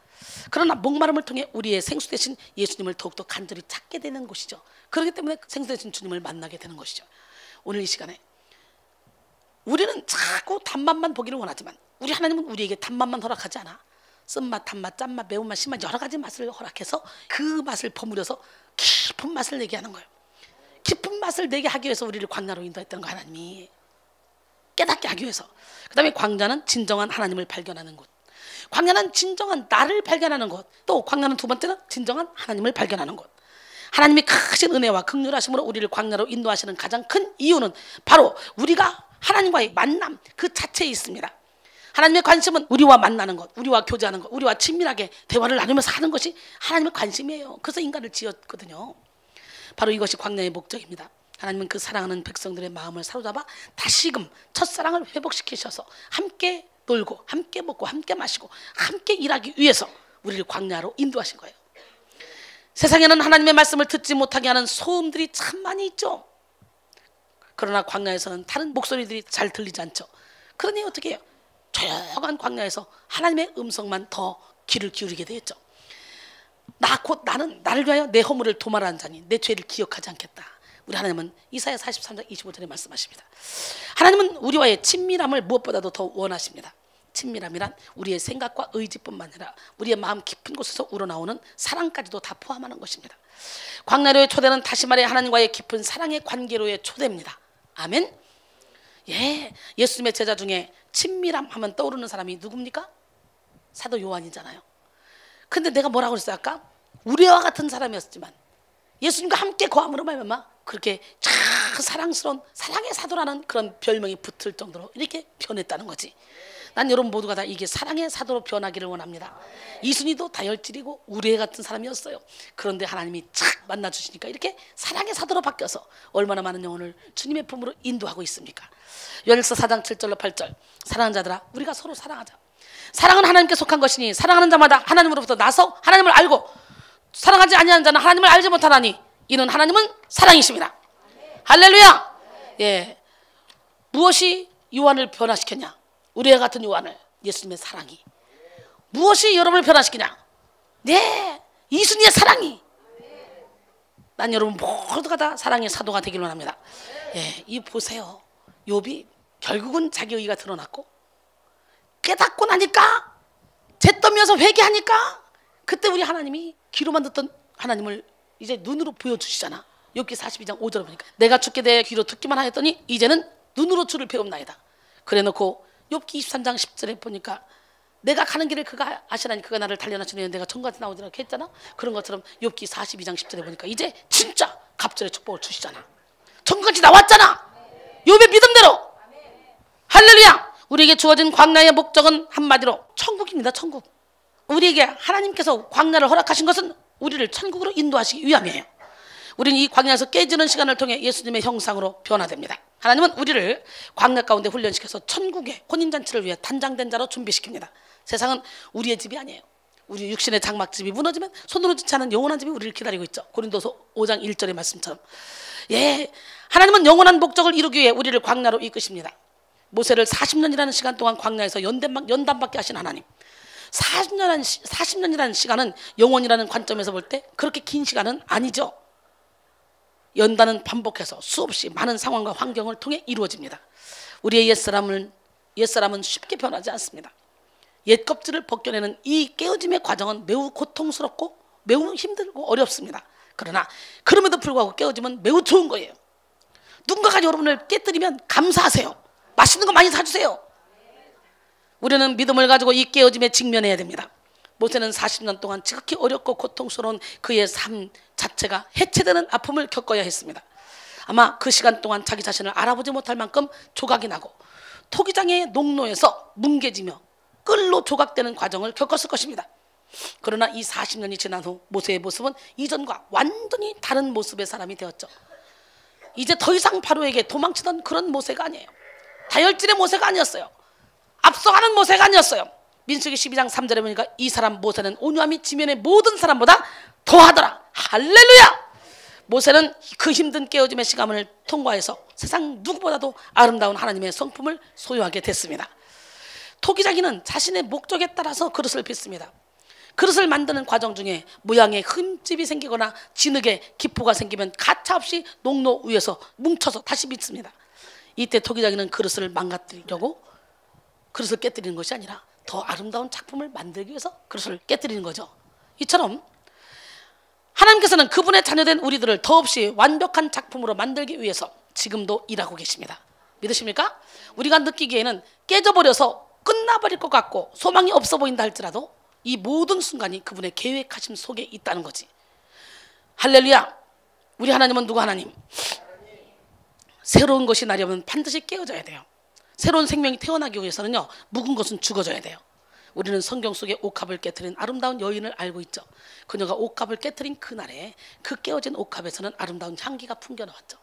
그러나 목마름을 통해 우리의 생수 되신 예수님을 더욱더 간절히 찾게 되는 곳이죠. 그렇기 때문에 생수 되신 주님을 만나게 되는 것이죠. 오늘 이 시간에 우리는 자꾸 단맛만 보기를 원하지만 우리 하나님은 우리에게 단맛만 허락하지 않아. 쓴맛, 단맛, 짠맛, 매운맛, 신맛 여러 가지 맛을 허락해서 그 맛을 버무려서 깊은 맛을 내게 하는 거예요. 깊은 맛을 내게 하기 위해서 우리를 광야로 인도했다는 거 하나님이 깨닫게 하기 위해서. 그 다음에 광야는 진정한 하나님을 발견하는 곳. 광야는 진정한 나를 발견하는 곳. 또 광야는 두 번째는 진정한 하나님을 발견하는 곳. 하나님이 크신 은혜와 긍휼하심으로 우리를 광야로 인도하시는 가장 큰 이유는 바로 우리가 하나님과의 만남 그 자체에 있습니다. 하나님의 관심은 우리와 만나는 것, 우리와 교제하는 것, 우리와 친밀하게 대화를 나누면서 하는 것이 하나님의 관심이에요. 그래서 인간을 지었거든요. 바로 이것이 광야의 목적입니다. 하나님은 그 사랑하는 백성들의 마음을 사로잡아 다시금 첫사랑을 회복시키셔서 함께 놀고 함께 먹고 함께 마시고 함께 일하기 위해서 우리를 광야로 인도하신 거예요. 세상에는 하나님의 말씀을 듣지 못하게 하는 소음들이 참 많이 있죠. 그러나 광야에서는 다른 목소리들이 잘 들리지 않죠. 그러니 어떻게 해요? 조용한 광야에서 하나님의 음성만 더 귀를 기울이게 되었죠. 나는 나를 위하여 내 허물을 도말하는 자니 내 죄를 기억하지 않겠다. 우리 하나님은 이사야 43장 25절에 말씀하십니다. 하나님은 우리와의 친밀함을 무엇보다도 더 원하십니다. 친밀함이란 우리의 생각과 의지뿐만 아니라 우리의 마음 깊은 곳에서 우러나오는 사랑까지도 다 포함하는 것입니다. 광야로의 초대는 다시 말해 하나님과의 깊은 사랑의 관계로의 초대입니다. 아멘. 예수님의 제자 중에 친밀함 하면 떠오르는 사람이 누굽니까? 사도 요한이잖아요. 근데 내가 뭐라고 그랬어요 아까? 우리와 같은 사람이었지만 예수님과 함께 거함으로 말미암아 그렇게 참 사랑스러운 사랑의 사도라는 그런 별명이 붙을 정도로 이렇게 변했다는 거지. 난 여러분 모두가 다 이게 사랑의 사도로 변하기를 원합니다. 이순이도 다혈질이고 우리애 같은 사람이었어요. 그런데 하나님이 착 만나주시니까 이렇게 사랑의 사도로 바뀌어서 얼마나 많은 영혼을 주님의 품으로 인도하고 있습니까? 요한일서 4장 7절로 8절 사랑하는 자들아 우리가 서로 사랑하자. 사랑은 하나님께 속한 것이니 사랑하는 자마다 하나님으로부터 나서 하나님을 알고 사랑하지 아니하는 자는 하나님을 알지 못하나니 이는 하나님은 사랑이십니다. 할렐루야. 무엇이 요한을 변화시켰냐? 우리와 같은 요한을 예수님의 사랑이. 무엇이 여러분을 변화시키냐? 이순이의 사랑이. 난 여러분 모두가 다 사랑의 사도가 되기를 원합니다. 이 보세요. 욥이 결국은 자기 의의가 드러났고 깨닫고 나니까 잿더미여서 회개하니까 그때 우리 하나님이 귀로만 듣던 하나님을 이제 눈으로 보여주시잖아. 욥기 42장 5절을 보니까 내가 주께 대해 귀로 듣기만 하였더니 이제는 눈으로 주를 배움나이다. 그래놓고 욥기 23장 10절에 보니까 내가 가는 길을 그가 아시나니 그가 나를 단련하시는 내가 천국에 나오리라 이렇게 했잖아. 그런 것처럼 욥기 42장 10절에 보니까 이제 진짜 갑절의 축복을 주시잖아. 천국까지 나왔잖아. 욥의 믿음대로. 할렐루야. 우리에게 주어진 광야의 목적은 한마디로 천국입니다. 천국. 우리에게 하나님께서 광야를 허락하신 것은 우리를 천국으로 인도하시기 위함이에요. 우리는 이 광야에서 깨지는 시간을 통해 예수님의 형상으로 변화됩니다. 하나님은 우리를 광야 가운데 훈련시켜서 천국의 혼인잔치를 위해 단장된 자로 준비시킵니다. 세상은 우리의 집이 아니에요. 우리 육신의 장막집이 무너지면 손으로 짓지 않은 영원한 집이 우리를 기다리고 있죠. 고린도서 5장 1절의 말씀처럼. 하나님은 영원한 목적을 이루기 위해 우리를 광야로 이끄십니다. 모세를 40년이라는 시간 동안 광야에서 연단받게 하신 하나님. 40년이라는 시간은 영원이라는 관점에서 볼 때 그렇게 긴 시간은 아니죠. 연단은 반복해서 수없이 많은 상황과 환경을 통해 이루어집니다. 우리의 옛사람은 쉽게 변하지 않습니다. 옛 껍질을 벗겨내는 이 깨어짐의 과정은 매우 고통스럽고 매우 힘들고 어렵습니다. 그러나 그럼에도 불구하고 깨어짐은 매우 좋은 거예요. 누군가가 여러분을 깨뜨리면 감사하세요. 맛있는 거 많이 사주세요. 우리는 믿음을 가지고 이 깨어짐에 직면해야 됩니다. 모세는 40년 동안 지극히 어렵고 고통스러운 그의 삶 자체가 해체되는 아픔을 겪어야 했습니다. 아마 그 시간 동안 자기 자신을 알아보지 못할 만큼 조각이 나고 토기장의 농로에서 뭉개지며 끌로 조각되는 과정을 겪었을 것입니다. 그러나 이 40년이 지난 후 모세의 모습은 이전과 완전히 다른 모습의 사람이 되었죠. 이제 더 이상 바로에게 도망치던 그런 모세가 아니에요. 다혈질의 모세가 아니었어요. 앞서가는 모세가 아니었어요. 민수기 12장 3절에 보니까 이 사람 모세는 온유함이 지면의 모든 사람보다 더하더라. 할렐루야! 모세는 그 힘든 깨어짐의 시간을 통과해서 세상 누구보다도 아름다운 하나님의 성품을 소유하게 됐습니다. 토기장이는 자신의 목적에 따라서 그릇을 빚습니다. 그릇을 만드는 과정 중에 모양에 흠집이 생기거나 진흙에 기포가 생기면 가차없이 농로 위에서 뭉쳐서 다시 빚습니다. 이때 토기장이는 그릇을 망가뜨리려고 그릇을 깨뜨리는 것이 아니라 더 아름다운 작품을 만들기 위해서 그릇을 깨뜨리는 거죠. 이처럼 하나님께서는 그분의 자녀된 우리들을 더없이 완벽한 작품으로 만들기 위해서 지금도 일하고 계십니다. 믿으십니까? 우리가 느끼기에는 깨져버려서 끝나버릴 것 같고 소망이 없어 보인다 할지라도 이 모든 순간이 그분의 계획하심 속에 있다는 거지. 할렐루야! 우리 하나님은 누구 하나님? 새로운 것이 나려면 반드시 깨어져야 돼요. 새로운 생명이 태어나기 위해서는요, 묵은 것은 죽어져야 돼요. 우리는 성경 속에 옥합을 깨트린 아름다운 여인을 알고 있죠. 그녀가 옥합을 깨트린 그날에 그 깨어진 옥합에서는 아름다운 향기가 풍겨나왔죠.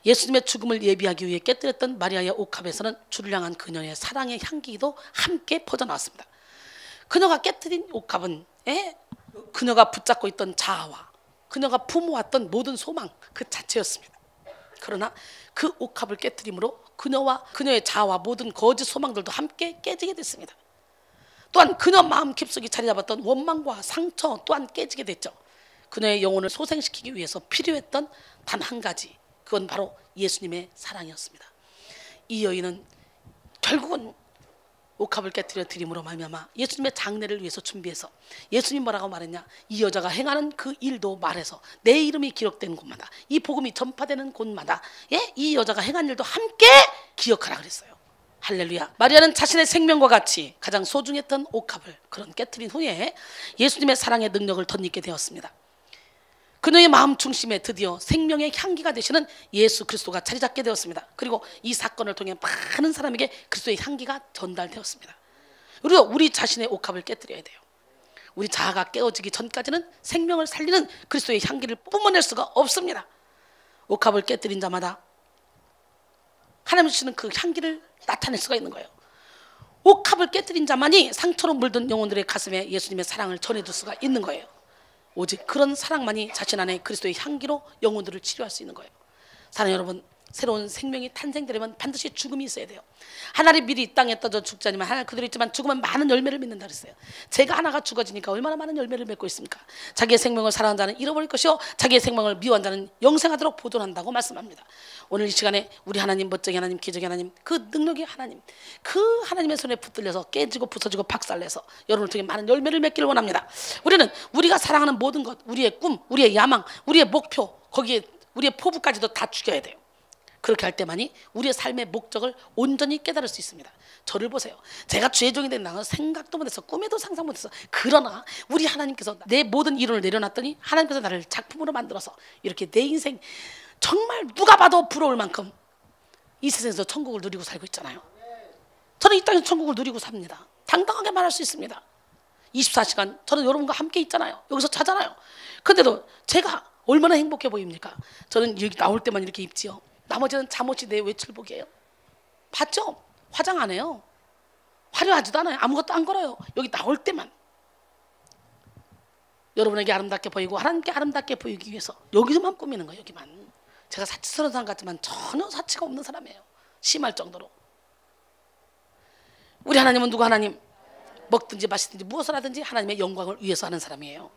예수님의 죽음을 예비하기 위해 깨뜨렸던 마리아의 옥합에서는 주를 향한 그녀의 사랑의 향기도 함께 퍼져나왔습니다. 그녀가 깨뜨린 옥합은 그녀가 붙잡고 있던 자아와 그녀가 품어왔던 모든 소망 그 자체였습니다. 그러나 그 옥합을 깨뜨림으로 그녀와 그녀의 자아와 모든 거짓 소망들도 함께 깨지게 됐습니다. 또한 그녀 마음 깊숙이 자리 잡았던 원망과 상처 또한 깨지게 됐죠. 그녀의 영혼을 소생시키기 위해서 필요했던 단 한 가지, 그건 바로 예수님의 사랑이었습니다. 이 여인은 결국은 옥합을 깨뜨려 드림으로 말미암아 예수님의 장례를 위해서 준비해서 예수님 뭐라고 말했냐? 이 여자가 행하는 그 일도 말해서 내 이름이 기록된 곳마다 이 복음이 전파되는 곳마다 이 여자가 행한 일도 함께 기억하라 그랬어요. 할렐루야. 마리아는 자신의 생명과 같이 가장 소중했던 옥합을 그런 깨뜨린 후에 예수님의 사랑의 능력을 덧입게 되었습니다. 그녀의 마음 중심에 드디어 생명의 향기가 되시는 예수 그리스도가 자리 잡게 되었습니다. 그리고 이 사건을 통해 많은 사람에게 그리스도의 향기가 전달되었습니다. 우리도 우리 자신의 옥합을 깨뜨려야 돼요. 우리 자아가 깨어지기 전까지는 생명을 살리는 그리스도의 향기를 뿜어낼 수가 없습니다. 옥합을 깨뜨린 자마다 하나님 주시는 그 향기를 나타낼 수가 있는 거예요. 옥합을 깨뜨린 자만이 상처로 물든 영혼들의 가슴에 예수님의 사랑을 전해줄 수가 있는 거예요. 오직 그런 사랑만이 자신 안에 그리스도의 향기로 영혼들을 치료할 수 있는 거예요. 사랑하는 여러분, 새로운 생명이 탄생되려면 반드시 죽음이 있어야 돼요. 하나님 미리 이 땅에 떠져 죽지 않으면 하나 그대로 있지만 죽으면 많은 열매를 맺는다 그랬어요. 제가 하나가 죽어지니까 얼마나 많은 열매를 맺고 있습니까? 자기의 생명을 사랑하는 자는 잃어버릴 것이요 자기의 생명을 미워하는 자는 영생하도록 보존한다고 말씀합니다. 오늘 이 시간에 우리 하나님, 멋쟁이 하나님, 기적의 하나님, 그 능력의 하나님, 그 하나님의 손에 붙들려서 깨지고 부서지고 박살내서 여러분을 통해 많은 열매를 맺기를 원합니다. 우리는 우리가 사랑하는 모든 것, 우리의 꿈, 우리의 야망, 우리의 목표, 거기에 우리의 포부까지도 다 죽여야 돼요. 그렇게 할 때만이 우리의 삶의 목적을 온전히 깨달을 수 있습니다. 저를 보세요. 제가 주의 종이 된다는 건 생각도 못해서 꿈에도 상상 못해서, 그러나 우리 하나님께서 내 모든 이론을 내려놨더니 하나님께서 나를 작품으로 만들어서 이렇게 내 인생 정말 누가 봐도 부러울 만큼 이 세상에서 천국을 누리고 살고 있잖아요. 저는 이 땅에서 천국을 누리고 삽니다. 당당하게 말할 수 있습니다. 24시간 저는 여러분과 함께 있잖아요. 여기서 자잖아요. 근데도 제가 얼마나 행복해 보입니까? 저는 여기 나올 때만 이렇게 입지요. 나머지는 잠옷이 내 외출복이에요. 봤죠? 화장 안 해요. 화려하지도 않아요. 아무것도 안 걸어요. 여기 나올 때만. 여러분에게 아름답게 보이고 하나님께 아름답게 보이기 위해서 여기서만 꾸미는 거예요. 여기만. 제가 사치스러운 사람 같지만 전혀 사치가 없는 사람이에요. 심할 정도로. 우리 하나님은 누구 하나님? 먹든지 마시든지 무엇을 하든지 하나님의 영광을 위해서 하는 사람이에요.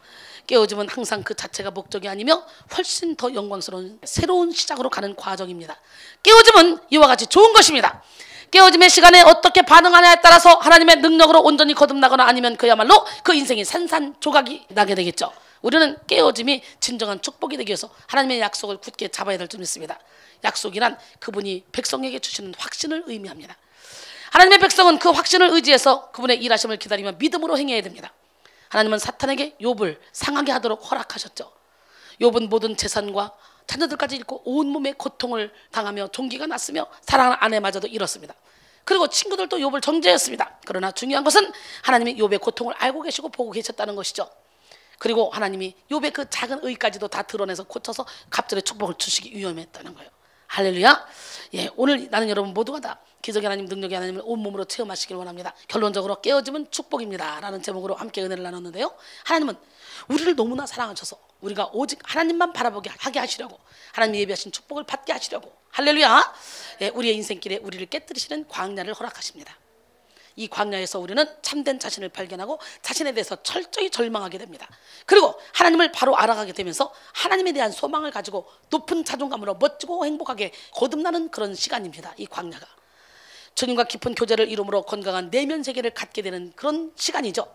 깨어짐은 항상 그 자체가 목적이 아니며 훨씬 더 영광스러운 새로운 시작으로 가는 과정입니다. 깨어짐은 이와 같이 좋은 것입니다. 깨어짐의 시간에 어떻게 반응하냐에 따라서 하나님의 능력으로 온전히 거듭나거나 아니면 그야말로 그 인생이 산산조각이 나게 되겠죠. 우리는 깨어짐이 진정한 축복이 되기 위해서 하나님의 약속을 굳게 잡아야 될 줄 믿습니다. 약속이란 그분이 백성에게 주시는 확신을 의미합니다. 하나님의 백성은 그 확신을 의지해서 그분의 일하심을 기다리며 믿음으로 행해야 됩니다. 하나님은 사탄에게 욥을 상하게 하도록 허락하셨죠. 욥은 모든 재산과 자녀들까지 잃고 온몸에 고통을 당하며 종기가 났으며 사랑하는 아내마저도 잃었습니다. 그리고 친구들도 욥을 정죄했습니다. 그러나 중요한 것은 하나님이 욥의 고통을 알고 계시고 보고 계셨다는 것이죠. 그리고 하나님이 욥의 그 작은 의까지도 다 드러내서 고쳐서 갑절의 축복을 주시기 위험했다는 거예요. 할렐루야. 예, 오늘 나는 여러분 모두가 다 기적의 하나님, 능력의 하나님을 온몸으로 체험하시길 원합니다. 결론적으로 깨어짐은 축복입니다 라는 제목으로 함께 은혜를 나눴는데요, 하나님은 우리를 너무나 사랑하셔서 우리가 오직 하나님만 바라보게 하게 하시려고, 하나님이 예비하신 축복을 받게 하시려고, 할렐루야, 예, 우리의 인생길에 우리를 깨뜨리시는 광야를 허락하십니다. 이 광야에서 우리는 참된 자신을 발견하고 자신에 대해서 철저히 절망하게 됩니다. 그리고 하나님을 바로 알아가게 되면서 하나님에 대한 소망을 가지고 높은 자존감으로 멋지고 행복하게 거듭나는 그런 시간입니다. 이 광야가 주님과 깊은 교제를 이루므로 건강한 내면 세계를 갖게 되는 그런 시간이죠.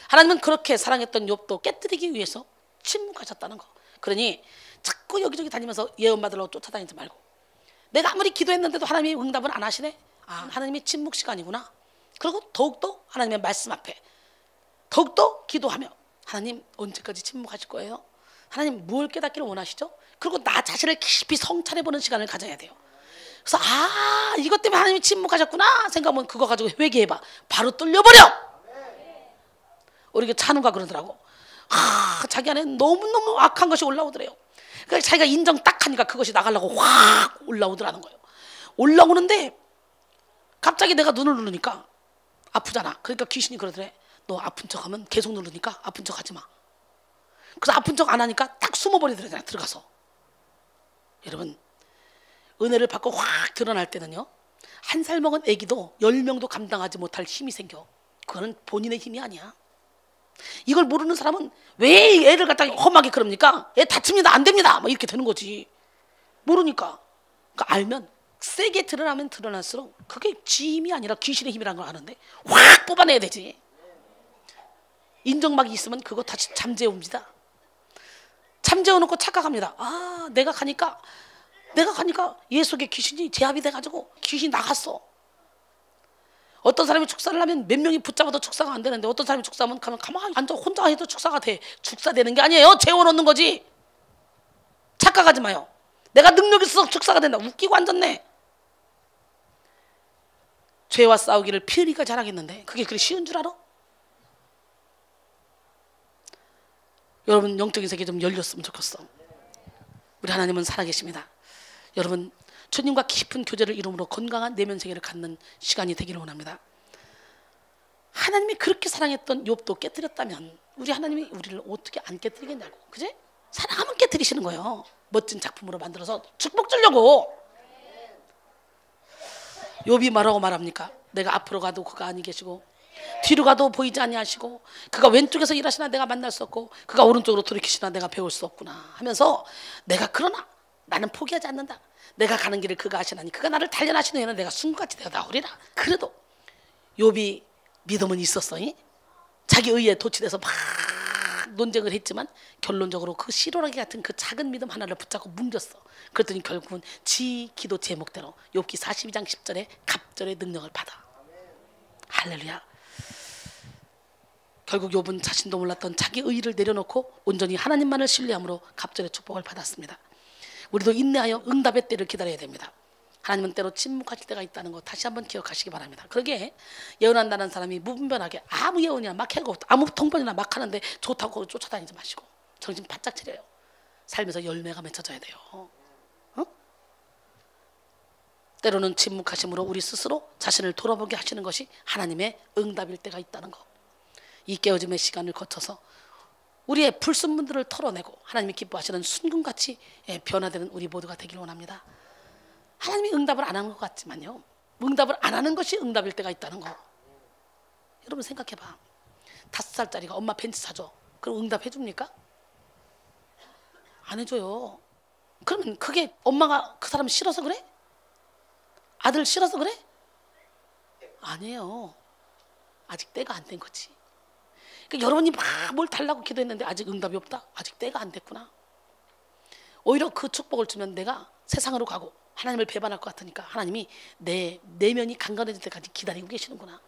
하나님은 그렇게 사랑했던 욥도 깨뜨리기 위해서 침묵하셨다는 거. 그러니 자꾸 여기저기 다니면서 예언 받으려고 쫓아다니지 말고, 내가 아무리 기도했는데도 하나님이 응답을 안 하시네, 하나님이 침묵 시간이구나. 그리고 더욱더 하나님의 말씀 앞에 더욱더 기도하며, 하나님 언제까지 침묵하실 거예요? 하나님 뭘 깨닫기를 원하시죠? 그리고 나 자신을 깊이 성찰해보는 시간을 가져야 돼요. 그래서 이것 때문에 하나님이 침묵하셨구나 생각하면 그거 가지고 회개해봐. 바로 뚫려버려. 우리 찬우가 그러더라고. 자기 안에 너무너무 악한 것이 올라오더래요. 그러니까 자기가 인정 딱 하니까 그것이 나가려고 확 올라오더라는 거예요. 올라오는데 갑자기 내가 눈을 누르니까 아프잖아. 그러니까 귀신이 그러더래. 너 아픈 척하면 계속 누르니까 아픈 척 하지 마. 그래서 아픈 척 안 하니까 딱 숨어버리더래. 들어가서. 여러분, 은혜를 받고 확 드러날 때는요, 1살 먹은 애기도 10명도 감당하지 못할 힘이 생겨. 그거는 본인의 힘이 아니야. 이걸 모르는 사람은 왜 애를 갖다가 험하게 그럽니까? 애 다칩니다, 안 됩니다, 막 이렇게 되는 거지. 모르니까. 그러니까 알면, 세게 드러나면 드러날수록 그게 지 힘이 아니라 귀신의 힘이라는 걸 아는데 확 뽑아내야 되지. 인정막이 있으면 그거 다시 잠재웁니다. 잠재워놓고 착각합니다. 내가 가니까 얘 속에 귀신이 제압이 돼가지고 귀신이 나갔어. 어떤 사람이 축사를 하면 몇 명이 붙잡아도 축사가 안 되는데, 어떤 사람이 축사하면 가만히 앉아 혼자 해도 축사가 돼. 축사되는 게 아니에요. 재워놓는 거지. 착각하지 마요. 내가 능력 있어서 축사가 된다. 웃기고 앉았네. 죄와 싸우기를 피 흘리가 잘하겠는데 그게 그리 쉬운 줄 알아? 여러분, 영적인 세계 좀 열렸으면 좋겠어. 우리 하나님은 살아계십니다. 여러분, 주님과 깊은 교제를 이루므로 건강한 내면 세계를 갖는 시간이 되기를 원합니다. 하나님이 그렇게 사랑했던 욥도 깨뜨렸다면 우리 하나님이 우리를 어떻게 안 깨뜨리겠냐고. 그지? 사랑하면 깨뜨리시는 거예요. 멋진 작품으로 만들어서 축복 주려고. 욥이 뭐라고 말합니까? 내가 앞으로 가도 그가 아니 계시고 뒤로 가도 보이지 아니하시고, 그가 왼쪽에서 일하시나 내가 만날 수 없고 그가 오른쪽으로 돌이키시나 내가 배울 수 없구나 하면서, 내가 그러나 나는 포기하지 않는다. 내가 가는 길을 그가 아시나니 그가 나를 단련하시는 이는 내가 순간같이 되어 나오리라. 그래도 욥이 믿음은 있었어. 자기 의에 도취돼서 막 논쟁을 했지만 결론적으로 그 시로라기 같은 그 작은 믿음 하나를 붙잡고 뭉겼어. 그랬더니 결국은 지 기도 제목대로 욥기 42장 10절에 갑절의 능력을 받아. 할렐루야. 결국 욥은 자신도 몰랐던 자기 의의를 내려놓고 온전히 하나님만을 신뢰함으로 갑절의 축복을 받았습니다. 우리도 인내하여 응답의 때를 기다려야 됩니다. 하나님은 때로 침묵하실 때가 있다는 거 다시 한번 기억하시기 바랍니다. 그러게 예언한다는 사람이 무분별하게 아무 예언이나 막 해고 아무 통번이나 막 하는데 좋다고 쫓아다니지 마시고 정신 바짝 차려요. 삶에서 열매가 맺혀져야 돼요. 때로는 침묵하심으로 우리 스스로 자신을 돌아보게 하시는 것이 하나님의 응답일 때가 있다는 거. 이 깨어짐의 시간을 거쳐서 우리의 불순물들을 털어내고 하나님이 기뻐하시는 순금같이 변화되는 우리 모두가 되기를 원합니다. 하나님이 응답을 안 한 것 같지만요, 응답을 안 하는 것이 응답일 때가 있다는 거. 여러분 생각해봐. 5살짜리가 엄마 벤츠 사줘. 그럼 응답해 줍니까? 안 해줘요. 그러면 그게 엄마가 그 사람 싫어서 그래? 아들 싫어서 그래? 아니에요. 아직 때가 안 된 거지. 그러니까 여러분이 막 뭘 달라고 기도했는데 아직 응답이 없다? 아직 때가 안 됐구나. 오히려 그 축복을 주면 내가 세상으로 가고 하나님을 배반할 것 같으니까 하나님이 내 내면이 강건해질 때까지 기다리고 계시는구나.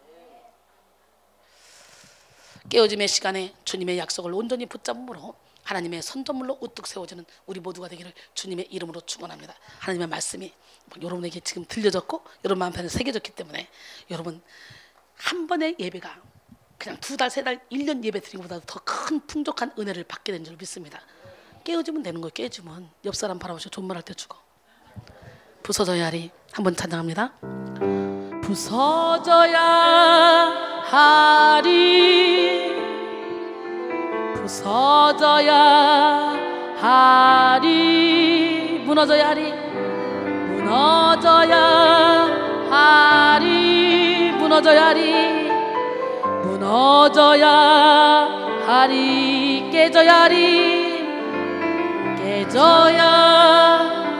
깨어짐의 시간에 주님의 약속을 온전히 붙잡음으로 하나님의 선전물로 우뚝 세워지는 우리 모두가 되기를 주님의 이름으로 축원합니다. 하나님의 말씀이 여러분에게 지금 들려졌고 여러분 마음편에 새겨졌기 때문에 여러분 한 번의 예배가 그냥 2달, 3달, 1년 예배 드린 것보다 더 큰 풍족한 은혜를 받게 된 줄 믿습니다. 깨어지면 되는 거예요. 깨어지면 옆 사람 바라보시고 존말할 때 주고. 부서져야 하리 한번 찬양합니다. 부서져야 하리 부서져야 하리 무너져야 하리 무너져야 하리 무너져야 하리 무너져야 하리 깨져야 하리 깨져야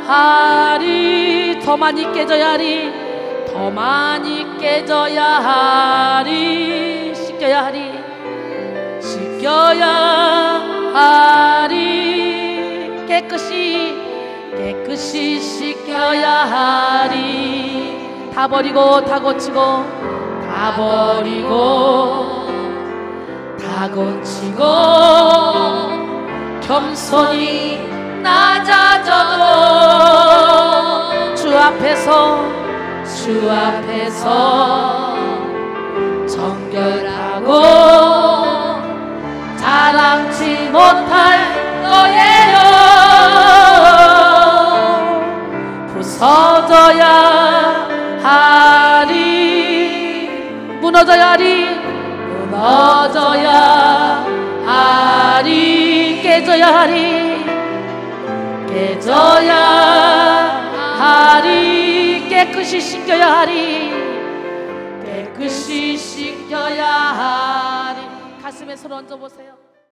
하리 더 많이 깨져야 하리 더 많이 깨져야 하리 씻겨야 하리 씻겨야 하리 깨끗이 씻겨야 하리 다 버리고 다 고치고 다 버리고 다 고치고 겸손히 낮아져도 주 앞에서 정결하고 자랑치 못할 거예요. 부서져야 하리 무너져야 하리 무너져야 하리 깨져야 하리 깨져야 하리 깨끗이 씻겨야 하리 깨끗이 씻겨야 하리 가슴에 손 얹어보세요.